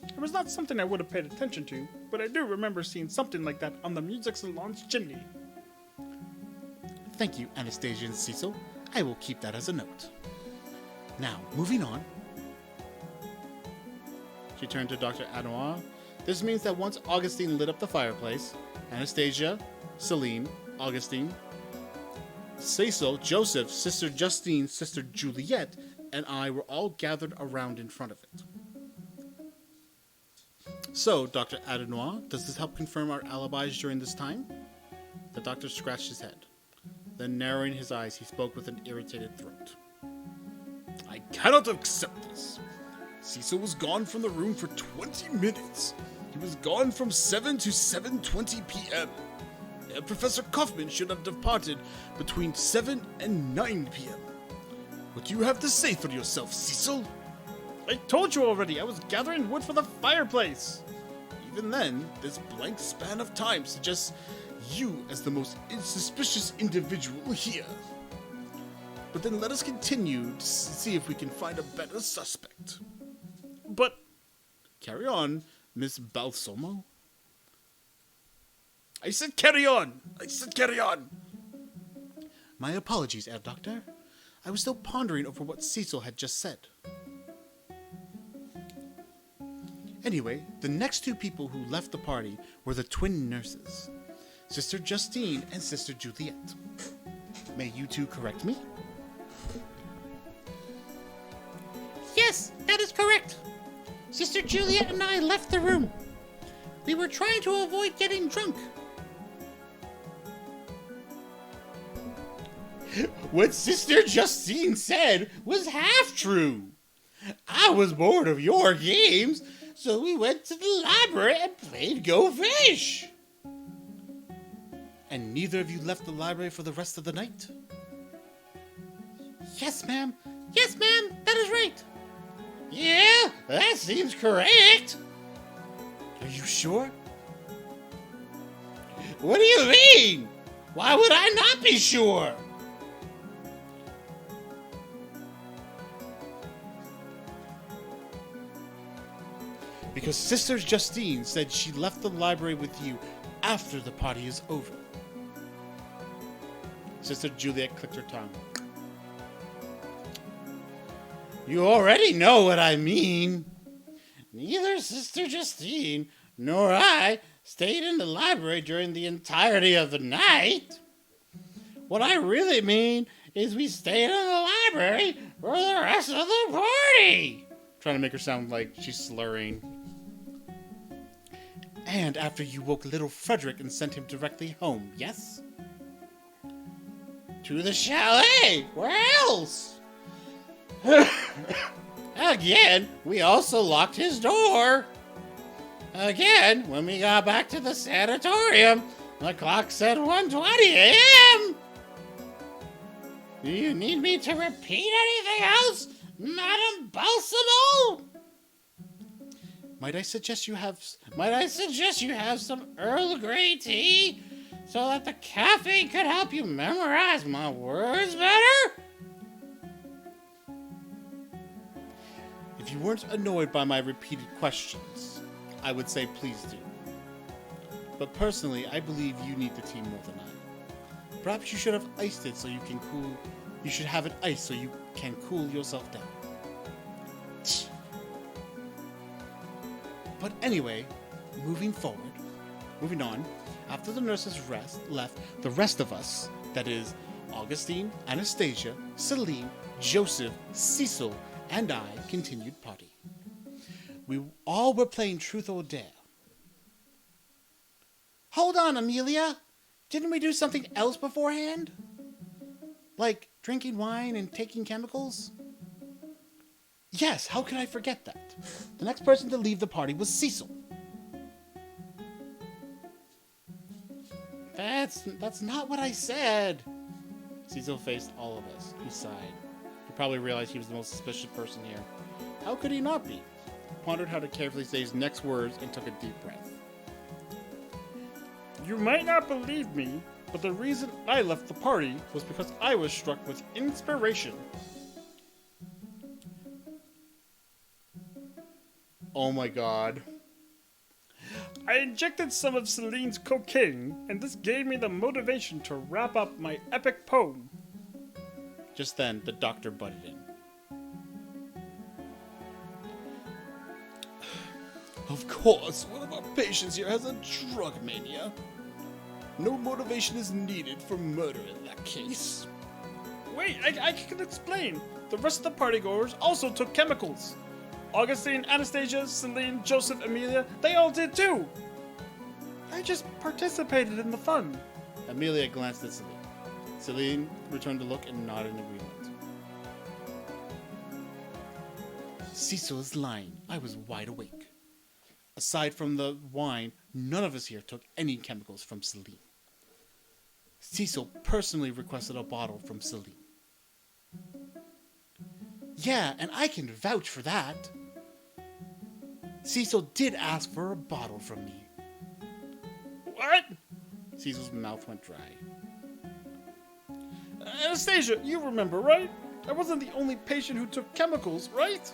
It was not something I would have paid attention to, but I do remember seeing something like that on the music salon's chimney. Thank you, Anastasia and Cecil. I will keep that as a note. Now, moving on. She turned to Dr. Adenauer. This means that once Augustine lit up the fireplace, Anastasia, Celine, Augustine, Cecil, Joseph, Sister Justine, Sister Juliet, and I were all gathered around in front of it. So, Dr. Adenauer, does this help confirm our alibis during this time? The doctor scratched his head. Then, narrowing his eyes, he spoke with an irritated throat. I cannot accept this. Cecil was gone from the room for 20 minutes. He was gone from 7 to 7:20 p.m. Professor Kaufman should have departed between 7 and 9 p.m. What do you have to say for yourself, Cecil? I told you already, I was gathering wood for the fireplace. Even then, this blank span of time suggests you as the most insuspicious individual here. But then let us continue to see if we can find a better suspect. But Carry on, Miss Balsamo. I said carry on! I said carry on! my apologies, Herr Doctor. I was still pondering over what Cecil had just said. Anyway, the next two people who left the party were the twin nurses, Sister Justine and Sister Juliet. May you two correct me? Yes, that is correct. Sister Juliet and I left the room. We were trying to avoid getting drunk. What Sister Justine said was half true. I was bored of your games, so we went to the library and played Go Fish. And neither of you left the library for the rest of the night? Yes, ma'am. Yes, ma'am. That is right. Yeah, that seems correct. Are you sure? What do you mean? Why would I not be sure? Because Sister Justine said she left the library with you after the party is over. Sister Juliet clicked her tongue. You already know what I mean. Neither Sister Justine nor I stayed in the library during the entirety of the night. What I really mean is we stayed in the library for the rest of the party. Trying to make her sound like she's slurring. And after you woke little Frederick and sent him directly home, yes? To the chalet! Where else? Again, we also locked his door. Again, when we got back to the sanatorium, the clock said 1:20 a.m. Do you need me to repeat anything else, Madame Balsamo? Might I suggest you have some Earl Grey tea so that the caffeine could help you memorize my words better? If you weren't annoyed by my repeated questions, I would say please do. But personally, I believe you need the tea more than I. Perhaps you should have iced it so you can cool. You should have it iced so you can cool yourself down. But anyway, moving on, after the nurses left, the rest of us, that is, Augustine, Anastasia, Celine, Joseph, Cecil, and I, continued party. We all were playing Truth or Dare. Hold on, Amelia. Didn't we do something else beforehand? Like drinking wine and taking chemicals? Yes, how could I forget that? The next person to leave the party was Cecil. That's not what I said. Cecil faced all of us. He sighed. He probably realized he was the most suspicious person here. How could he not be? He pondered how to carefully say his next words and took a deep breath. You might not believe me, but the reason I left the party was because I was struck with inspiration. Oh my god. I injected some of Celine's cocaine, and this gave me the motivation to wrap up my epic poem. Just then, the doctor butted in. Of course, one of our patients here has a drug mania. No motivation is needed for murder in that case. Wait, I can explain. The rest of the partygoers also took chemicals. Augustine, Anastasia, Celine, Joseph, Amelia, they all did too. I just participated in the fun. Amelia glanced at Celine. Celine returned to look and nodded in agreement. Cecil is lying. I was wide awake. Aside from the wine, none of us here took any chemicals from Celine. Cecil personally requested a bottle from Celine. Yeah, and I can vouch for that. Cecil did ask for a bottle from me. What? Cecil's mouth went dry. Anastasia, you remember, right? I wasn't the only patient who took chemicals, right?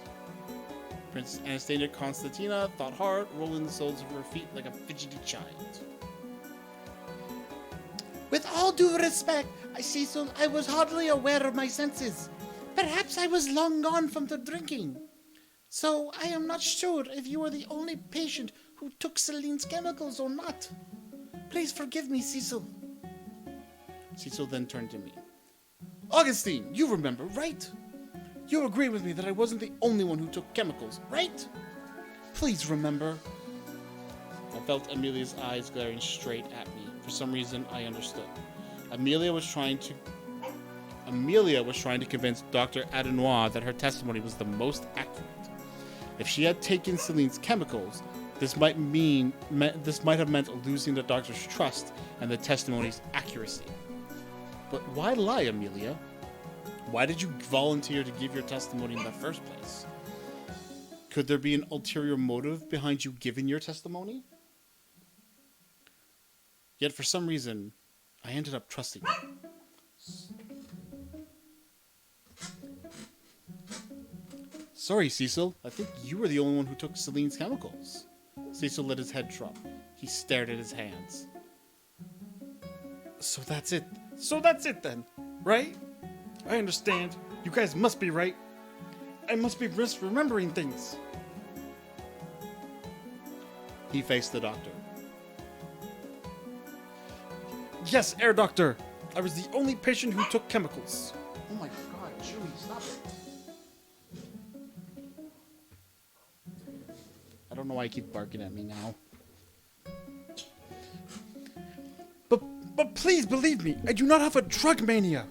Princess Anastasia Constantina thought hard, rolling the soles of her feet like a fidgety child. With all due respect, Cecil, I was hardly aware of my senses. Perhaps I was long gone from the drinking. So I am not sure if you are the only patient who took Celine's chemicals or not. Please forgive me, Cecil. Cecil then turned to me. Augustine, you remember, right? You agree with me that I wasn't the only one who took chemicals, right? Please remember. I felt Amelia's eyes glaring straight at me. For some reason, I understood. Amelia was trying to convince Dr. Adenoir that her testimony was the most accurate. If she had taken Celine's chemicals, this might have meant losing the doctor's trust and the testimony's accuracy. But why lie, Amelia? Why did you volunteer to give your testimony in the first place? Could there be an ulterior motive behind you giving your testimony? Yet for some reason, I ended up trusting you. Sorry, Cecil. I think you were the only one who took Celine's chemicals. Cecil let his head drop. He stared at his hands. So that's it. So that's it then, right? I understand. You guys must be right. I must be misremembering things. He faced the doctor. Yes, Air Doctor. I was the only patient who took chemicals. Oh my god, Chewie, stop it. I don't know why he keeps barking at me now. But please believe me, I do not have a drug mania.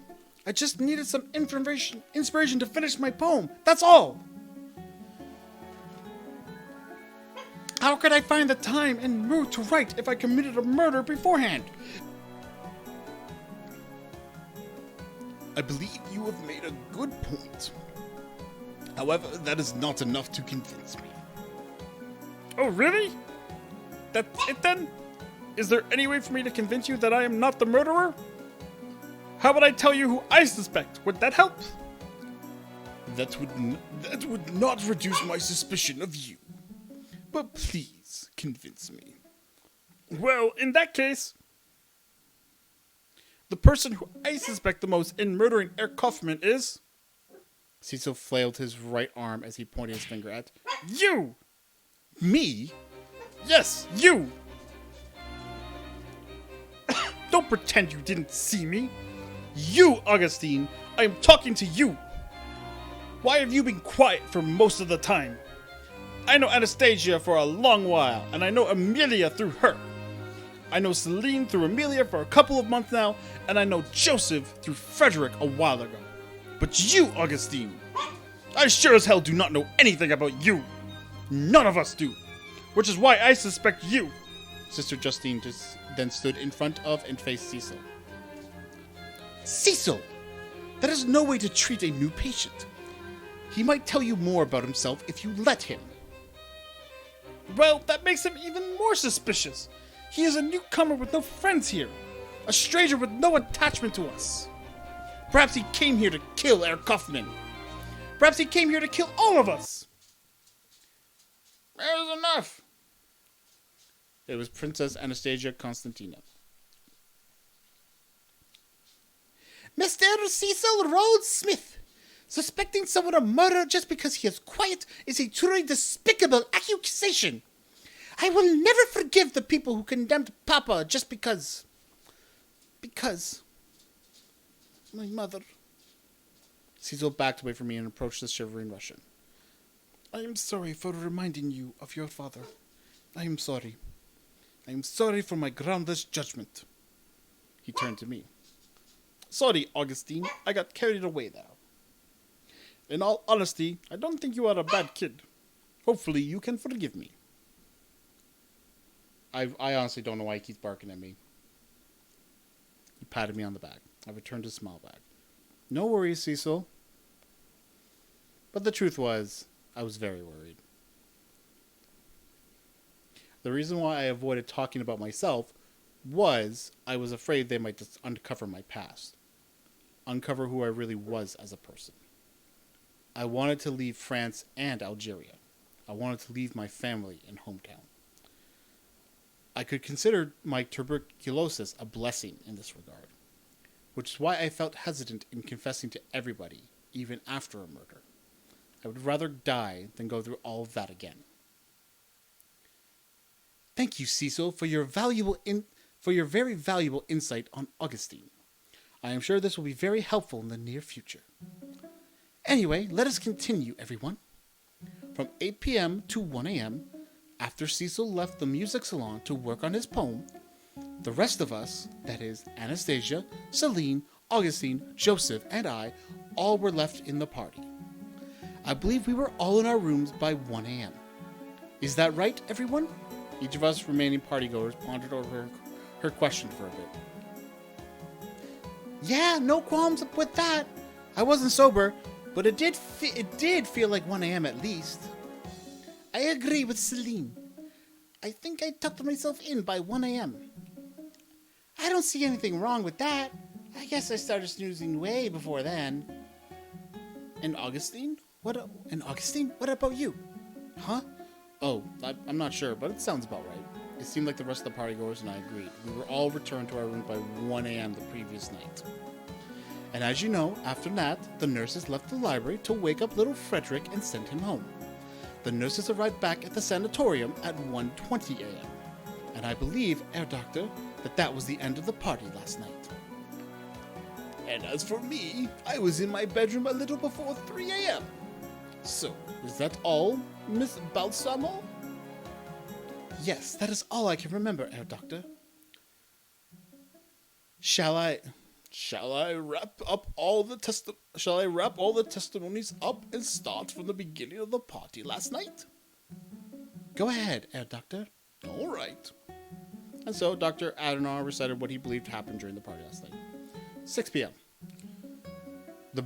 I just needed some inspiration to finish my poem. That's all. How could I find the time and mood to write if I committed a murder beforehand? I believe you have made a good point. However, that is not enough to convince me. Oh, really? That's it then? Is there any way for me to convince you that I am not the murderer? How about I tell you who I suspect? Would that help? That would not reduce my suspicion of you. But please, convince me. Well, in that case, the person who I suspect the most in murdering Eric Kaufman is... Cecil flailed his right arm as he pointed his finger at... You! Me? Yes, you! Don't pretend you didn't see me. You, Augustine, I am talking to you. Why have you been quiet for most of the time? I know Anastasia for a long while, and I know Amelia through her. I know Celine through Amelia for a couple of months now, and I know Joseph through Frederick a while ago. But you, Augustine, I sure as hell do not know anything about you. None of us do. Which is why I suspect you. Sister Justine then stood in front of and faced Cecil. Cecil! That is no way to treat a new patient. He might tell you more about himself if you let him. Well, that makes him even more suspicious. He is a newcomer with no friends here. A stranger with no attachment to us. Perhaps he came here to kill Eric Kaufman. Perhaps he came here to kill all of us. There's enough. It was Princess Anastasia Constantina. Mr. Cecil Rhodes Smith, suspecting someone of murder just because he is quiet is a truly despicable accusation. I will never forgive the people who condemned Papa just because... my mother... Cecil backed away from me and approached the shivering Russian. I am sorry for reminding you of your father. I am sorry. I am sorry for my groundless judgment. He turned to me. Sorry, Augustine. I got carried away there. In all honesty, I don't think you are a bad kid. Hopefully you can forgive me. I honestly don't know why he keeps barking at me. He patted me on the back. I returned his smile back. No worries, Cecil. But the truth was, I was very worried. The reason why I avoided talking about myself was I was afraid they might just uncover my past. Uncover who I really was as a person. I wanted to leave France and Algeria. I wanted to leave my family and hometown. I could consider my tuberculosis a blessing in this regard, which is why I felt hesitant in confessing to everybody, even after a murder. I would rather die than go through all of that again. Thank you, Cecil, for your very valuable insight on Augustine. I am sure this will be very helpful in the near future. Anyway, let us continue, everyone. From 8 p.m. to 1 a.m., after Cecil left the music salon to work on his poem, the rest of us, that is, Anastasia, Celine, Augustine, Joseph, and I, all were left in the party. I believe we were all in our rooms by 1 a.m. Is that right, everyone? Each of us remaining partygoers pondered over her question for a bit. Yeah, no qualms with that. I wasn't sober, but it did feel like 1 a.m. at least. I agree with Celine. I think I tucked myself in by 1 a.m. I don't see anything wrong with that. I guess I started snoozing way before then. And Augustine? What about you? Huh? Oh, I'm not sure, but it sounds about right. It seemed like the rest of the partygoers and I agreed. We were all returned to our room by 1 a.m. the previous night. And as you know, after that, the nurses left the library to wake up little Frederick and send him home. The nurses arrived back at the sanatorium at 1:20 a.m. And I believe, Herr Doctor, that was the end of the party last night. And as for me, I was in my bedroom a little before 3 a.m. So, is that all, Miss Balsamo? Yes, that is all I can remember, Herr Doctor. Shall I wrap all the testimonies up and start from the beginning of the party last night? Go ahead, Herr Doctor. All right. And so Dr. Adenar recited what he believed happened during the party last night. 6 p.m. The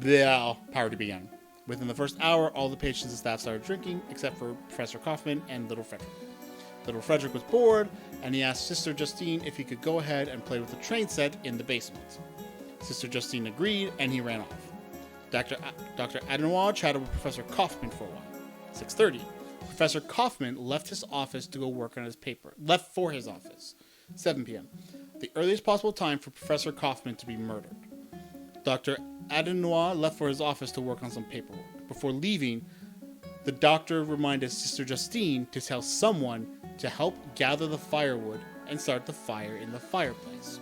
party began. Within the first hour, all the patients and staff started drinking, except for Professor Kaufman and Little Frederick. Little Frederick was bored, and he asked Sister Justine if he could go ahead and play with the train set in the basement. Sister Justine agreed, and he ran off. Dr. Adenar chatted with Professor Kaufman for a while. 6:30. Professor Kaufman left his office to go work on his paper. Left for his office. 7 p.m. The earliest possible time for Professor Kaufman to be murdered. Dr. Adenar left for his office to work on some paperwork. Before leaving, the doctor reminded Sister Justine to tell someone to help gather the firewood and start the fire in the fireplace.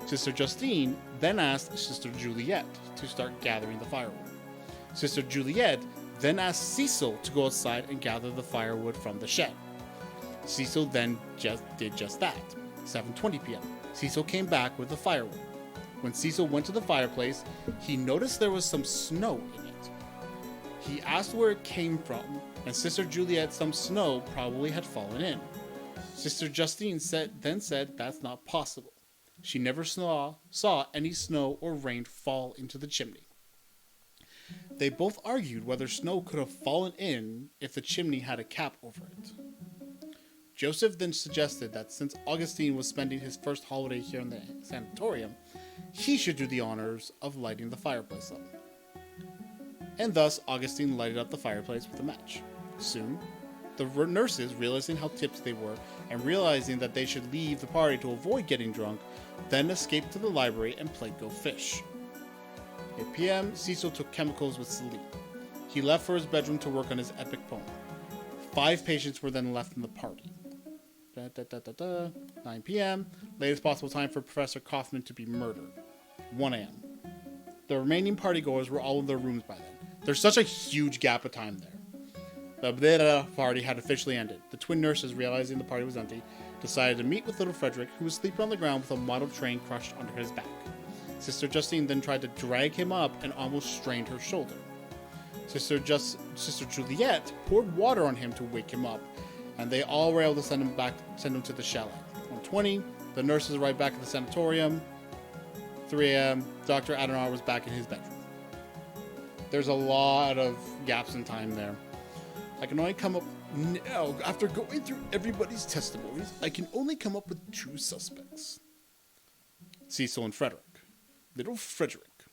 Sister Justine then asked Sister Juliet to start gathering the firewood. Sister Juliet then asked Cecil to go outside and gather the firewood from the shed. Cecil then did just that. 7:20 p.m. Cecil came back with the firewood. When Cecil went to the fireplace, he noticed there was some snow in it. He asked where it came from, and Sister Juliet some snow probably had fallen in. Sister Justine said that's not possible. She never saw any snow or rain fall into the chimney. They both argued whether snow could have fallen in if the chimney had a cap over it. Joseph then suggested that since Augustine was spending his first holiday here in the sanatorium, he should do the honors of lighting the fireplace up. And thus, Augustine lighted up the fireplace with a match. Soon, the nurses, realizing how tipsy they were and realizing that they should leave the party to avoid getting drunk, then escaped to the library and played Go Fish. 8 p.m., Cecil took chemicals with Celine. He left for his bedroom to work on his epic poem. 5 patients were then left in the party. 9 p.m., latest possible time for Professor Kaufman to be murdered. 1 a.m. The remaining partygoers were all in their rooms by then. There's such a huge gap of time there. The party had officially ended. The twin nurses, realizing the party was empty, decided to meet with little Frederick, who was sleeping on the ground with a model train crushed under his back. Sister Justine then tried to drag him up and almost strained her shoulder. Sister Juliet poured water on him to wake him up, and they all were able to send him to the chalet. 1:20, the nurses arrived back at the sanatorium. 3 a.m., Dr. Adenar was back in his bedroom. There's a lot of gaps in time there. I can only come up now, after going through everybody's testimonies, I can only come up with 2 suspects. Cecil and Frederick. Little Frederick,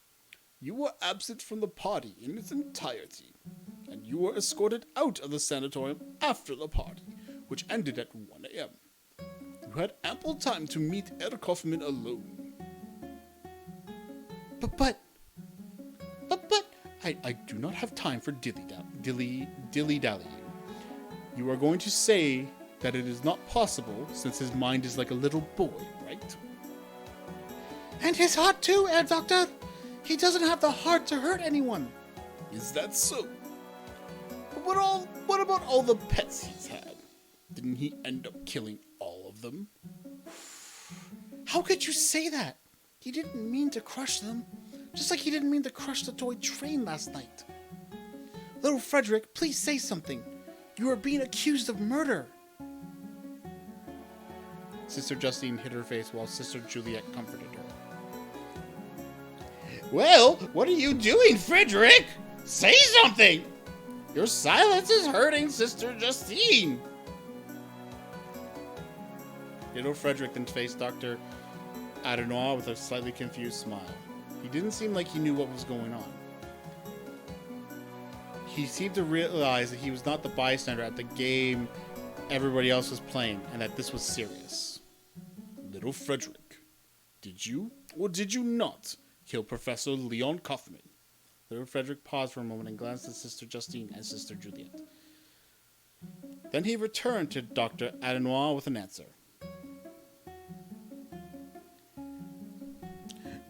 you were absent from the party in its entirety, and you were escorted out of the sanatorium after the party, which ended at 1 a.m. You had ample time to meet Ed Kaufman alone. But, I do not have time for dilly-dallying. You are going to say that it is not possible since his mind is like a little boy, right? And his heart too, Air Doctor. He doesn't have the heart to hurt anyone. Is that so? But what about all the pets he's had? Didn't he end up killing all of them? How could you say that? He didn't mean to crush them. Just like he didn't mean to crush the toy train last night. Little Frederick, please say something. You are being accused of murder. Sister Justine hid her face while Sister Juliet comforted her. Well, what are you doing, Frederick? Say something! Your silence is hurting Sister Justine. Little Frederick then faced Dr. Adenar with a slightly confused smile. He didn't seem like he knew what was going on. He seemed to realize that he was not the bystander at the game everybody else was playing, and that this was serious. Little Frederick, did you or did you not kill Professor Leon Kaufman? Little Frederick paused for a moment and glanced at Sister Justine and Sister Juliet. Then he returned to Dr. Adenar with an answer.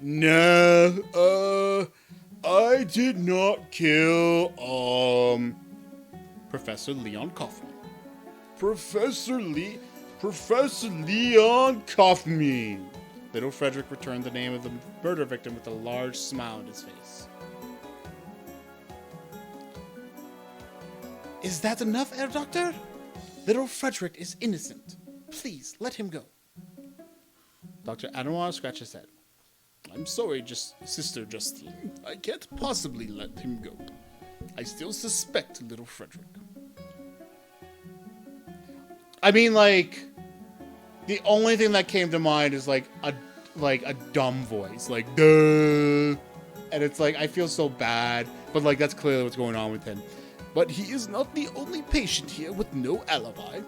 No, I did not kill, Professor Leon Kaufman. Professor Leon Kaufman. Little Frederick returned the name of the murder victim with a large smile on his face. Is that enough, Herr Doctor? Little Frederick is innocent. Please, let him go. Dr. Adenar scratched his head. I'm sorry, Sister Justine. I can't possibly let him go. I still suspect little Frederick. I mean, like, the only thing that came to mind is like a dumb voice, like duh, and it's like I feel so bad, but like that's clearly what's going on with him. But he is not the only patient here with no alibi.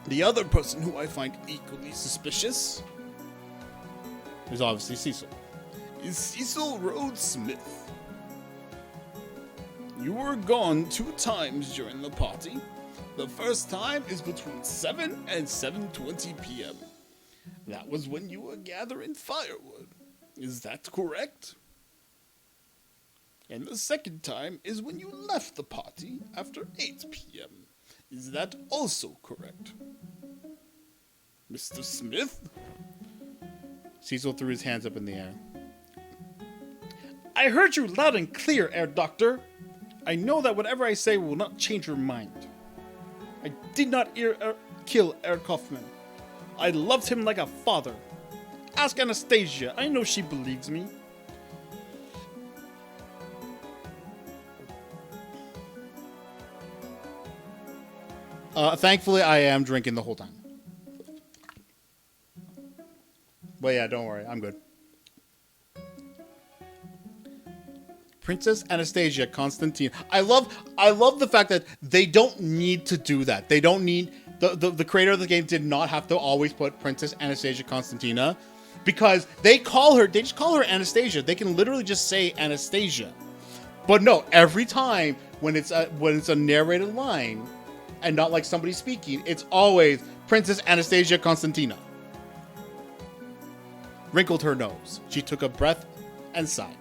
The other person who I find equally suspicious is obviously Cecil. Is Cecil Rhodes Smith. You were gone 2 times during the party. The first time is between 7 and 7:20 p.m. That was when you were gathering firewood. Is that correct? And the second time is when you left the party after 8 p.m. Is that also correct? Mr. Smith? Cecil threw his hands up in the air. I heard you loud and clear, Herr Doctor. I know that whatever I say will not change your mind. I did not kill Herr Kaufman. I loved him like a father. Ask Anastasia. I know she believes me. Thankfully, I am drinking the whole time. But yeah, don't worry, I'm good. Princess Anastasia Constantine. I love the fact that they don't need to do that. They don't need the creator of the game did not have to always put Princess Anastasia Constantina, because they just call her Anastasia. They can literally just say Anastasia. But no, every time when it's a narrated line and not like somebody speaking, it's always Princess Anastasia Constantina. Wrinkled her nose. She took a breath and sighed.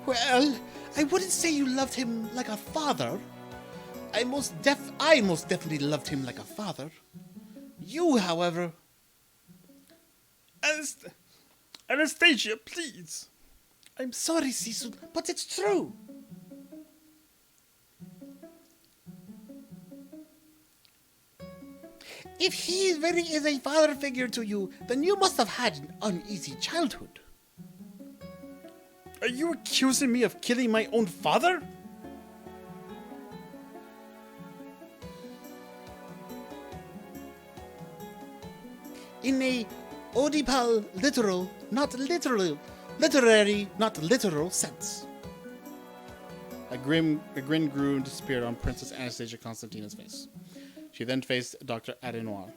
Well, I wouldn't say you loved him like a father. I most definitely loved him like a father. You, however... Anastasia, please. I'm sorry, Cecil, but it's true. If he really is a father figure to you, then you must have had an uneasy childhood. Are you accusing me of killing my own father? In a Oedipal literary, not literal sense. A grin grew and disappeared on Princess Anastasia Constantina's face. She then faced Dr. Adenoir.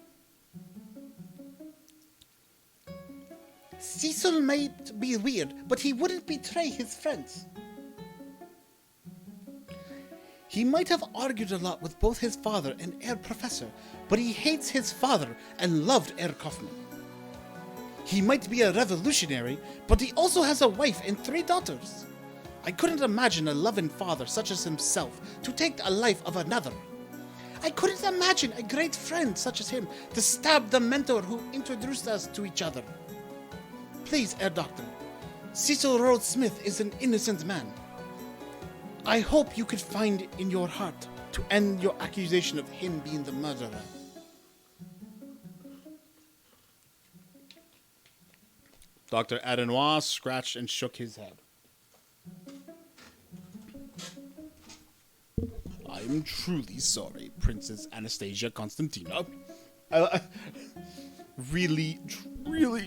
Cecil might be weird, but he wouldn't betray his friends. He might have argued a lot with both his father and Herr Professor, but he hates his father and loved Herr Kaufmann. He might be a revolutionary, but he also has a wife and 3 daughters. I couldn't imagine a loving father such as himself to take a life of another. I couldn't imagine a great friend such as him to stab the mentor who introduced us to each other. Please, Herr Doctor, Cecil Rhodes Smith is an innocent man. I hope you could find in your heart to end your accusation of him being the murderer. Dr. Adenoir scratched and shook his head. I'm truly sorry, Princess Anastasia Constantina. Really,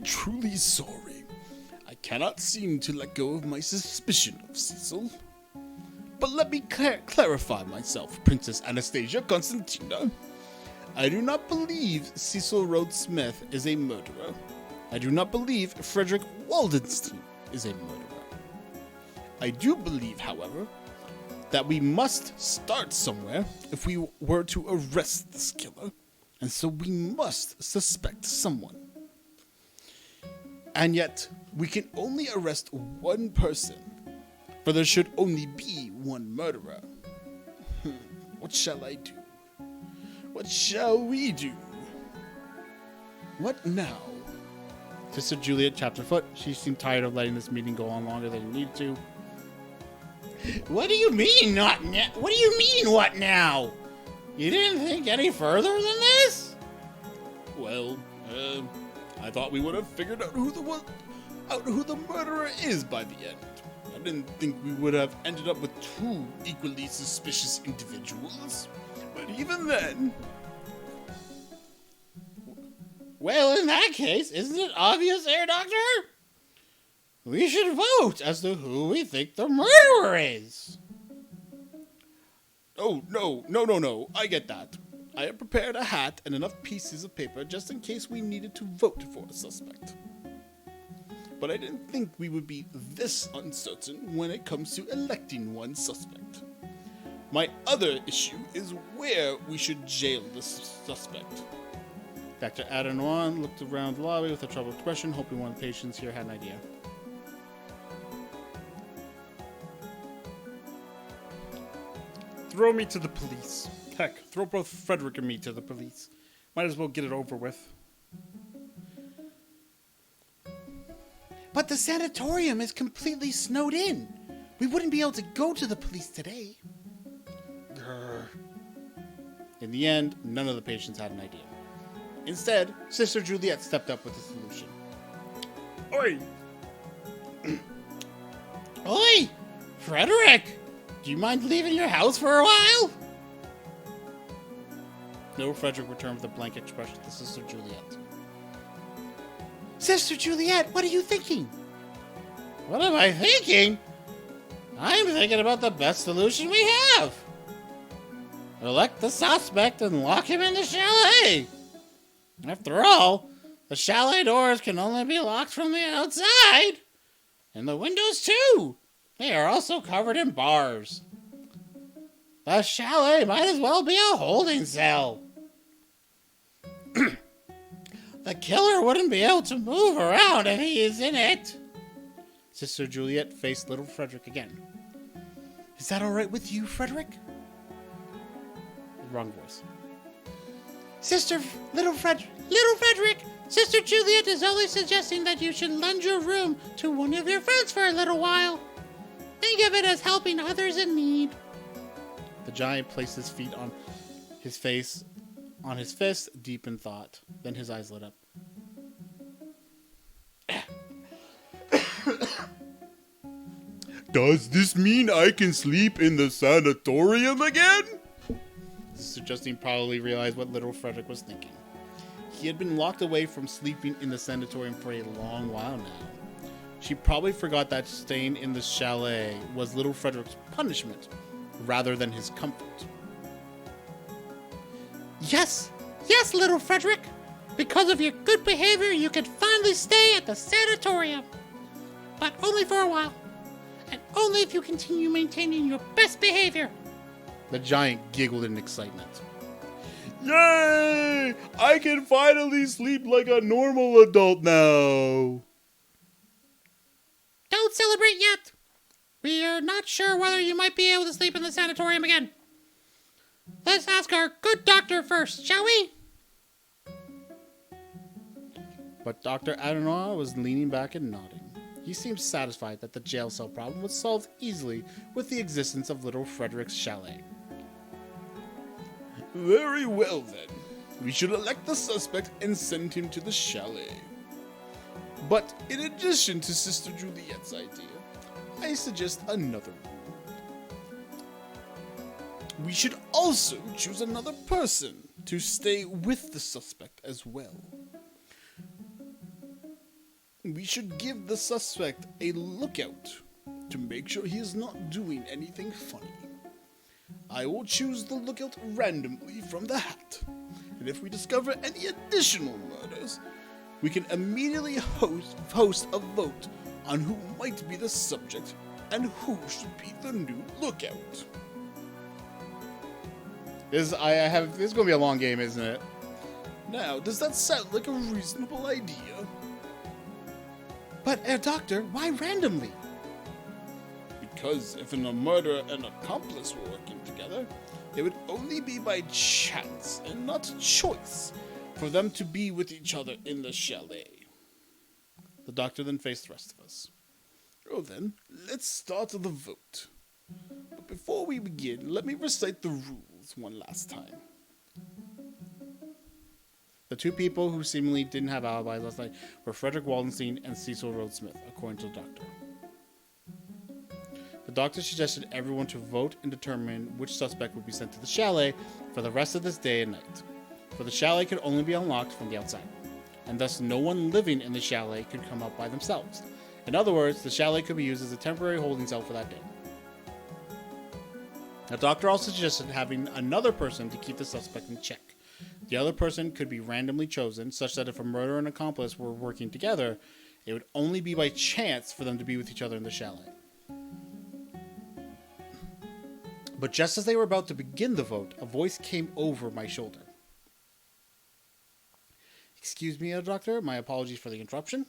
truly sorry. I cannot seem to let go of my suspicion of Cecil. But let me clarify myself, Princess Anastasia Constantina. I do not believe Cecil Rhodes Smith is a murderer. I do not believe Frederick Waldenstein is a murderer. I do believe, however, that we must start somewhere if we were to arrest this killer, and so we must suspect someone. And yet, we can only arrest one person, for there should only be one murderer. What shall I do? What shall we do? What now? Sister Juliet tapped her foot. She seemed tired of letting this meeting go on longer than it needed to. What do you mean, not now? What do you mean, what now? You didn't think any further than this? Well, I thought we would have figured out who the murderer is by the end. I didn't think we would have ended up with 2 equally suspicious individuals. But even then... Well, in that case, isn't it obvious, Herr Doctor? We should vote as to who we think the murderer is. Oh, no, I get that. I have prepared a hat and enough pieces of paper just in case we needed to vote for a suspect. But I didn't think we would be this uncertain when it comes to electing one suspect. My other issue is where we should jail this suspect. Dr. Adenoir looked around the lobby with a troubled expression, hoping one of the patients here had an idea. Throw me to the police. Heck, throw both Frederick and me to the police. Might as well get it over with. But the sanatorium is completely snowed in. We wouldn't be able to go to the police today. Grr. In the end, none of the patients had an idea. Instead, Sister Juliet stepped up with a solution. Oi! Oi! Frederick! Do you mind leaving your house for a while? No, Frederick returned with a blank expression to Sister Juliet. Sister Juliet, what are you thinking? What am I thinking? I'm thinking about the best solution we have. Elect the suspect and lock him in the chalet. After all, the chalet doors can only be locked from the outside. And the windows, too. They are also covered in bars. The chalet might as well be a holding cell. The killer wouldn't be able to move around if he is in it. Sister Juliet faced little Frederick again. Is that all right with you, Frederick? Wrong voice. Little Frederick, Sister Juliet is only suggesting that you should lend your room to one of your friends for a little while. Think of it as helping others in need. The giant placed his feet on his face on his fist, deep in thought. Then his eyes lit up. Does this mean I can sleep in the sanatorium again? Sister Justine probably realized what little Frederick was thinking. He had been locked away from sleeping in the sanatorium for a long while now. She probably forgot that staying in the chalet was little Frederick's punishment, rather than his comfort. Yes, yes, little Frederick. Because of your good behavior, you can finally stay at the sanatorium. But only for a while. And only if you continue maintaining your best behavior. The giant giggled in excitement. Yay! I can finally sleep like a normal adult now. Don't celebrate yet. We are not sure whether you might be able to sleep in the sanatorium again. Let's ask our good doctor first, shall we? But Dr. Adenoir was leaning back and nodding. He seemed satisfied that the jail cell problem was solved easily with the existence of little Frederick's chalet. Very well then. We should elect the suspect and send him to the chalet. But in addition to Sister Juliet's idea, I suggest another rule. We should also choose another person to stay with the suspect as well. We should give the suspect a lookout to make sure he is not doing anything funny. I will choose the lookout randomly from the hat, and if we discover any additional murders, we can immediately host a vote on who might be the subject and who should be the new lookout. This is going to be a long game, isn't it? Now, does that sound like a reasonable idea? But, Doctor, why randomly? Because if a murderer and accomplice were working together, it would only be by chance and not choice for them to be with each other in the chalet. The doctor then faced the rest of us. Oh then, let's start the vote. But before we begin, let me recite the rules one last time. The two people who seemingly didn't have alibis last night were Frederick Waldenstein and Cecil Rhodesmith, according to the doctor. The doctor suggested everyone to vote and determine which suspect would be sent to the chalet for the rest of this day and night, for the chalet could only be unlocked from the outside, and thus no one living in the chalet could come up by themselves. In other words, the chalet could be used as a temporary holding cell for that day. The doctor also suggested having another person to keep the suspect in check. The other person could be randomly chosen, such that if a murderer and accomplice were working together, it would only be by chance for them to be with each other in the chalet. But just as they were about to begin the vote, a voice came over my shoulder. Excuse me, Doctor, my apologies for the interruption.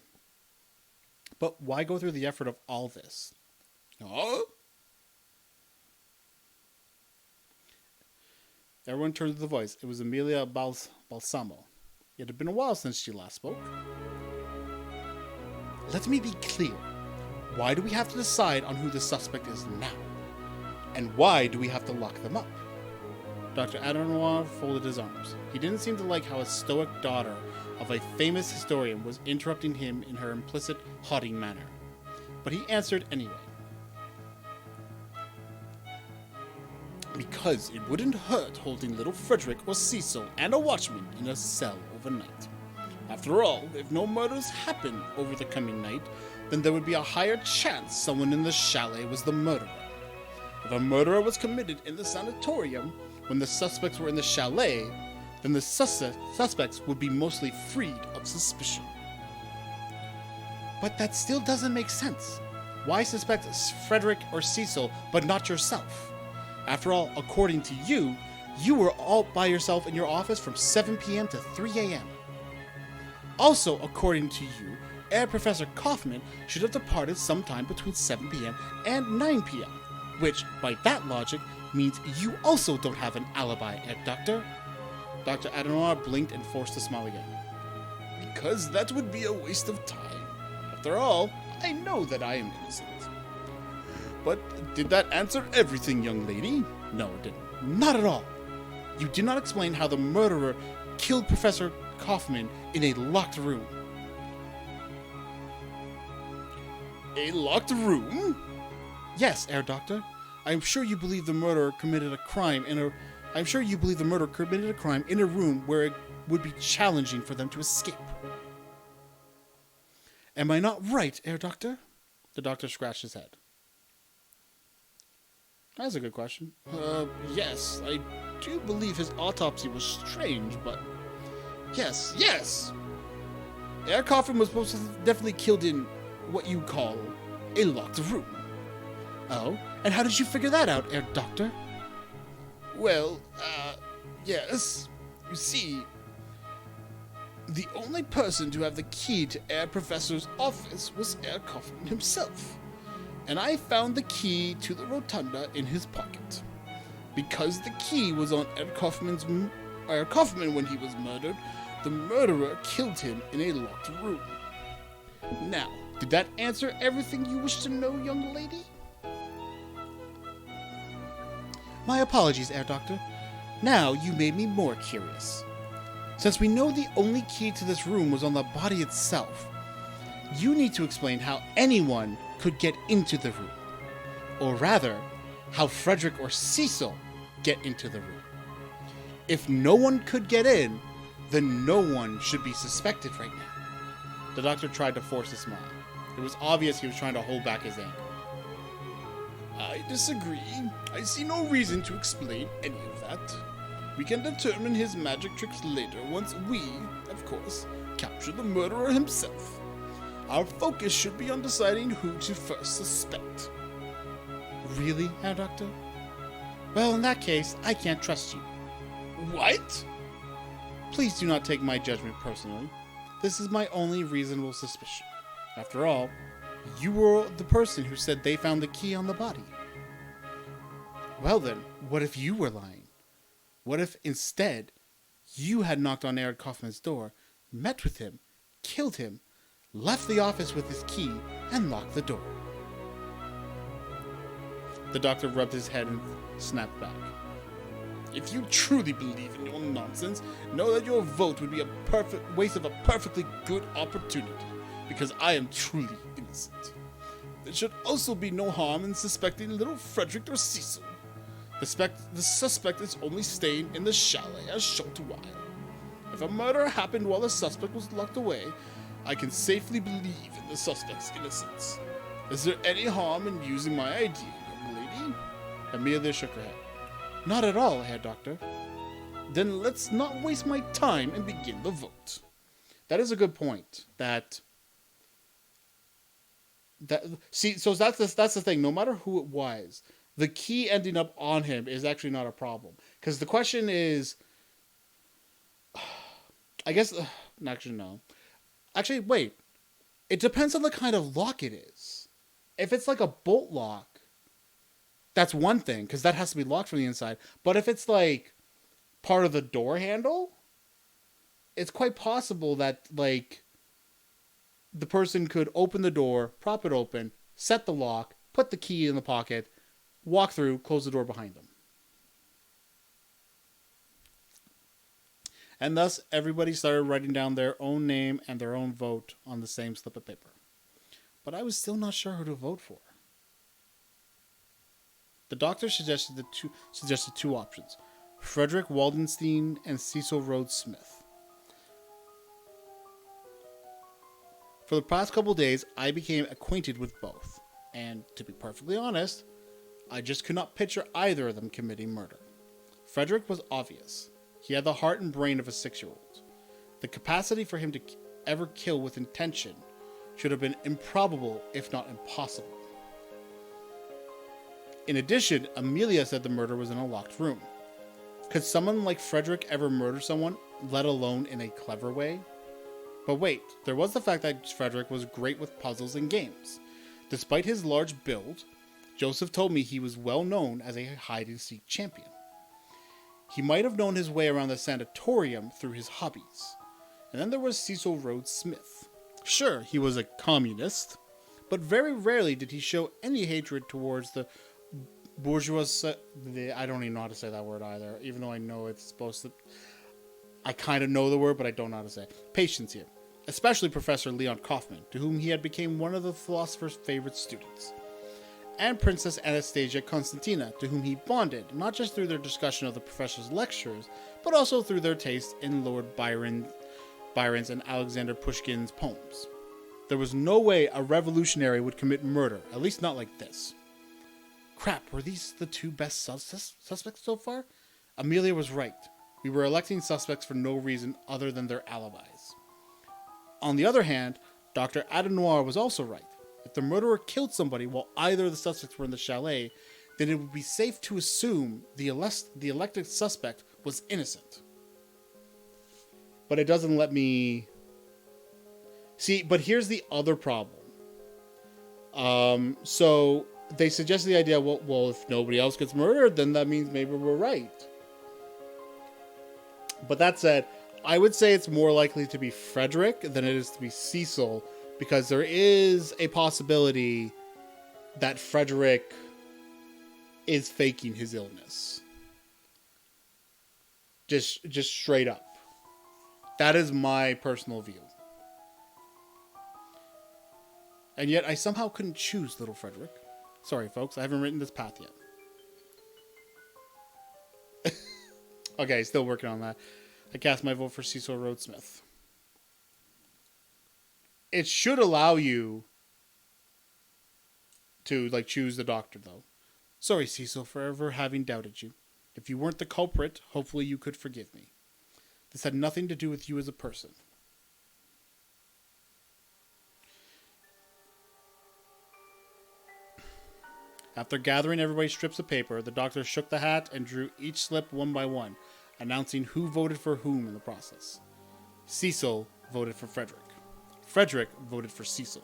But why go through the effort of all this? Huh? Everyone turned to the voice. It was Amelia Balsamo. It had been a while since she last spoke. Let me be clear. Why do we have to decide on who the suspect is now? And why do we have to lock them up? Dr. Adenoir folded his arms. He didn't seem to like how a stoic daughter of a famous historian was interrupting him in her implicit, haughty manner. But he answered anyway. Because it wouldn't hurt holding little Frederick or Cecil and a watchman in a cell overnight. After all, if no murders happen over the coming night, then there would be a higher chance someone in the chalet was the murderer. If a murder was committed in the sanatorium when the suspects were in the chalet, then the suspects would be mostly freed of suspicion. But that still doesn't make sense. Why suspect Frederick or Cecil, but not yourself? After all, according to you, you were all by yourself in your office from 7 p.m. to 3 a.m. Also, according to you, Air Professor Kaufman should have departed sometime between 7 p.m. and 9 p.m., which, by that logic, means you also don't have an alibi, Doctor. Dr. Adenoir blinked and forced a smile again. Because that would be a waste of time. After all, I know that I am innocent. But did that answer everything, young lady? No, it didn't. Not at all. You did not explain how the murderer killed Professor Kaufman in a locked room. A locked room? Yes, Air Doctor. I'm sure you believe the murderer committed a crime in a room where it would be challenging for them to escape. Am I not right, Air Doctor? The doctor scratched his head. That's a good question. Yes, I do believe his autopsy was strange, but... Yes! Air Kaufman was supposed to definitely killed in what you call a locked room. Oh, and how did you figure that out, Air Doctor? Well, yes. You see, the only person to have the key to Air Professor's office was Air Kaufman himself. And I found the key to the rotunda in his pocket. Because the key was on Air Kaufman when he was murdered, the murderer killed him in a locked room. Now, did that answer everything you wish to know, young lady? My apologies, Air Doctor. Now you made me more curious. Since we know the only key to this room was on the body itself, you need to explain how anyone could get into the room. Or rather, how Frederick or Cecil get into the room. If no one could get in, then no one should be suspected right now. The doctor tried to force a smile. It was obvious he was trying to hold back his anger. I disagree. I see no reason to explain any of that. We can determine his magic tricks later once we, of course, capture the murderer himself. Our focus should be on deciding who to first suspect. Really, Herr Doctor? Well, in that case, I can't trust you. What? Please do not take my judgment personally. This is my only reasonable suspicion. After all, you were the person who said they found the key on the body. Well then, what if you were lying? What if instead you had knocked on Eric Kaufman's door, met with him, killed him, left the office with his key, and locked the door? The doctor rubbed his head and snapped back. If you truly believe in your nonsense, know that your vote would be a perfect waste of a perfectly good opportunity, because I am truly innocent. There should also be no harm in suspecting little Frederick or Cecil. The suspect is only staying in the chalet a short while. If a murder happened while the suspect was locked away, I can safely believe in the suspect's innocence. Is there any harm in using my idea, young lady? Amelia shook her head. Not at all, Herr Doctor. Then let's not waste my time and begin the vote. That is a good point. So that's the thing. No matter who it was, the key ending up on him is actually not a problem. Because the question is, I guess, actually no. Actually, wait. It depends on the kind of lock it is. If it's like a bolt lock, that's one thing, because that has to be locked from the inside. But if it's like part of the door handle, it's quite possible that like the person could open the door, prop it open, set the lock, put the key in the pocket, walk through, close the door behind them. And thus, everybody started writing down their own name and their own vote on the same slip of paper. But I was still not sure who to vote for. The doctor suggested two options: Frederick Waldenstein and Cecil Rhodes Smith. For the past couple days, I became acquainted with both, and to be perfectly honest, I just could not picture either of them committing murder. Frederick was obvious. He had the heart and brain of a 6-year-old. The capacity for him to ever kill with intention should have been improbable, if not impossible. In addition, Amelia said the murder was in a locked room. Could someone like Frederick ever murder someone, let alone in a clever way? But wait, there was the fact that Frederick was great with puzzles and games. Despite his large build, Joseph told me he was well known as a hide-and-seek champion. He might have known his way around the sanatorium through his hobbies. And then there was Cecil Rhodes Smith. Sure, he was a communist, but very rarely did he show any hatred towards the I don't even know how to say that word either, even though I know it's supposed to. I kind of know the word, but I don't know how to say it. Patients here, especially Professor Leon Kaufman, to whom he had become one of the philosopher's favorite students, and Princess Anastasia Konstantina, to whom he bonded, not just through their discussion of the professor's lectures, but also through their taste in Lord Byron's and Alexander Pushkin's poems. There was no way a revolutionary would commit murder, at least not like this. Crap, were these the two best suspects so far? Amelia was right. We were electing suspects for no reason other than their alibis. On the other hand, Dr. Adenoir was also right. If the murderer killed somebody while either of the suspects were in the chalet, then it would be safe to assume the elected suspect was innocent. But it doesn't let me... See, but here's the other problem. So they suggested the idea, well, if nobody else gets murdered, then that means maybe we're right. But that said, I would say it's more likely to be Frederick than it is to be Cecil, because there is a possibility that Frederick is faking his illness. Just straight up. That is my personal view. And yet I somehow couldn't choose little Frederick. Sorry, folks, I haven't written this path yet. Okay, still working on that. I cast my vote for Cecil Rhodesmith. It should allow you to choose the doctor, though. Sorry, Cecil, for ever having doubted you. If you weren't the culprit, hopefully you could forgive me. This had nothing to do with you as a person. After gathering everybody's strips of paper, the doctor shook the hat and drew each slip one by one, announcing who voted for whom in the process. Cecil voted for Frederick. Frederick voted for Cecil.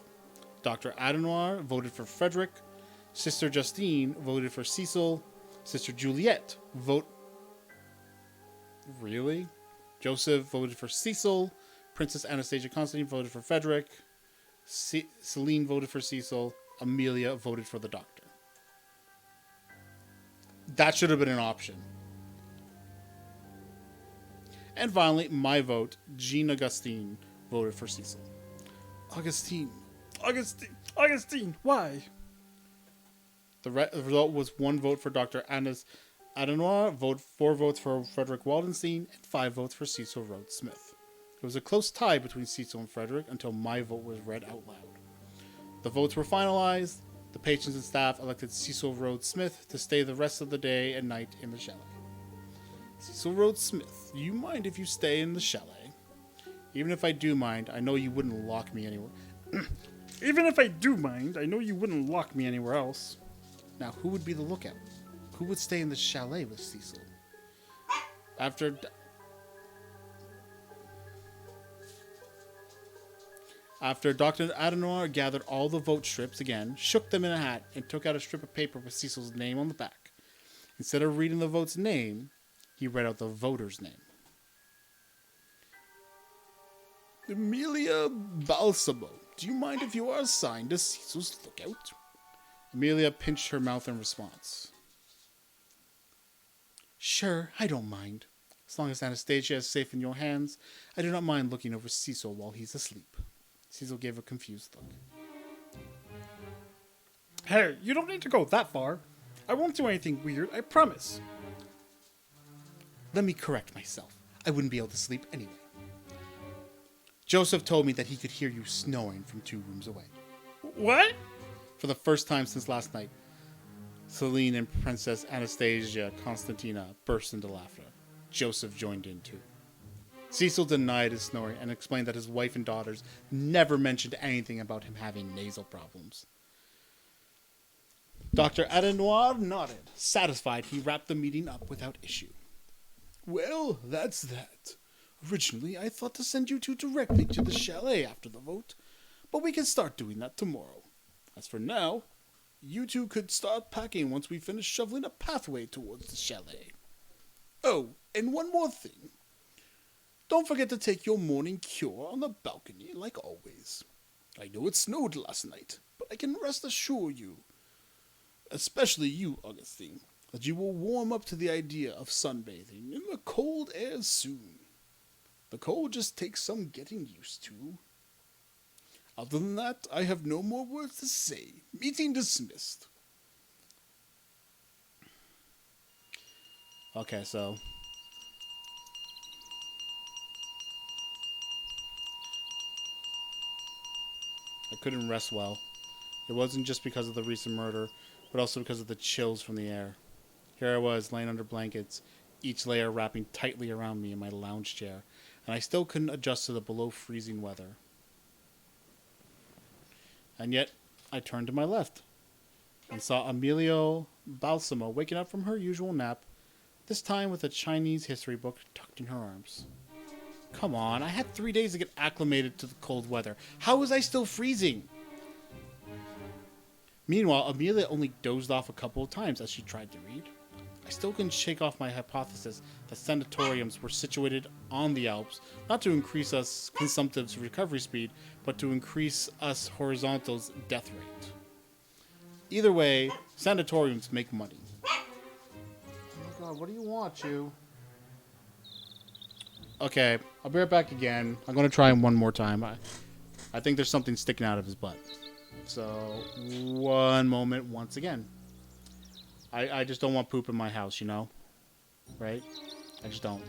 Dr. Adenoir voted for Frederick. Sister Justine voted for Cecil. Sister Juliet Really? Joseph voted for Cecil. Princess Anastasia Constantine voted for Frederick. Celine voted for Cecil. Amelia voted for the doctor. That should have been an option. And finally, my vote, Jean Augustine, voted for Cecil. Augustine, why? The result was 1 vote for Dr. Adenoir, 4 votes for Frederick Waldenstein, and 5 votes for Cecil Rhodesmith. It was a close tie between Cecil and Frederick until my vote was read out loud. The votes were finalized. The patrons and staff elected Cecil Rhodesmith to stay the rest of the day and night in the chalet. Cecil Rhodesmith, do you mind if you stay in the chalet? Even if I do mind, I know you wouldn't lock me anywhere. Even if I do mind, I know you wouldn't lock me anywhere else. Now, who would be the lookout? Who would stay in the chalet with Cecil? After Dr. Adenoir gathered all the vote strips again, shook them in a hat, and took out a strip of paper with Cecil's name on the back. Instead of reading the vote's name, he read out the voter's name. Amelia Balsamo, do you mind if you are assigned as Cecil's lookout? Amelia pinched her mouth in response. Sure, I don't mind. As long as Anastasia is safe in your hands, I do not mind looking over Cecil while he's asleep. Cecil gave a confused look. Hey, you don't need to go that far. I won't do anything weird, I promise. Let me correct myself. I wouldn't be able to sleep anyway. Joseph told me that he could hear you snoring from 2 rooms away. What? For the first time since last night, Celine and Princess Anastasia Constantina burst into laughter. Joseph joined in too. Cecil denied his snoring and explained that his wife and daughters never mentioned anything about him having nasal problems. Dr. Adenoir nodded. Satisfied, he wrapped the meeting up without issue. Well, that's that. Originally, I thought to send you 2 directly to the chalet after the vote, but we can start doing that tomorrow. As for now, you 2 could start packing once we finish shoveling a pathway towards the chalet. Oh, and one more thing. Don't forget to take your morning cure on the balcony like always. I know it snowed last night, but I can rest assure you especially you, Augustine, that you will warm up to the idea of sunbathing in the cold air soon. The cold just takes some getting used to. Other than that, I have no more words to say. Meeting dismissed. Okay, so I couldn't rest well. It wasn't just because of the recent murder, but also because of the chills from the air. Here I was, laying under blankets, each layer wrapping tightly around me in my lounge chair, and I still couldn't adjust to the below freezing weather. And yet, I turned to my left and saw Emilio Balsamo waking up from her usual nap, this time with a Chinese history book tucked in her arms. Come on, I had 3 days to get acclimated to the cold weather. How was I still freezing? Meanwhile, Amelia only dozed off a couple of times as she tried to read. I still couldn't shake off my hypothesis that sanatoriums were situated on the Alps, not to increase us consumptives' recovery speed, but to increase us horizontals' death rate. Either way, sanatoriums make money. Oh my god, what do you want, you? Okay, I'll be right back again. I'm going to try him one more time. I think there's something sticking out of his butt. So, one moment once again. I just don't want poop in my house, you know? Right? I just don't.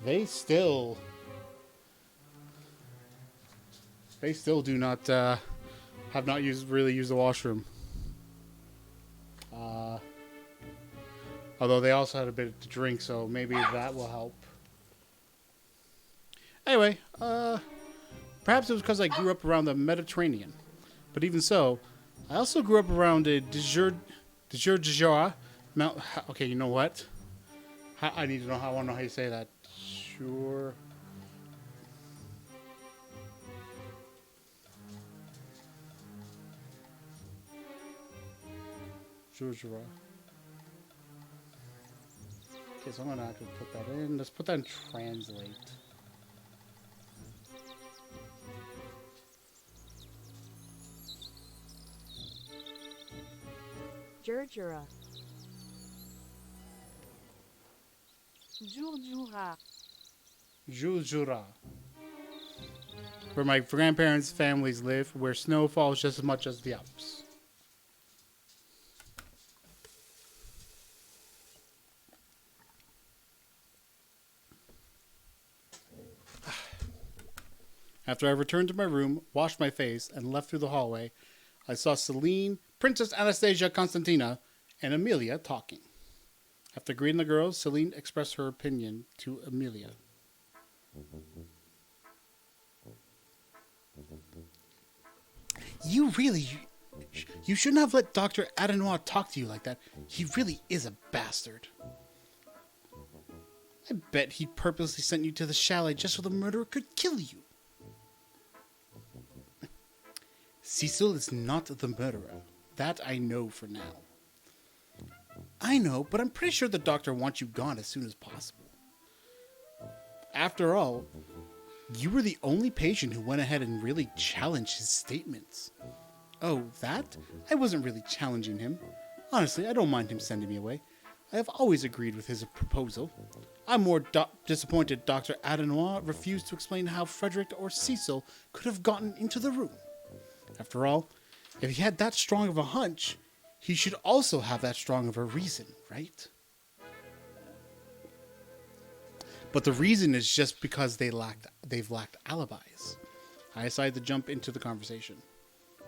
They still do not have not really used the washroom. Although they also had a bit to drink, so maybe that will help. Anyway, perhaps it was because I grew up around the Mediterranean. But even so, I also grew up around a de jure Mount. Okay, you know what? I need to know how. I want to know how you say that. Sure. Jure. Okay, so I'm gonna actually put that in. Let's put that in translate. Jurjura. Jurjura. Jujura. Where my grandparents' families live, where snow falls just as much as the Alps. After I returned to my room, washed my face, and left through the hallway, I saw Celine, Princess Anastasia Constantina, and Amelia talking. After greeting the girls, Celine expressed her opinion to Amelia. You shouldn't have let Dr. Adenoir talk to you like that. He really is a bastard. I bet he purposely sent you to the chalet just so the murderer could kill you. Cecil is not the murderer. That I know for now. I know, but I'm pretty sure the doctor wants you gone as soon as possible. After all, you were the only patient who went ahead and really challenged his statements. Oh, that? I wasn't really challenging him. Honestly, I don't mind him sending me away. I have always agreed with his proposal. I'm more disappointed Dr. Adenoir refused to explain how Frederick or Cecil could have gotten into the room. After all, if he had that strong of a hunch, he should also have that strong of a reason, right? But the reason is just because they've lacked alibis. I decided to jump into the conversation.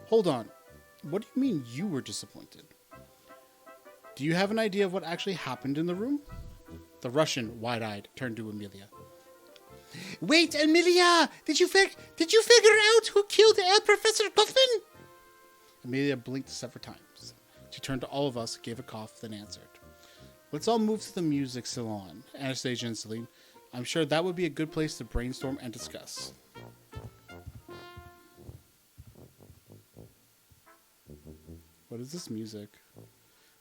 Hold on. What do you mean you were disappointed? Do you have an idea of what actually happened in the room? The Russian, wide-eyed, turned to Amelia. Wait, Amelia! Did you figure out who killed Professor Guffin? Amelia blinked several times. She turned to all of us, gave a cough, then answered. Let's all move to the music salon, Anastasia and Celine. I'm sure that would be a good place to brainstorm and discuss. What is this music?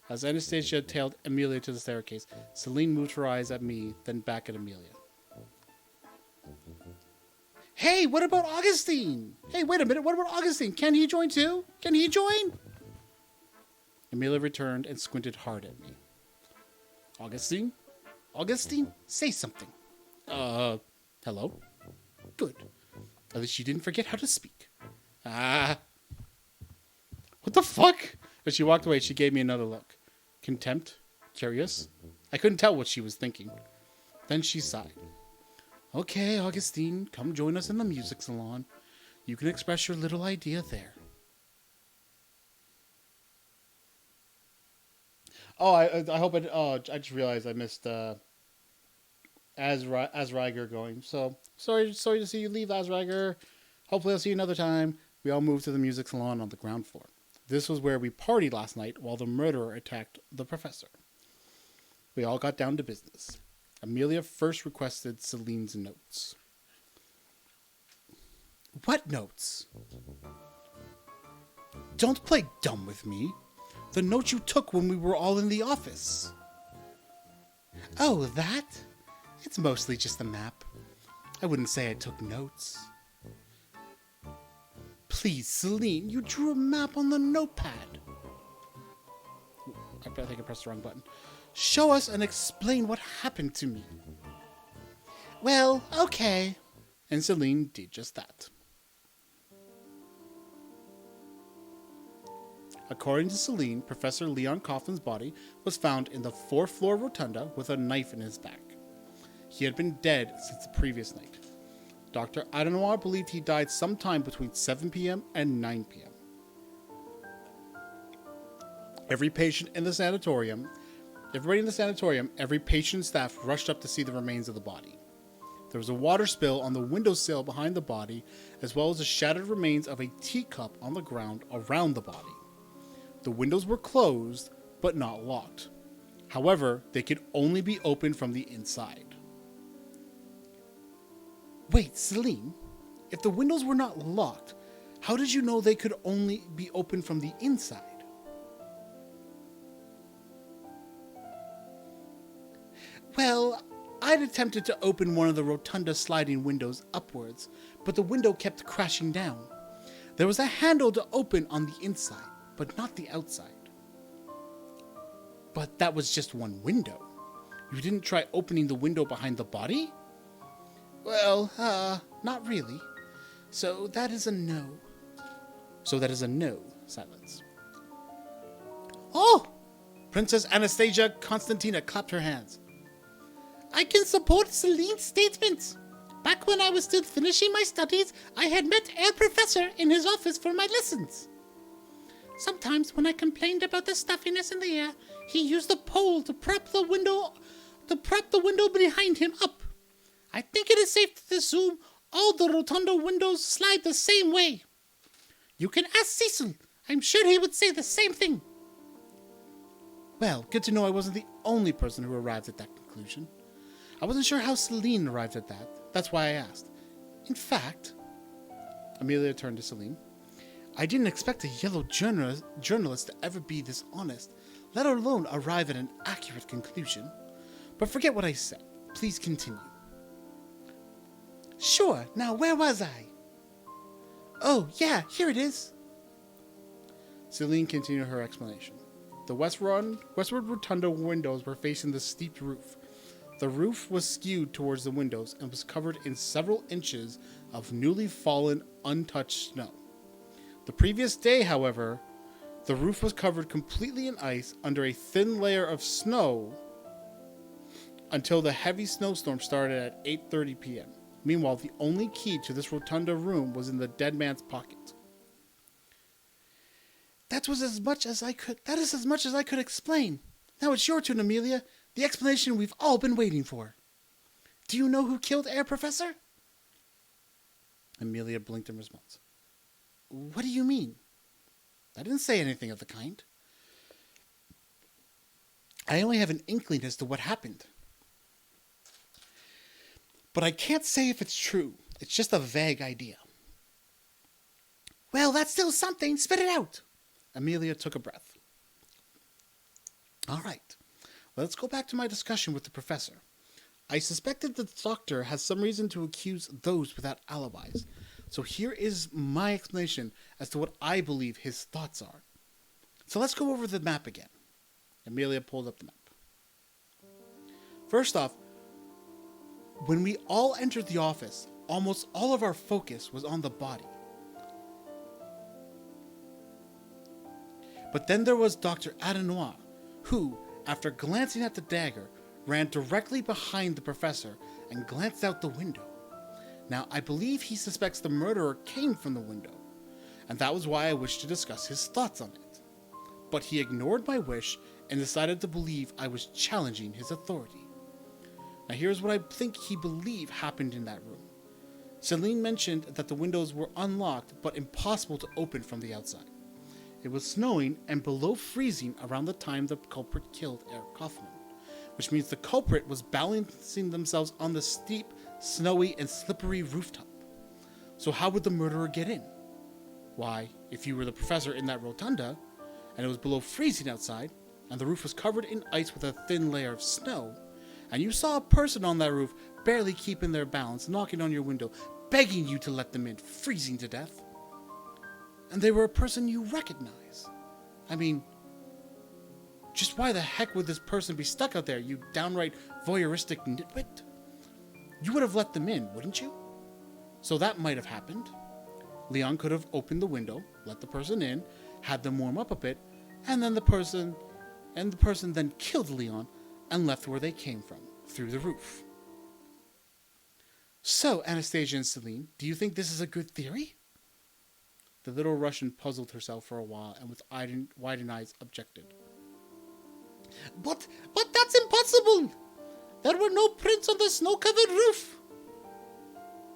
As Anastasia tailed Amelia to the staircase, Celine moved her eyes at me, then back at Amelia. Hey, what about Augustine? Hey, wait a minute, what about Augustine? Can he join too? Can he join? Amelia returned and squinted hard at me. Augustine? Augustine, say something. Hello? Good. At least you didn't forget how to speak. What the fuck? As she walked away, she gave me another look. Contempt? Curious? I couldn't tell what she was thinking. Then she sighed. Okay, Augustine, come join us in the music salon. You can express your little idea there. Oh, I hope I just realized I missed Asriger going. So sorry to see you leave, Asriger. Hopefully I'll see you another time. We all moved to the music salon on the ground floor. This was where we partied last night while the murderer attacked the professor. We all got down to business. Amelia first requested Celine's notes. What notes? Don't play dumb with me. The notes you took when we were all in the office. Oh, that? It's mostly just a map. I wouldn't say I took notes. Please, Celine, you drew a map on the notepad. I think I pressed the wrong button. Show us and explain what happened to me. Well, okay. And Celine did just that. According to Celine, Professor Leon Coughlin's body was found in the 4th floor rotunda with a knife in his back. He had been dead since the previous night. Dr. Adenoir believed he died sometime between 7 p.m. and 9 p.m. Everybody in the sanatorium, every patient and staff rushed up to see the remains of the body. There was a water spill on the windowsill behind the body, as well as the shattered remains of a teacup on the ground around the body. The windows were closed, but not locked. However, they could only be opened from the inside. Wait, Celine, if the windows were not locked, how did you know they could only be opened from the inside? Well, I'd attempted to open one of the rotunda sliding windows upwards, but the window kept crashing down. There was a handle to open on the inside, but not the outside. But that was just one window. You didn't try opening the window behind the body? Well, not really. So that is a no. Silence. Oh! Princess Anastasia Constantina clapped her hands. I can support Celine's statements. Back when I was still finishing my studies, I had met Herr Professor in his office for my lessons. Sometimes when I complained about the stuffiness in the air, he used a pole to prop the window behind him up. I think it is safe to assume all the rotunda windows slide the same way. You can ask Cecil. I'm sure he would say the same thing. Well, good to know I wasn't the only person who arrived at that conclusion. I wasn't sure how Celine arrived at that. That's why I asked. In fact, Amelia turned to Celine. I didn't expect a yellow journalist to ever be this honest, let alone arrive at an accurate conclusion. But forget what I said. Please continue. Sure. Now, where was I? Oh, yeah, here it is. Celine continued her explanation. The westward rotunda windows were facing the steep roof. The roof was skewed towards the windows and was covered in several inches of newly fallen, untouched snow. The previous day, however, the roof was covered completely in ice under a thin layer of snow until the heavy snowstorm started at 8:30 p.m. Meanwhile, the only key to this rotunda room was in the dead man's pocket. That is as much as I could explain. Now it's your turn, Amelia. The explanation we've all been waiting for. Do you know who killed Herr Professor? Amelia blinked in response. What do you mean? I didn't say anything of the kind. I only have an inkling as to what happened. But I can't say if it's true. It's just a vague idea. Well, that's still something. Spit it out. Amelia took a breath. All right. Let's go back to my discussion with the professor. I suspected the doctor has some reason to accuse those without alibis. So here is my explanation as to what I believe his thoughts are. So let's go over the map again. Amelia pulled up the map. First off, when we all entered the office, almost all of our focus was on the body. But then there was Dr. Adenoir, who, after glancing at the dagger, ran directly behind the professor and glanced out the window. Now, I believe he suspects the murderer came from the window, and that was why I wished to discuss his thoughts on it. But he ignored my wish and decided to believe I was challenging his authority. Now, here's what I think he believed happened in that room. Celine mentioned that the windows were unlocked but impossible to open from the outside. It was snowing and below freezing around the time the culprit killed Eric Kaufman, which means the culprit was balancing themselves on the steep, snowy, and slippery rooftop. So how would the murderer get in? Why, if you were the professor in that rotunda, and it was below freezing outside, and the roof was covered in ice with a thin layer of snow, and you saw a person on that roof barely keeping their balance, knocking on your window, begging you to let them in, freezing to death, and they were a person you recognize. I mean, just why the heck would this person be stuck out there, you downright voyeuristic nitwit? you would have let them in, wouldn't you? So that might have happened. Leon could have opened the window, let the person in, had them warm up a bit, and then the person then killed Leon and left where they came from, through the roof. So, Anastasia and Celine, do you think this is a good theory? The little Russian puzzled herself for a while and with widened eyes objected. But that's impossible! There were no prints on the snow-covered roof!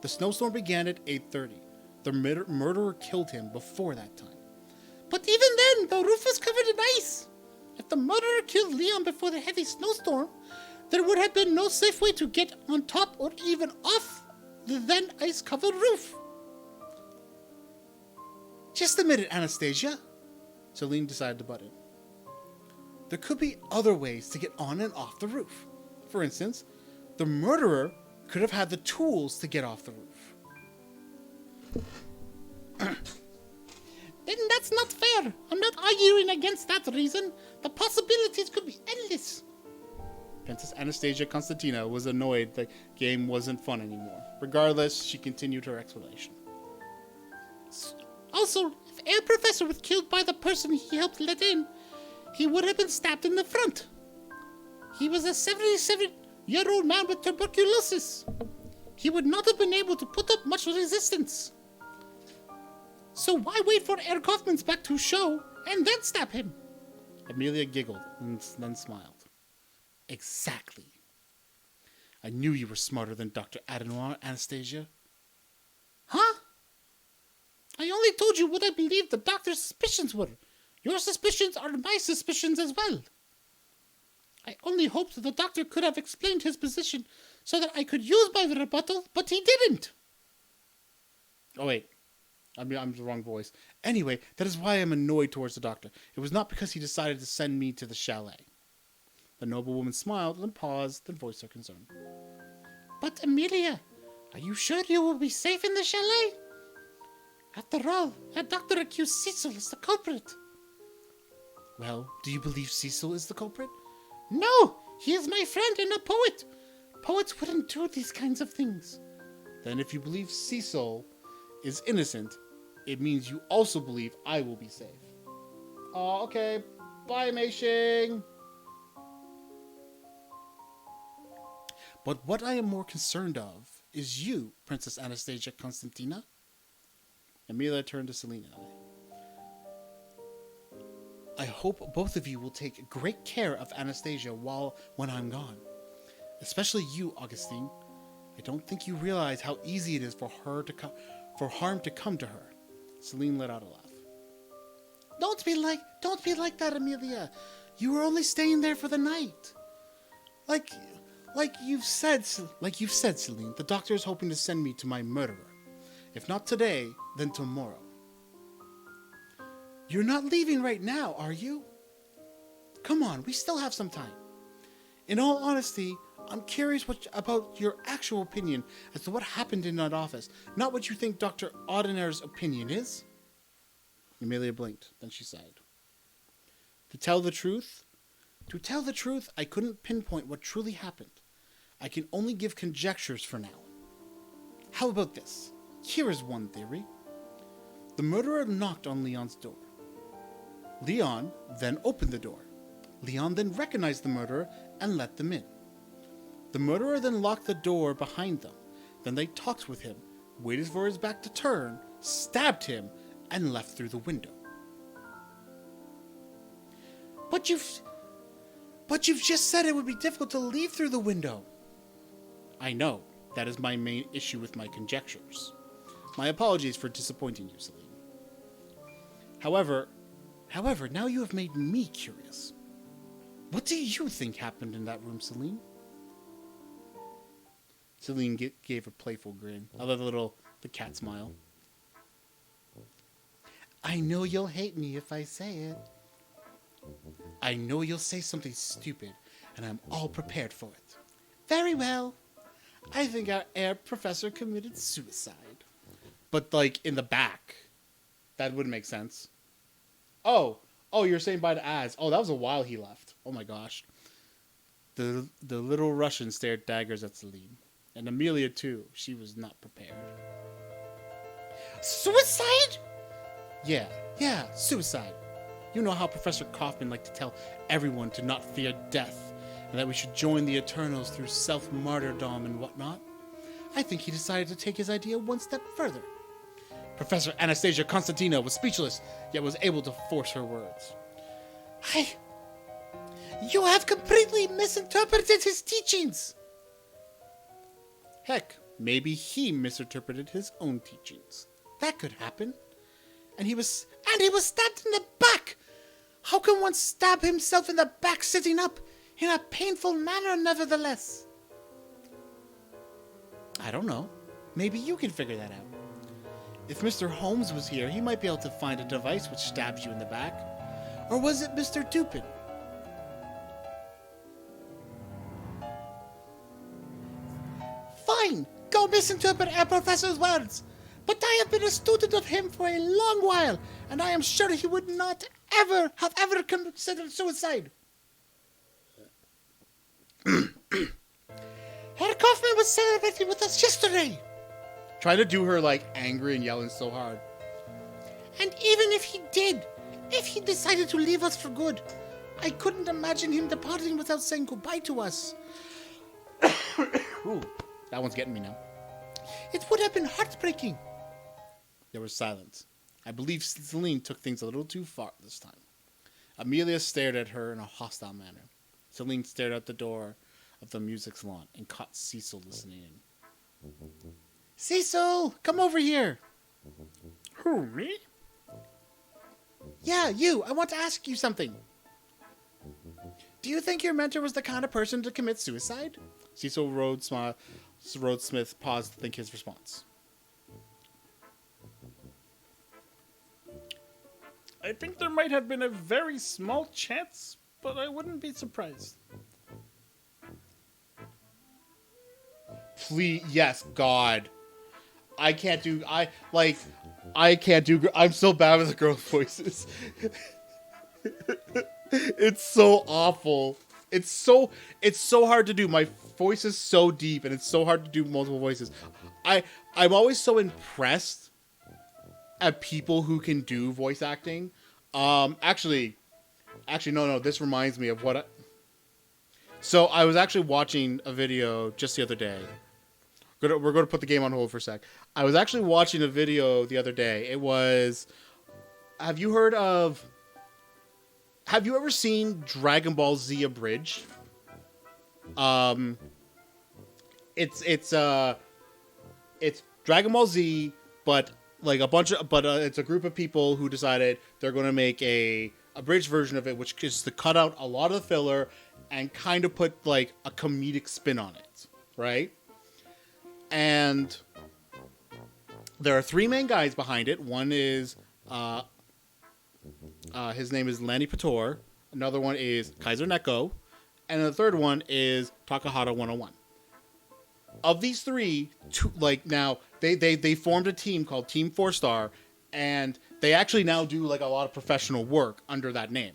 The snowstorm began at 8:30. The murderer killed him before that time. But even then, the roof was covered in ice! If the murderer killed Leon before the heavy snowstorm, there would have been no safe way to get on top or even off the then ice-covered roof. Just a minute, Anastasia. Celine decided to butt in. There could be other ways to get on and off the roof. For instance, the murderer could have had the tools to get off the roof. Then that's not fair. I'm not arguing against that reason. The possibilities could be endless. Princess Anastasia Konstantina was annoyed the game wasn't fun anymore. Regardless, she continued her explanation. Also, if Air Professor was killed by the person he helped let in, he would have been stabbed in the front. He was a 77-year-old man with tuberculosis. He would not have been able to put up much resistance. So why wait for Air Kaufman's back to show and then stab him? Amelia giggled and then smiled. Exactly. I knew you were smarter than Dr. Adenoir, Anastasia. Huh? I only told you what I believed the doctor's suspicions were. Your suspicions are my suspicions as well. I only hoped the doctor could have explained his position so that I could use my rebuttal, but he didn't. Oh, wait. I'm the wrong voice. Anyway, that is why I'm annoyed towards the doctor. It was not because he decided to send me to the chalet. The noblewoman smiled, then paused, then voiced her concern. But Amelia, are you sure you will be safe in the chalet? After all, a doctor accused Cecil as the culprit. Well, do you believe Cecil is the culprit? No, he is my friend and a poet. Poets wouldn't do these kinds of things. Then if you believe Cecil is innocent, it means you also believe I will be safe. Oh, okay. Bye, Mei Xing. But what I am more concerned of is you, Princess Anastasia Konstantina. Amelia turned to Celine and I hope both of you will take great care of Anastasia when I'm gone. Especially you, Augustine. I don't think you realize how easy it is for harm to come to her. Celine let out a laugh. Don't be like that, Amelia. You were only staying there for the night. Like you've said, Celine, the doctor is hoping to send me to my murderer. If not today, then tomorrow. You're not leaving right now, are you? Come on, we still have some time. In all honesty, I'm curious about your actual opinion as to what happened in that office, not what you think Dr. Audinair's opinion is. Amelia blinked, then she sighed. To tell the truth, I couldn't pinpoint what truly happened. I can only give conjectures for now. How about this? Here is one theory. The murderer knocked on Leon's door. Leon then opened the door. Leon then recognized the murderer and let them in. The murderer then locked the door behind them. Then they talked with him, waited for his back to turn, stabbed him, and left through the window. But you've just said it would be difficult to leave through the window. I know. That is my main issue with my conjectures. My apologies for disappointing you, Celine. However, now you have made me curious. What do you think happened in that room, Celine? Celine gave a playful grin. I love the cat smile. I know you'll hate me if I say it. I know you'll say something stupid, and I'm all prepared for it. Very well. I think our air professor committed suicide. But, in the back. That wouldn't make sense. Oh, you're saying by the ads. Oh, that was a while he left. Oh my gosh. The little Russian stared daggers at Celine. And Amelia, too. She was not prepared. Suicide? Yeah, suicide. You know how Professor Kaufman liked to tell everyone to not fear death, and that we should join the Eternals through self-martyrdom and whatnot? I think he decided to take his idea one step further. Professor Anastasia Konstantina was speechless, yet was able to force her words. You have completely misinterpreted his teachings. Heck, maybe he misinterpreted his own teachings. That could happen. And he was stabbed in the back. How can one stab himself in the back sitting up in a painful manner, nevertheless? I don't know. Maybe you can figure that out. If Mr. Holmes was here, he might be able to find a device which stabs you in the back. Or was it Mr. Dupin? Fine, go misinterpret our professor's words. But I have been a student of him for a long while, and I am sure he would not have ever considered suicide. Herr Kaufman was celebrating with us yesterday. Trying to do her like angry and yelling so hard. And even if he did, if he decided to leave us for good, I couldn't imagine him departing without saying goodbye to us. Ooh, that one's getting me now. It would have been heartbreaking. There was silence. I believe Celine took things a little too far this time. Amelia stared at her in a hostile manner. Celine stared out the door of the music salon and caught Cecil listening in. Cecil, come over here. Who, me? Yeah, you. I want to ask you something. Do you think your mentor was the kind of person to commit suicide? Cecil Rhodesmith paused to think his response. I think there might have been a very small chance, but I wouldn't be surprised. Please, yes, God. I can't do, I'm so bad with the girl voices. It's so awful. It's so hard to do. My voice is so deep and it's so hard to do multiple voices. I'm always so impressed at people who can do voice acting. Actually, no, this reminds me of what so I was actually watching a video just the other day. We're going to put the game on hold for a sec. I was actually watching a video the other day. It was, have you ever seen Dragon Ball Z Abridged? It's Dragon Ball Z, but like it's a group of people who decided they're going to make a abridged version of it, which is to cut out a lot of the filler and kind of put like a comedic spin on it, right? And there are three main guys behind it. One is his name is Lanny Pator. Another one is Kaiser Neko, and the third one is Takahata 101. Of these three, they formed a team called Team 4-Star, and they actually now do like a lot of professional work under that name.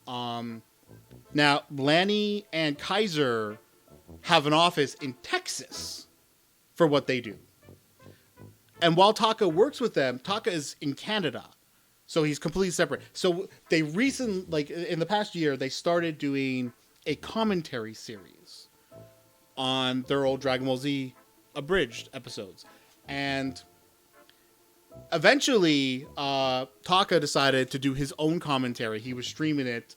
Now Lanny and Kaiser have an office in Texas for what they do. And while Taka works with them, Taka is in Canada. So he's completely separate. So they in the past year, they started doing a commentary series on their old Dragon Ball Z abridged episodes. And eventually, Taka decided to do his own commentary. He was streaming it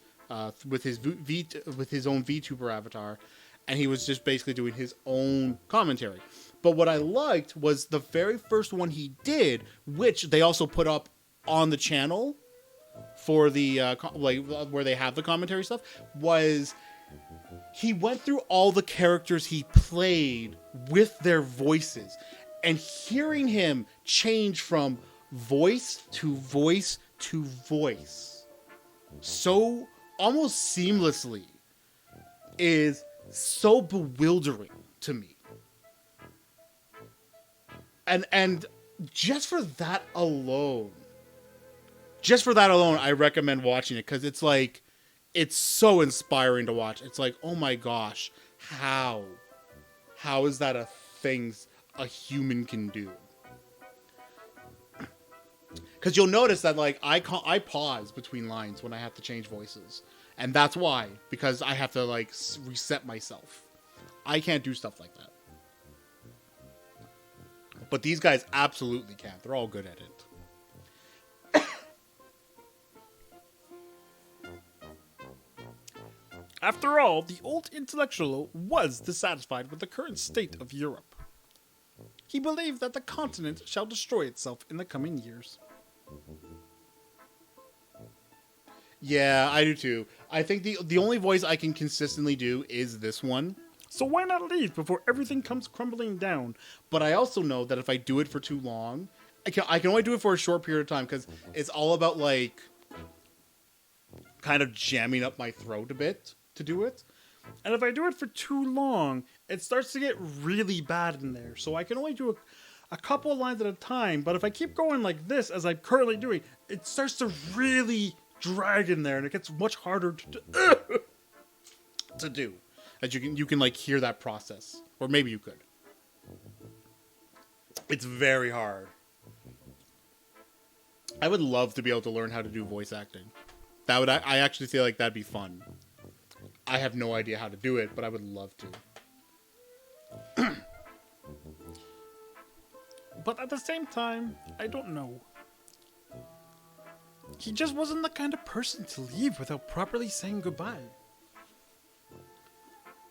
with his own VTuber avatar, and he was just basically doing his own commentary. But what I liked was the very first one he did, which they also put up on the channel for the where they have the commentary stuff, was he went through all the characters he played with their voices, and hearing him change from voice to voice to voice so almost seamlessly is so bewildering to me. And just for that alone, I recommend watching it, because it's like, it's so inspiring to watch. It's like, oh my gosh, how is that a things a human can do. Because you'll notice that, like, I pause between lines when I have to change voices. And that's why. Because I have to, like, reset myself. I can't do stuff like that. But these guys absolutely can. They're all good at it. After all, the old intellectual was dissatisfied with the current state of Europe. He believed that the continent shall destroy itself in the coming years. Yeah, I do too. I think the only voice I can consistently do is this one. So why not leave before everything comes crumbling down? But I also know that if I do it for too long, I can only do it for a short period of time because it's all about, like, kind of jamming up my throat a bit to do it. And if I do it for too long, it starts to get really bad in there. So I can only do a couple of lines at a time. But if I keep going like this, as I'm currently doing, it starts to really drag in there, and it gets much harder to do. As you can like hear that process, or maybe you could. It's very hard. I would love to be able to learn how to do voice acting. I actually feel like that'd be fun. I have no idea how to do it, but I would love to. But at the same time, I don't know. He just wasn't the kind of person to leave without properly saying goodbye.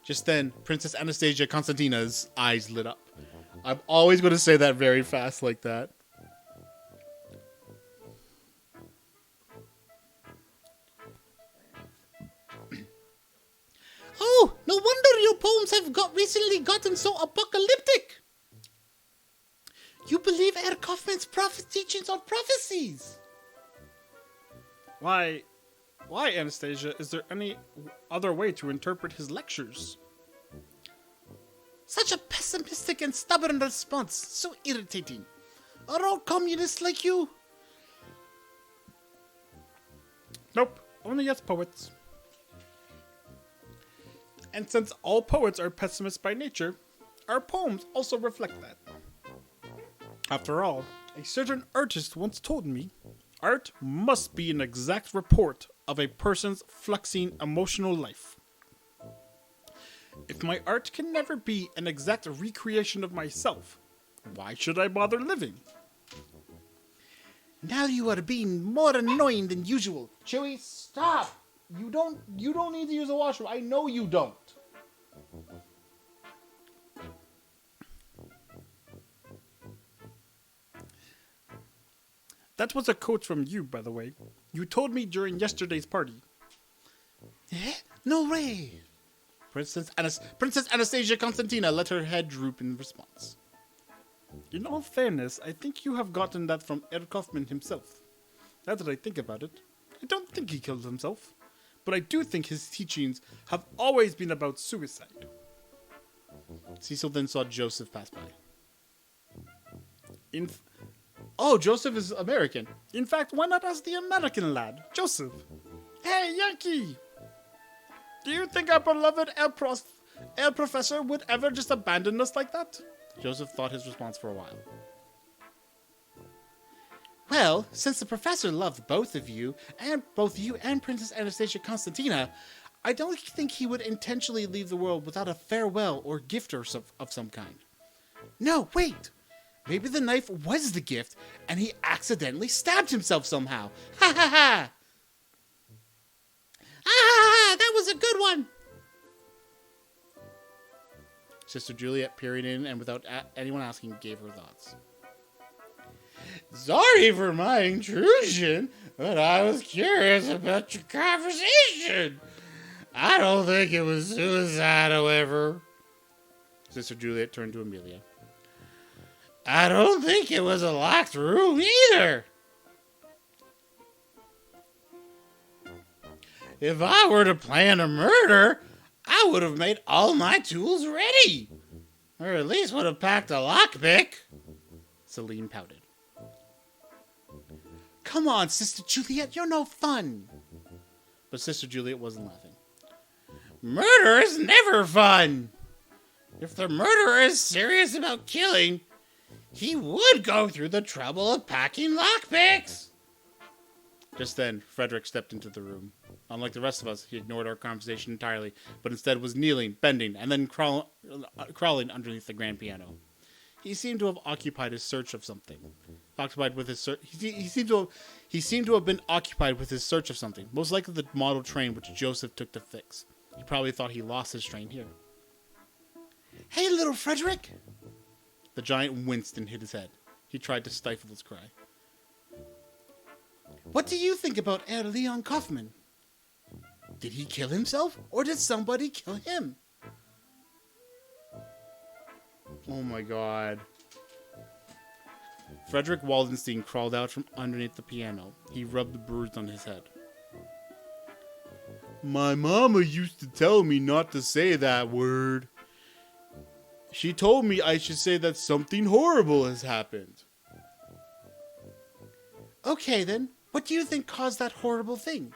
Just then, Princess Anastasia Konstantina's eyes lit up. I'm always going to say that very fast like that. Oh, no wonder your poems have recently gotten so apocalyptic. You believe Herr Kaufmann's teachings are prophecies. Why, Anastasia, is there any other way to interpret his lectures? Such a pessimistic and stubborn response. So irritating. Are all communists like you? Nope, only us poets. And since all poets are pessimists by nature, our poems also reflect that. After all, a certain artist once told me, art must be an exact report of a person's fluxing emotional life. If my art can never be an exact recreation of myself, why should I bother living? Now you are being more annoying than usual. Chewie, stop! You don't need to use the washroom. I know you don't. That was a quote from you, by the way. You told me during yesterday's party. Eh? No way. Princess Anastasia Konstantina let her head droop in response. In all fairness, I think you have gotten that from Herr Kaufmann himself. Now that I think about it, I don't think he killed himself. But I do think his teachings have always been about suicide. Cecil then saw Joseph pass by. Oh, Joseph is American. In fact, why not ask the American lad, Joseph? Hey, Yankee! Do you think our beloved El Professor would ever just abandon us like that? Joseph thought his response for a while. Well, since the professor loved both you and Princess Anastasia Konstantina, I don't think he would intentionally leave the world without a farewell or gift of some kind. No, wait! Maybe the knife was the gift, and he accidentally stabbed himself somehow. Ha ha ha! Ah, that was a good one! Sister Juliet peered in and without anyone asking gave her thoughts. Sorry for my intrusion, but I was curious about your conversation. I don't think it was suicide, however. Sister Juliet turned to Amelia. I don't think it was a locked room either. If I were to plan a murder, I would have made all my tools ready. Or at least would have packed a lockpick. Celine pouted. Come on, Sister Juliet, you're no fun. But Sister Juliet wasn't laughing. Murder is never fun. If the murderer is serious about killing, he would go through the trouble of packing lockpicks. Just then, Frederick stepped into the room. Unlike the rest of us, he ignored our conversation entirely, but instead was kneeling, bending, and then crawling underneath the grand piano. He seemed to have occupied his search of something. Occupied with his he seemed to have been occupied with his search of something, most likely the model train which Joseph took to fix. He probably thought he lost his train here. Hey, little Frederick! The giant winced and hid his head. He tried to stifle his cry. What do you think about Herr Leon Kaufmann? Did he kill himself, or did somebody kill him? Oh my god. Frederick Waldenstein crawled out from underneath the piano. He rubbed the bruise on his head. My mama used to tell me not to say that word. She told me I should say that something horrible has happened. Okay then, what do you think caused that horrible thing?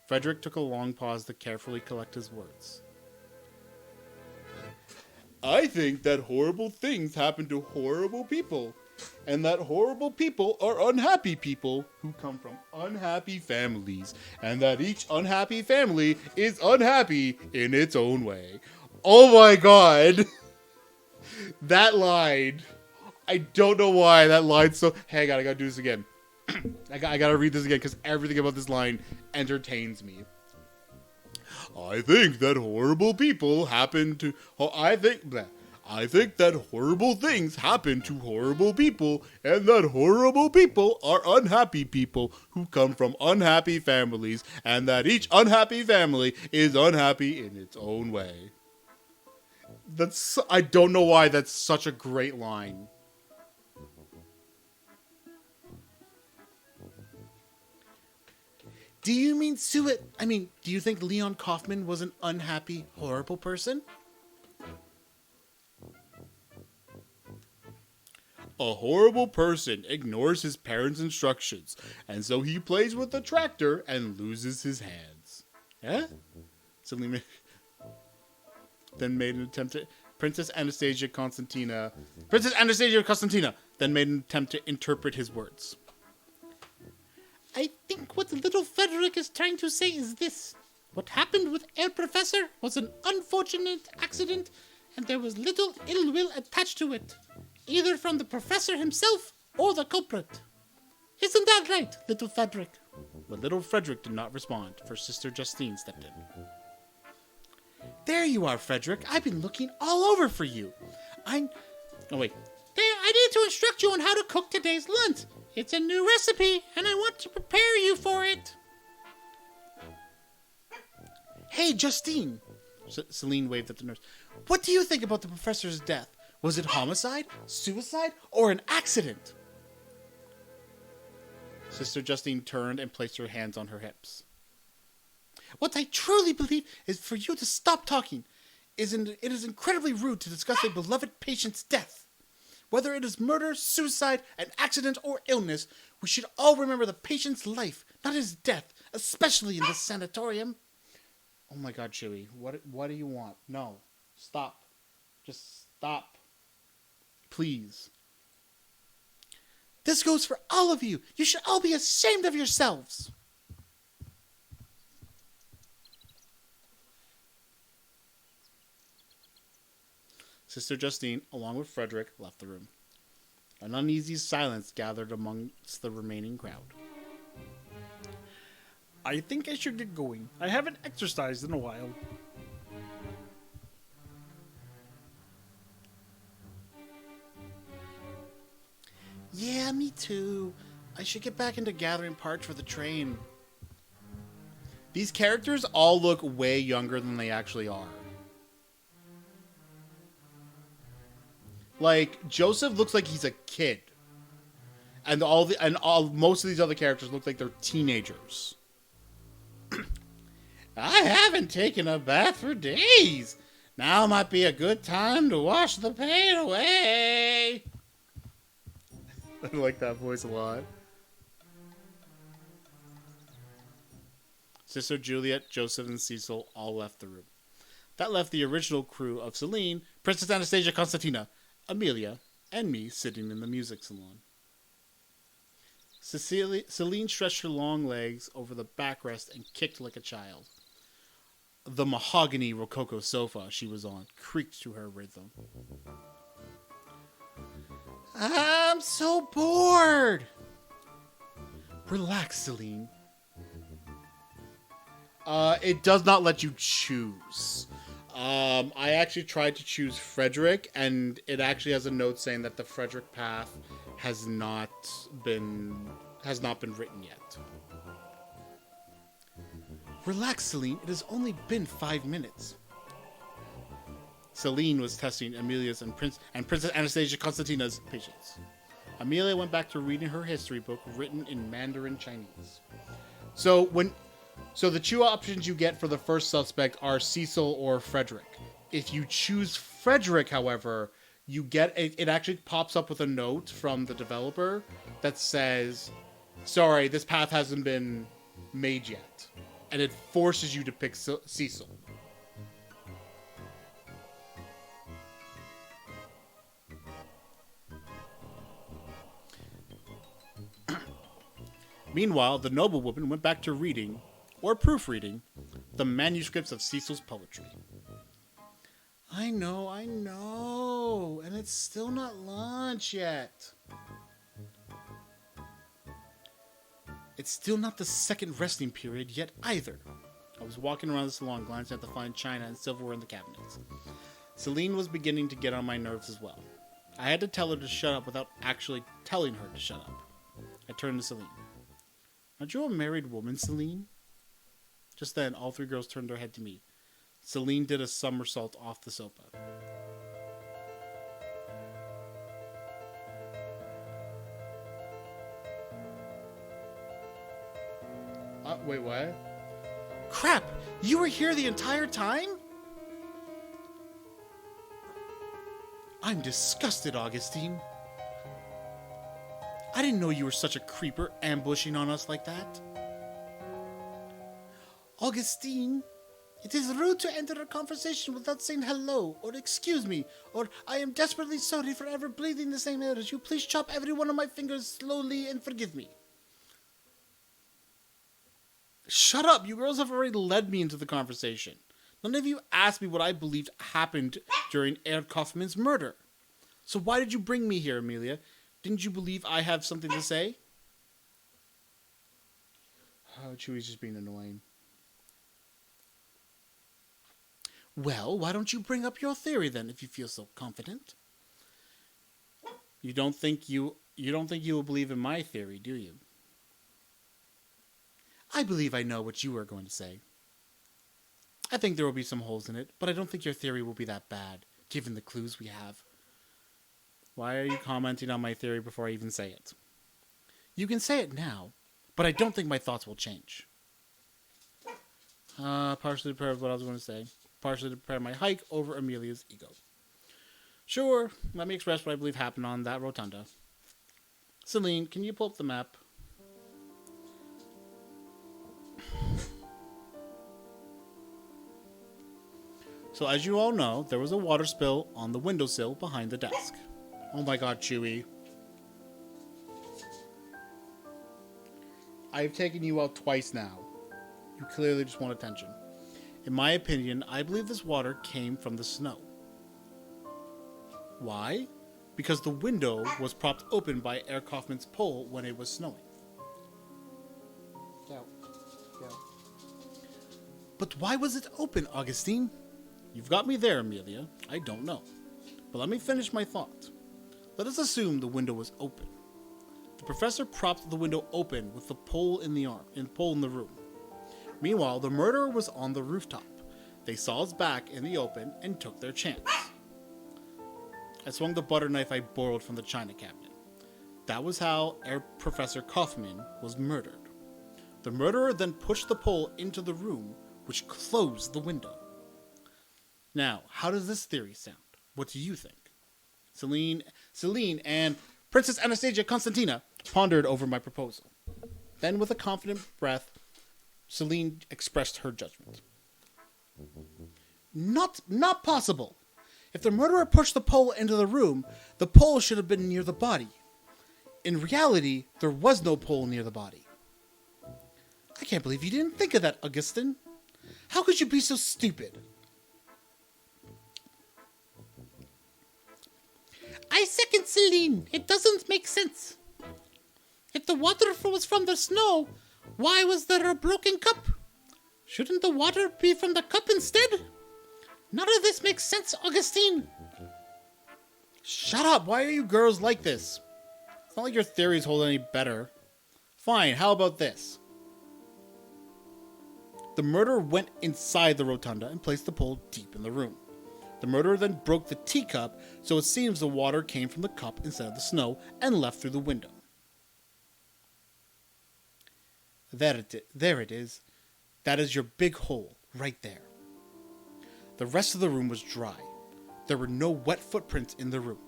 Frederick took a long pause to carefully collect his words. I think that horrible things happen to horrible people, and that horrible people are unhappy people who come from unhappy families, and that each unhappy family is unhappy in its own way. Oh my god! That line. I don't know why that line's so... Hang on, I gotta do this again. I gotta read this again because everything about this line entertains me. I think that horrible people happen to... I think that horrible things happen to horrible people, and that horrible people are unhappy people who come from unhappy families, and that each unhappy family is unhappy in its own way. I don't know why that's such a great line. Do you mean do you think Leon Kaufmann was an unhappy, horrible person? A horrible person ignores his parents' instructions, and so he plays with the tractor and loses his hands. Eh? Suddenly then made an attempt to... Princess Anastasia Constantina then made an attempt to interpret his words. I think what little Frederick is trying to say is this. What happened with Herr Professor was an unfortunate accident, and there was little ill will attached to it, either from the professor himself or the culprit. Isn't that right, little Frederick? But little Frederick did not respond, for Sister Justine stepped in. There you are, Frederick. I've been looking all over for you. Oh, wait. There, I need to instruct you on how to cook today's lunch. It's a new recipe, and I want to prepare you for it. Hey, Justine. Celine waved at the nurse. What do you think about the professor's death? Was it homicide, suicide, or an accident? Sister Justine turned and placed her hands on her hips. What I truly believe is for you to stop talking. It is incredibly rude to discuss a beloved patient's death. Whether it is murder, suicide, an accident, or illness, we should all remember the patient's life, not his death, especially in this sanatorium. Oh my god, Chewie. What do you want? No. Stop. Just stop. Please. This goes for all of you. You should all be ashamed of yourselves. Sister Justine, along with Frederick, left the room. An uneasy silence gathered amongst the remaining crowd. I think I should get going. I haven't exercised in a while. Yeah, me too. I should get back into gathering parts for the train. These characters all look way younger than they actually are. Like, Joseph looks like he's a kid. And most of these other characters look like they're teenagers. I haven't taken a bath for days. Now might be a good time to wash the pain away. I like that voice a lot. Sister Juliet, Joseph, and Cecil all left the room. That left the original crew of Celine, Princess Anastasia Constantina, Amelia, and me sitting in the music salon. Celine stretched her long legs over the backrest and kicked like a child. The mahogany rococo sofa she was on creaked to her rhythm. I'm so bored! Relax, Celine. It does not let you choose. I actually tried to choose Frederick, and it actually has a note saying that the Frederick path has not been written yet. Relax, Celine. It has only been 5 minutes. Celine was testing Amelia's and Princess Anastasia Constantina's patience. Amelia went back to reading her history book written in Mandarin Chinese. So the two options you get for the first suspect are Cecil or Frederick. If you choose Frederick, however, you get it actually pops up with a note from the developer that says, "Sorry, this path hasn't been made yet," and it forces you to pick Cecil. Meanwhile, the noblewoman went back to reading, or proofreading, the manuscripts of Cecil's poetry. I know, and it's still not lunch yet. It's still not the second resting period yet either. I was walking around the salon, glancing at the fine china and silverware in the cabinets. Celine was beginning to get on my nerves as well. I had to tell her to shut up without actually telling her to shut up. I turned to Celine. Aren't you a married woman, Celine? Just then, all three girls turned their head to me. Celine did a somersault off the sofa. Wait, what? Crap! You were here the entire time? I'm disgusted, Augustine. I didn't know you were such a creeper, ambushing on us like that. Augustine, it is rude to enter a conversation without saying hello, or excuse me, or I am desperately sorry for ever breathing the same air as you. Please chop every one of my fingers slowly and forgive me. Shut up, you girls have already led me into the conversation. None of you asked me what I believed happened during Herr Kaufmann's murder. So why did you bring me here, Amelia? Didn't you believe I have something to say? Oh, Chewy's just being annoying. Well, why don't you bring up your theory then, if you feel so confident? You don't think you will believe in my theory, do you? I believe I know what you are going to say. I think there will be some holes in it, but I don't think your theory will be that bad, given the clues we have. Why are you commenting on my theory before I even say it? You can say it now, but I don't think my thoughts will change. Partially to prepare what I was going to say. Partially to prepare my hike over Amelia's ego. Sure, let me express what I believe happened on that rotunda. Celine, can you pull up the map? So as you all know, there was a water spill on the windowsill behind the desk. Oh my god, Chewy. I've taken you out twice now. You clearly just want attention. In my opinion, I believe this water came from the snow. Why? Because the window was propped open by Herr Kaufmann's pole when it was snowing. Yeah. But why was it open, Augustine? You've got me there, Amelia. I don't know. But let me finish my thought. Let us assume the window was open. The professor propped the window open with the pole in the room. Meanwhile, the murderer was on the rooftop. They saw his back in the open and took their chance. I swung the butter knife I borrowed from the china cabinet. That was how Professor Kaufmann was murdered. The murderer then pushed the pole into the room, which closed the window. Now, how does this theory sound? What do you think? Celine and Princess Anastasia Constantina pondered over my proposal. Then, with a confident breath, Celine expressed her judgment. Not possible. If the murderer pushed the pole into the room, the pole should have been near the body. In reality, there was no pole near the body. I can't believe you didn't think of that, Augustine. How could you be so stupid? I second Celine. It doesn't make sense. If the water was from the snow, why was there a broken cup? Shouldn't the water be from the cup instead? None of this makes sense, Augustine. Shut up. Why are you girls like this? It's not like your theories hold any better. Fine, how about this? The murderer went inside the rotunda and placed the pole deep in the room. The murderer then broke the teacup, so it seems the water came from the cup instead of the snow and left through the window. There it is. That is your big hole, right there. The rest of the room was dry. There were no wet footprints in the room.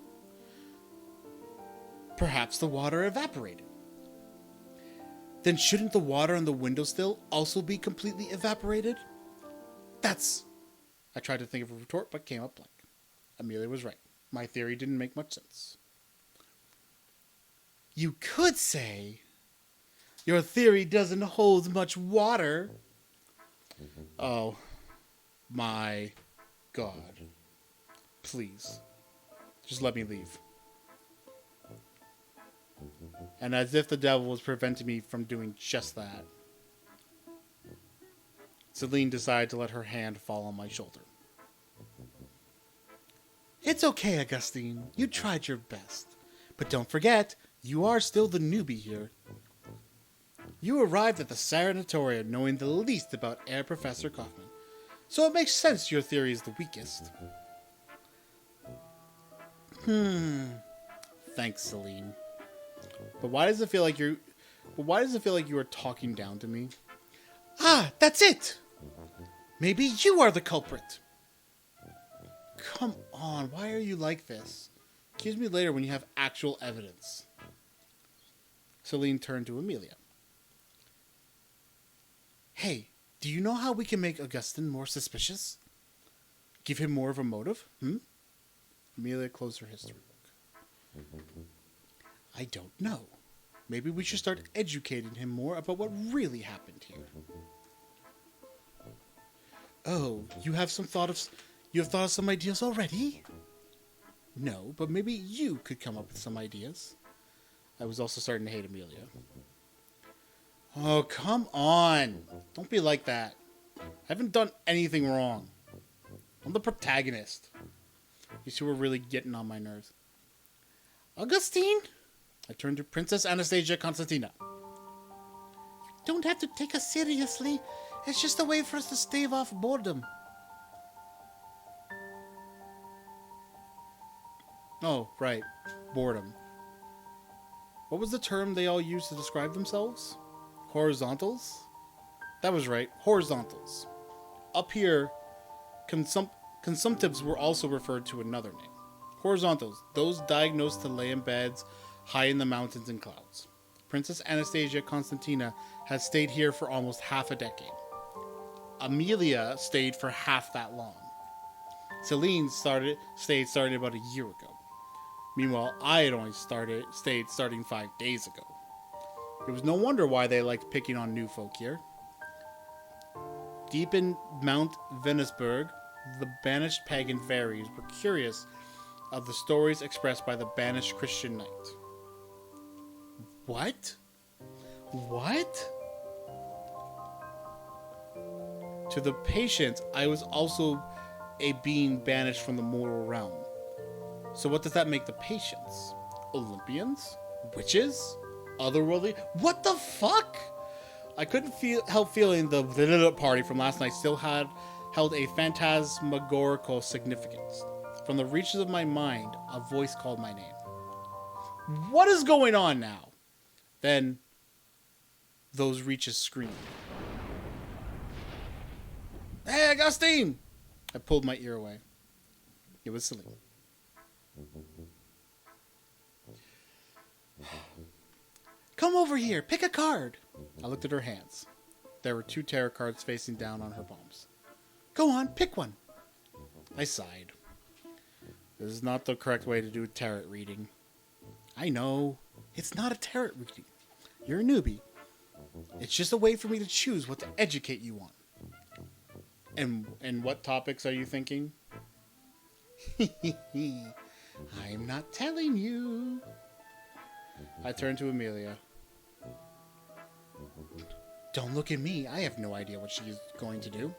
Perhaps the water evaporated. Then shouldn't the water on the windowsill also be completely evaporated? I tried to think of a retort, but came up blank. Amelia was right. My theory didn't make much sense. You could say your theory doesn't hold much water. Oh, my God. Please, just let me leave. And as if the devil was preventing me from doing just that, Celine decided to let her hand fall on my shoulder. It's okay, Augustine. You tried your best. But don't forget, you are still the newbie here. You arrived at the sanatorium knowing the least about Air Professor Kaufman, so it makes sense your theory is the weakest. Thanks, Celine. But why does it feel like you are talking down to me? Ah, that's it! Maybe you are the culprit. Come on, why are you like this? Accuse me later when you have actual evidence. Celine turned to Amelia. Hey, do you know how we can make Augustine more suspicious? Give him more of a motive? Amelia closed her history book. I don't know. Maybe we should start educating him more about what really happened here. Oh, you have thought of some ideas already? No, but maybe you could come up with some ideas. I was also starting to hate Amelia. Oh, come on. Don't be like that. I haven't done anything wrong. I'm the protagonist. These two were really getting on my nerves. Augustine? I turned to Princess Anastasia Constantina. You don't have to take us seriously. It's just a way for us to stave off boredom. Oh, right. Boredom. What was the term they all used to describe themselves? Horizontals? That was right. Horizontals. Up here, consumptives were also referred to another name. Horizontals. Those diagnosed to lay in beds high in the mountains and clouds. Princess Anastasia Constantina has stayed here for almost half a decade. Amelia stayed for half that long. Celine stayed about a year ago. Meanwhile, I had only stayed starting 5 days ago. It was no wonder why they liked picking on new folk here. Deep in Mount Venusberg, the banished pagan fairies were curious of the stories expressed by the banished Christian knight. What? What? To the patients, I was also a being banished from the mortal realm. So what does that make the patients? Olympians? Witches? Otherworldly? What the fuck? I couldn't help feeling the party from last night still held a phantasmagorical significance. From the reaches of my mind, a voice called my name. What is going on now? Then, those reaches screamed. Hey, Augustine! I pulled my ear away. It was Celine. Come over here, pick a card. I looked at her hands. There were 2 tarot cards facing down on her palms. Go on, pick one. I sighed. This is not the correct way to do tarot reading. I know. It's not a tarot reading. You're a newbie. It's just a way for me to choose what to educate you on. And what topics are you thinking? I'm not telling you. I turned to Amelia. Don't look at me. I have no idea what she's going to do.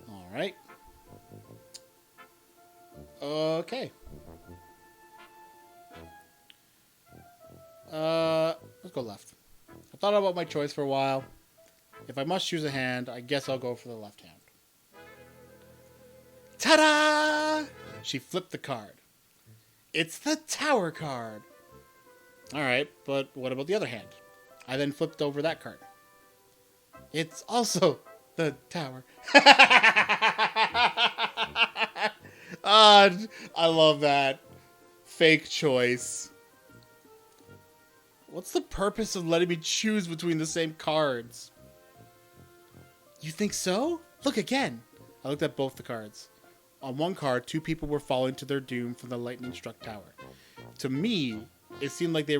All right. Okay. Let's go left. I thought about my choice for a while. If I must choose a hand, I guess I'll go for the left hand. Ta-da! She flipped the card. It's the Tower card. All right, but what about the other hand? I then flipped over that card. It's also the Tower. I love that. Fake choice. What's the purpose of letting me choose between the same cards? You think so? Look again. I looked at both the cards. On one card, 2 people were falling to their doom from the lightning-struck tower. To me, it seemed like they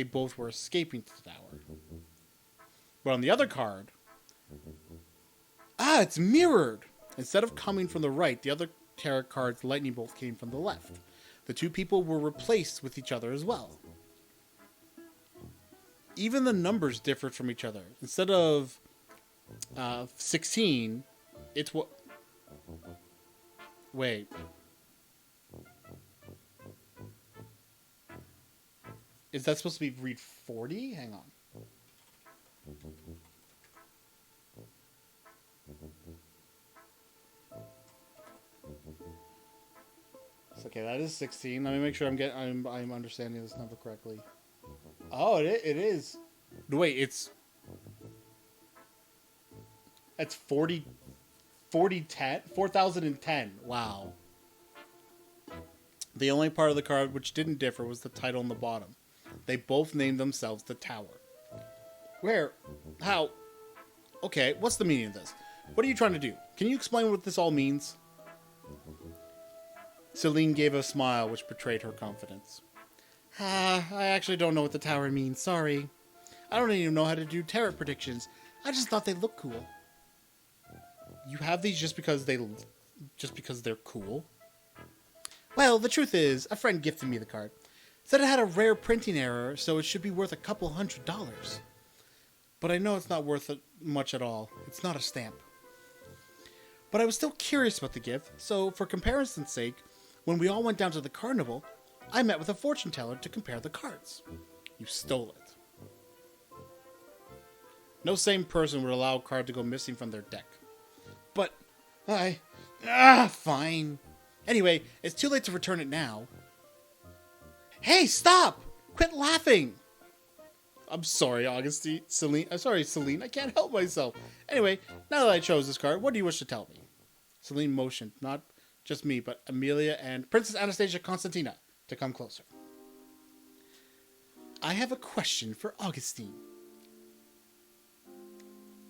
both were escaping to the tower. But on the other card, it's mirrored. Instead of coming from the right, the other tarot card's lightning bolt came from the left. The 2 people were replaced with each other as well. Even the numbers differed from each other. Instead of 16, it's what... Wait. Is that supposed to be read 40? Hang on. Okay, that is 16. Let me make sure I'm understanding this number correctly. Oh, it is. Wait, it's 4010. Wow. The only part of the card which didn't differ was the title on the bottom. They both named themselves the Tower. Where? How? Okay, what's the meaning of this? What are you trying to do? Can you explain what this all means? Celine gave a smile which betrayed her confidence. I actually don't know what the Tower means, sorry. I don't even know how to do tarot predictions. I just thought they looked cool. You have these just because they're cool? Well, the truth is, a friend gifted me the card. Said it had a rare printing error, so it should be worth a couple $100. But I know it's not worth much at all. It's not a stamp. But I was still curious about the gift, so for comparison's sake, when we all went down to the carnival, I met with a fortune teller to compare the cards. You stole it. No sane person would allow a card to go missing from their deck. But fine. Anyway, it's too late to return it now. Hey, stop! Quit laughing! I'm sorry, Augustine. Celine. I'm sorry, Celine. I can't help myself. Anyway, now that I chose this card, what do you wish to tell me? Celine motioned, not just me, but Amelia and Princess Anastasia Constantina to come closer. I have a question for Augustine.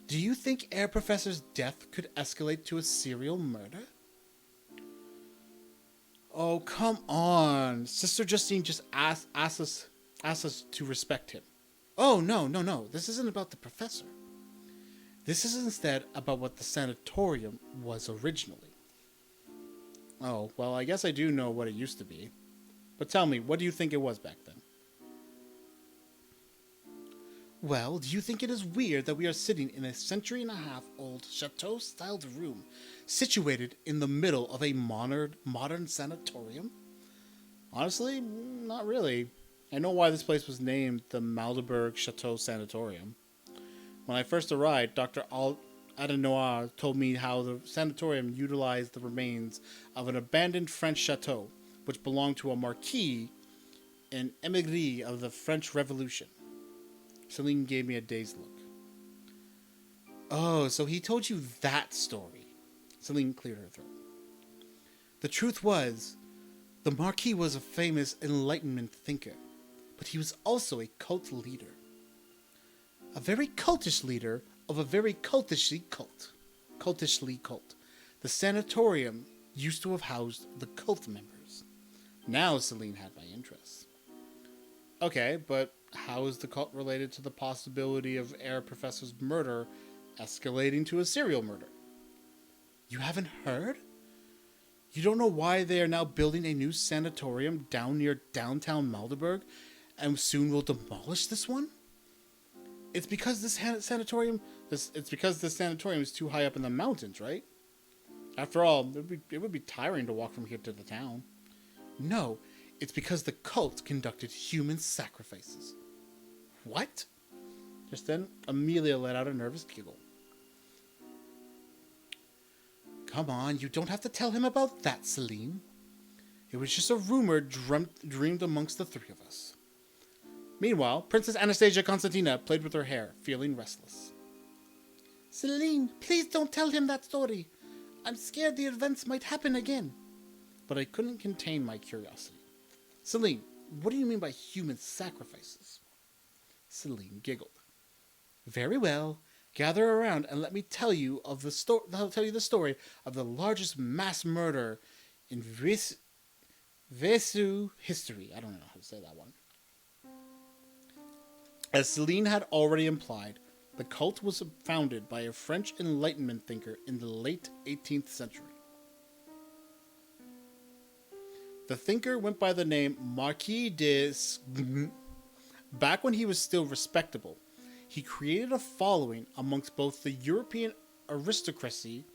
Do you think Air Professor's death could escalate to a serial murder? Oh, come on. Sister Justine just asked us to respect him. Oh, no. This isn't about the professor. This is instead about what the sanatorium was originally. Oh, well, I guess I do know what it used to be. But tell me, what do you think it was back then? Well, do you think it is weird that we are sitting in a century-and-a-half-old chateau-styled room situated in the middle of a modern sanatorium? Honestly, not really. I know why this place was named the Maldeberg Chateau Sanatorium. When I first arrived, Dr. Adenoir told me how the sanatorium utilized the remains of an abandoned French chateau, which belonged to a marquis and émigré of the French Revolution. Celine gave me a dazed look. Oh, so he told you that story. Celine cleared her throat. The truth was, the Marquis was a famous Enlightenment thinker, but he was also a cult leader. A very cultish leader of a very cultishly cult. The The sanatorium used to have housed the cult members. Now Celine had my interest. Okay, but how is the cult related to the possibility of Air Professor's murder escalating to a serial murder? You haven't heard? You don't know why they are now building a new sanatorium down near downtown Malderberg and soon will demolish this one? It's because this sanatorium is too high up in the mountains, right? After all, it would be tiring to walk from here to the town. No, it's because the cult conducted human sacrifices. What? Just then, Amelia let out a nervous giggle. Come on, you don't have to tell him about that, Celine. It was just a rumor dreamed amongst the three of us. Meanwhile, Princess Anastasia Constantina played with her hair, feeling restless. Celine, please don't tell him that story. I'm scared the events might happen again. But I couldn't contain my curiosity. Celine, what do you mean by human sacrifices? Celine giggled. Very well. Gather around and let me tell you the story of the largest mass murder in Vesu history. I don't know how to say that one. As Celine had already implied, the cult was founded by a French Enlightenment thinker in the late 18th century. The thinker went by the name Marquis de... Back when he was still respectable, he created a following amongst both the European aristocracy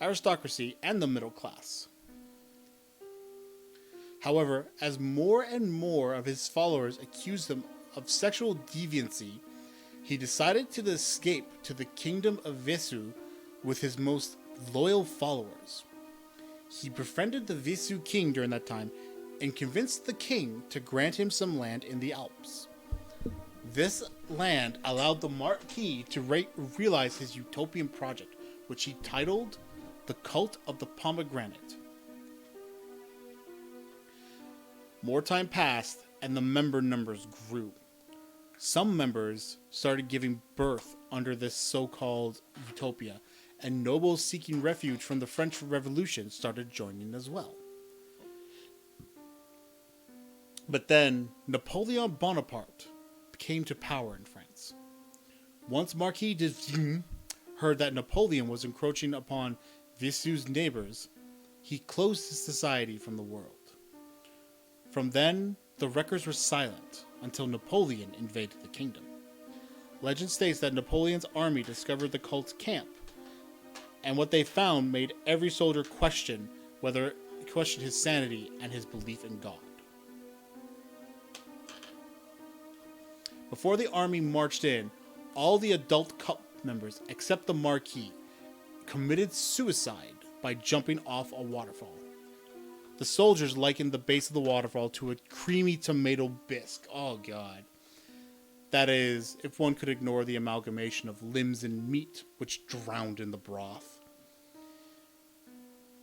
and the middle class. However, as more and more of his followers accused him of sexual deviancy, he decided to escape to the kingdom of Vesu with his most loyal followers. He befriended the Vesu king during that time and convinced the king to grant him some land in the Alps. This land allowed the Marquis to realize his utopian project, which he titled The Cult of the Pomegranate. More time passed, and the member numbers grew. Some members started giving birth under this so-called utopia, and nobles seeking refuge from the French Revolution started joining as well. But then, Napoleon Bonaparte came to power in France. Once Marquis de heard that Napoleon was encroaching upon Vesu's neighbors, he closed his society from the world. From then, the records were silent until Napoleon invaded the kingdom. Legend states that Napoleon's army discovered the cult's camp, and what they found made every soldier question his sanity and his belief in God. Before the army marched in, all the adult cult members, except the Marquis, committed suicide by jumping off a waterfall. The soldiers likened the base of the waterfall to a creamy tomato bisque. Oh, God. That is, if one could ignore the amalgamation of limbs and meat, which drowned in the broth.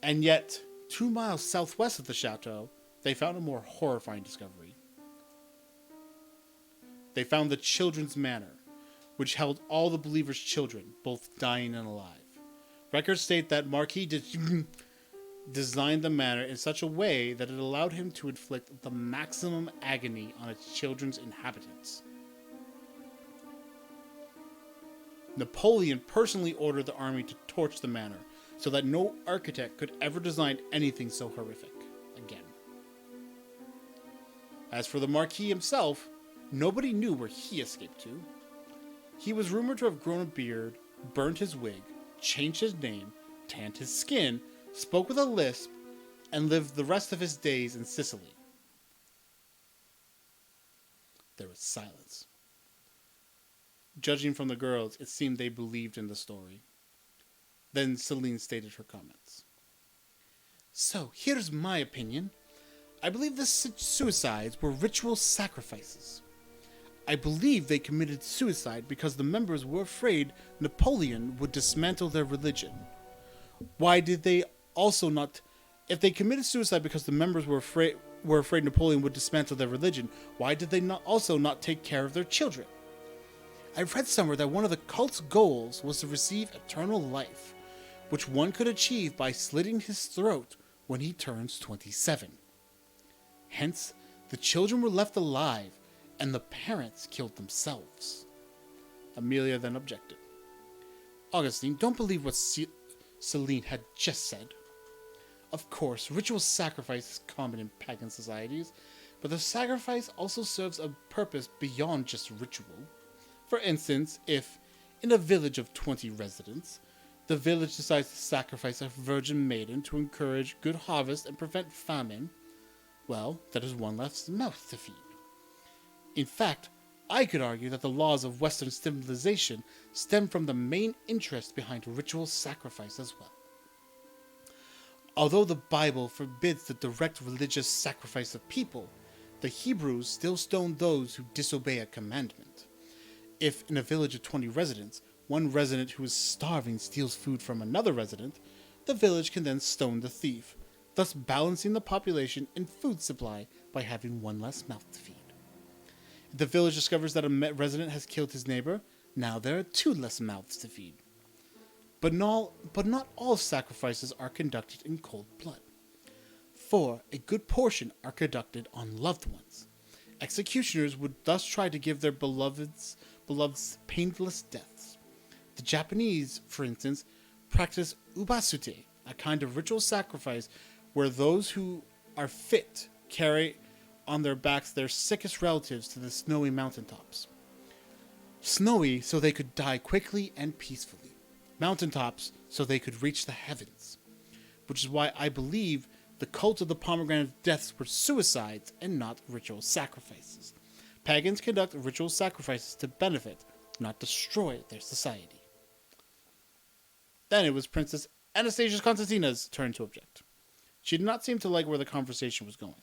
And yet, 2 miles southwest of the chateau, they found a more horrifying discovery. They found the Children's Manor, which held all the believers' children, both dying and alive. Records state that Marquis designed the manor in such a way that it allowed him to inflict the maximum agony on its children's inhabitants. Napoleon personally ordered the army to torch the manor, so that no architect could ever design anything so horrific again. As for the Marquis himself, nobody knew where he escaped to. He was rumored to have grown a beard, burned his wig, changed his name, tanned his skin, spoke with a lisp, and lived the rest of his days in Sicily. There was silence. Judging from the girls, it seemed they believed in the story. Then Celine stated her comments. So, here's my opinion. I believe the suicides were ritual sacrifices. I believe they committed suicide because the members were afraid Napoleon would dismantle their religion. Why did they also not... If they committed suicide because the members were afraid Napoleon would dismantle their religion, why did they not take care of their children? I read somewhere that one of the cult's goals was to receive eternal life, which one could achieve by slitting his throat when he turns 27. Hence, the children were left alive, and the parents killed themselves. Amelia then objected. Augustine, don't believe what Celine had just said. Of course, ritual sacrifice is common in pagan societies, but the sacrifice also serves a purpose beyond just ritual. For instance, if, in a village of 20 residents, the village decides to sacrifice a virgin maiden to encourage good harvest and prevent famine, well, that is one less mouth to feed. In fact, I could argue that the laws of Western civilization stem from the main interest behind ritual sacrifice as well. Although the Bible forbids the direct religious sacrifice of people, the Hebrews still stone those who disobey a commandment. If, in a village of 20 residents, one resident who is starving steals food from another resident, the village can then stone the thief, thus balancing the population and food supply by having one less mouth to feed. If the village discovers that a resident has killed his neighbor, now there are 2 less mouths to feed. But not all sacrifices are conducted in cold blood. For a good portion are conducted on loved ones. Executioners would thus try to give their beloveds painless deaths. The Japanese, for instance, practice ubasute, a kind of ritual sacrifice where those who are fit carry on their backs their sickest relatives to the snowy mountaintops. Snowy so they could die quickly and peacefully. Mountaintops so they could reach the heavens. Which is why I believe the cult of the pomegranate deaths were suicides and not ritual sacrifices. Pagans conduct ritual sacrifices to benefit, not destroy their society. Then it was Princess Anastasia Constantina's turn to object. She did not seem to like where the conversation was going.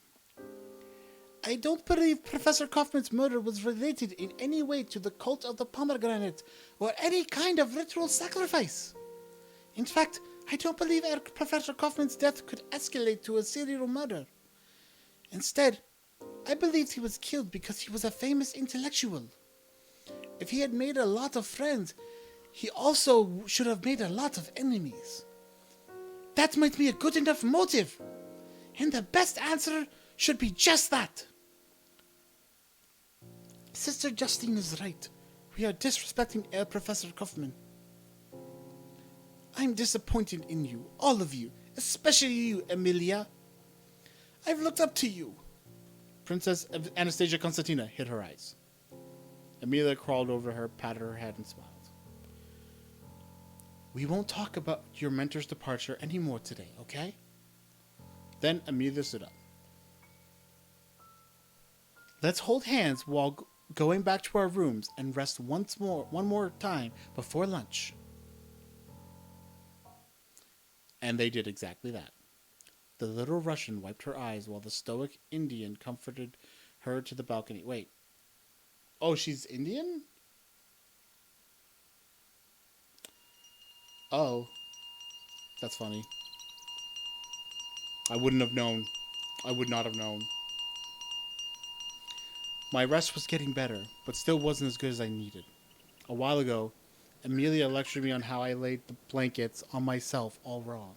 I don't believe Professor Kaufman's murder was related in any way to the cult of the pomegranate or any kind of ritual sacrifice. In fact, I don't believe Professor Kaufman's death could escalate to a serial murder. Instead, I believed he was killed because he was a famous intellectual. If he had made a lot of friends, he also should have made a lot of enemies. That might be a good enough motive, and the best answer should be just that. Sister Justine is right. We are disrespecting Professor Kaufman. I'm disappointed in you, all of you, especially you, Emilia. I've looked up to you. Princess Anastasia Constantina hid her eyes. Emilia crawled over her, patted her head, and smiled. We won't talk about your mentor's departure anymore today, okay? Then Emilia stood up. Let's hold hands while going back to our rooms and rest one more time before lunch. And they did exactly that. The little Russian wiped her eyes while the stoic Indian comforted her to the balcony. Wait. Oh, she's Indian? Oh. That's funny. I wouldn't have known. I would not have known. My rest was getting better, but still wasn't as good as I needed. A while ago, Emilia lectured me on how I laid the blankets on myself all wrong.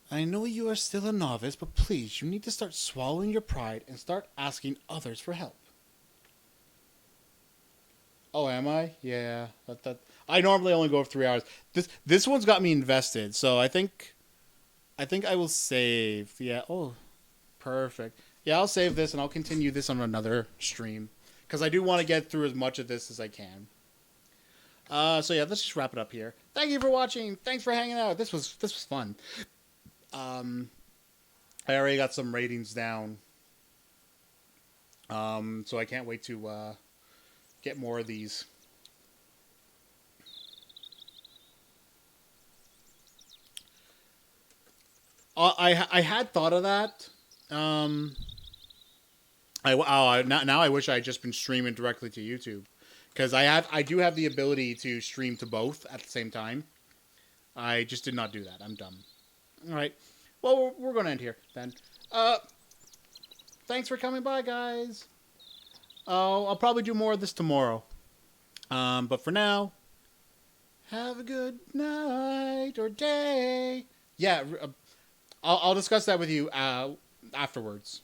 I know you are still a novice, but please, you need to start swallowing your pride and start asking others for help. Oh, am I? Yeah. I normally only go for 3 hours. This one's got me invested, so I think I will save. Yeah. Oh, perfect. Yeah, I'll save this and I'll continue this on another stream because I do want to get through as much of this as I can. So yeah, let's just wrap it up here. Thank you for watching. Thanks for hanging out. This was fun. I already got some ratings down. So I can't wait to get more of these. I had thought of that. Now I wish I had just been streaming directly to YouTube, because I do have the ability to stream to both at the same time. I just did not do that. I'm dumb. All right. Well, we're going to end here then. Thanks for coming by, guys. I'll probably do more of this tomorrow. But for now, have a good night or day. Yeah, I'll discuss that with you afterwards.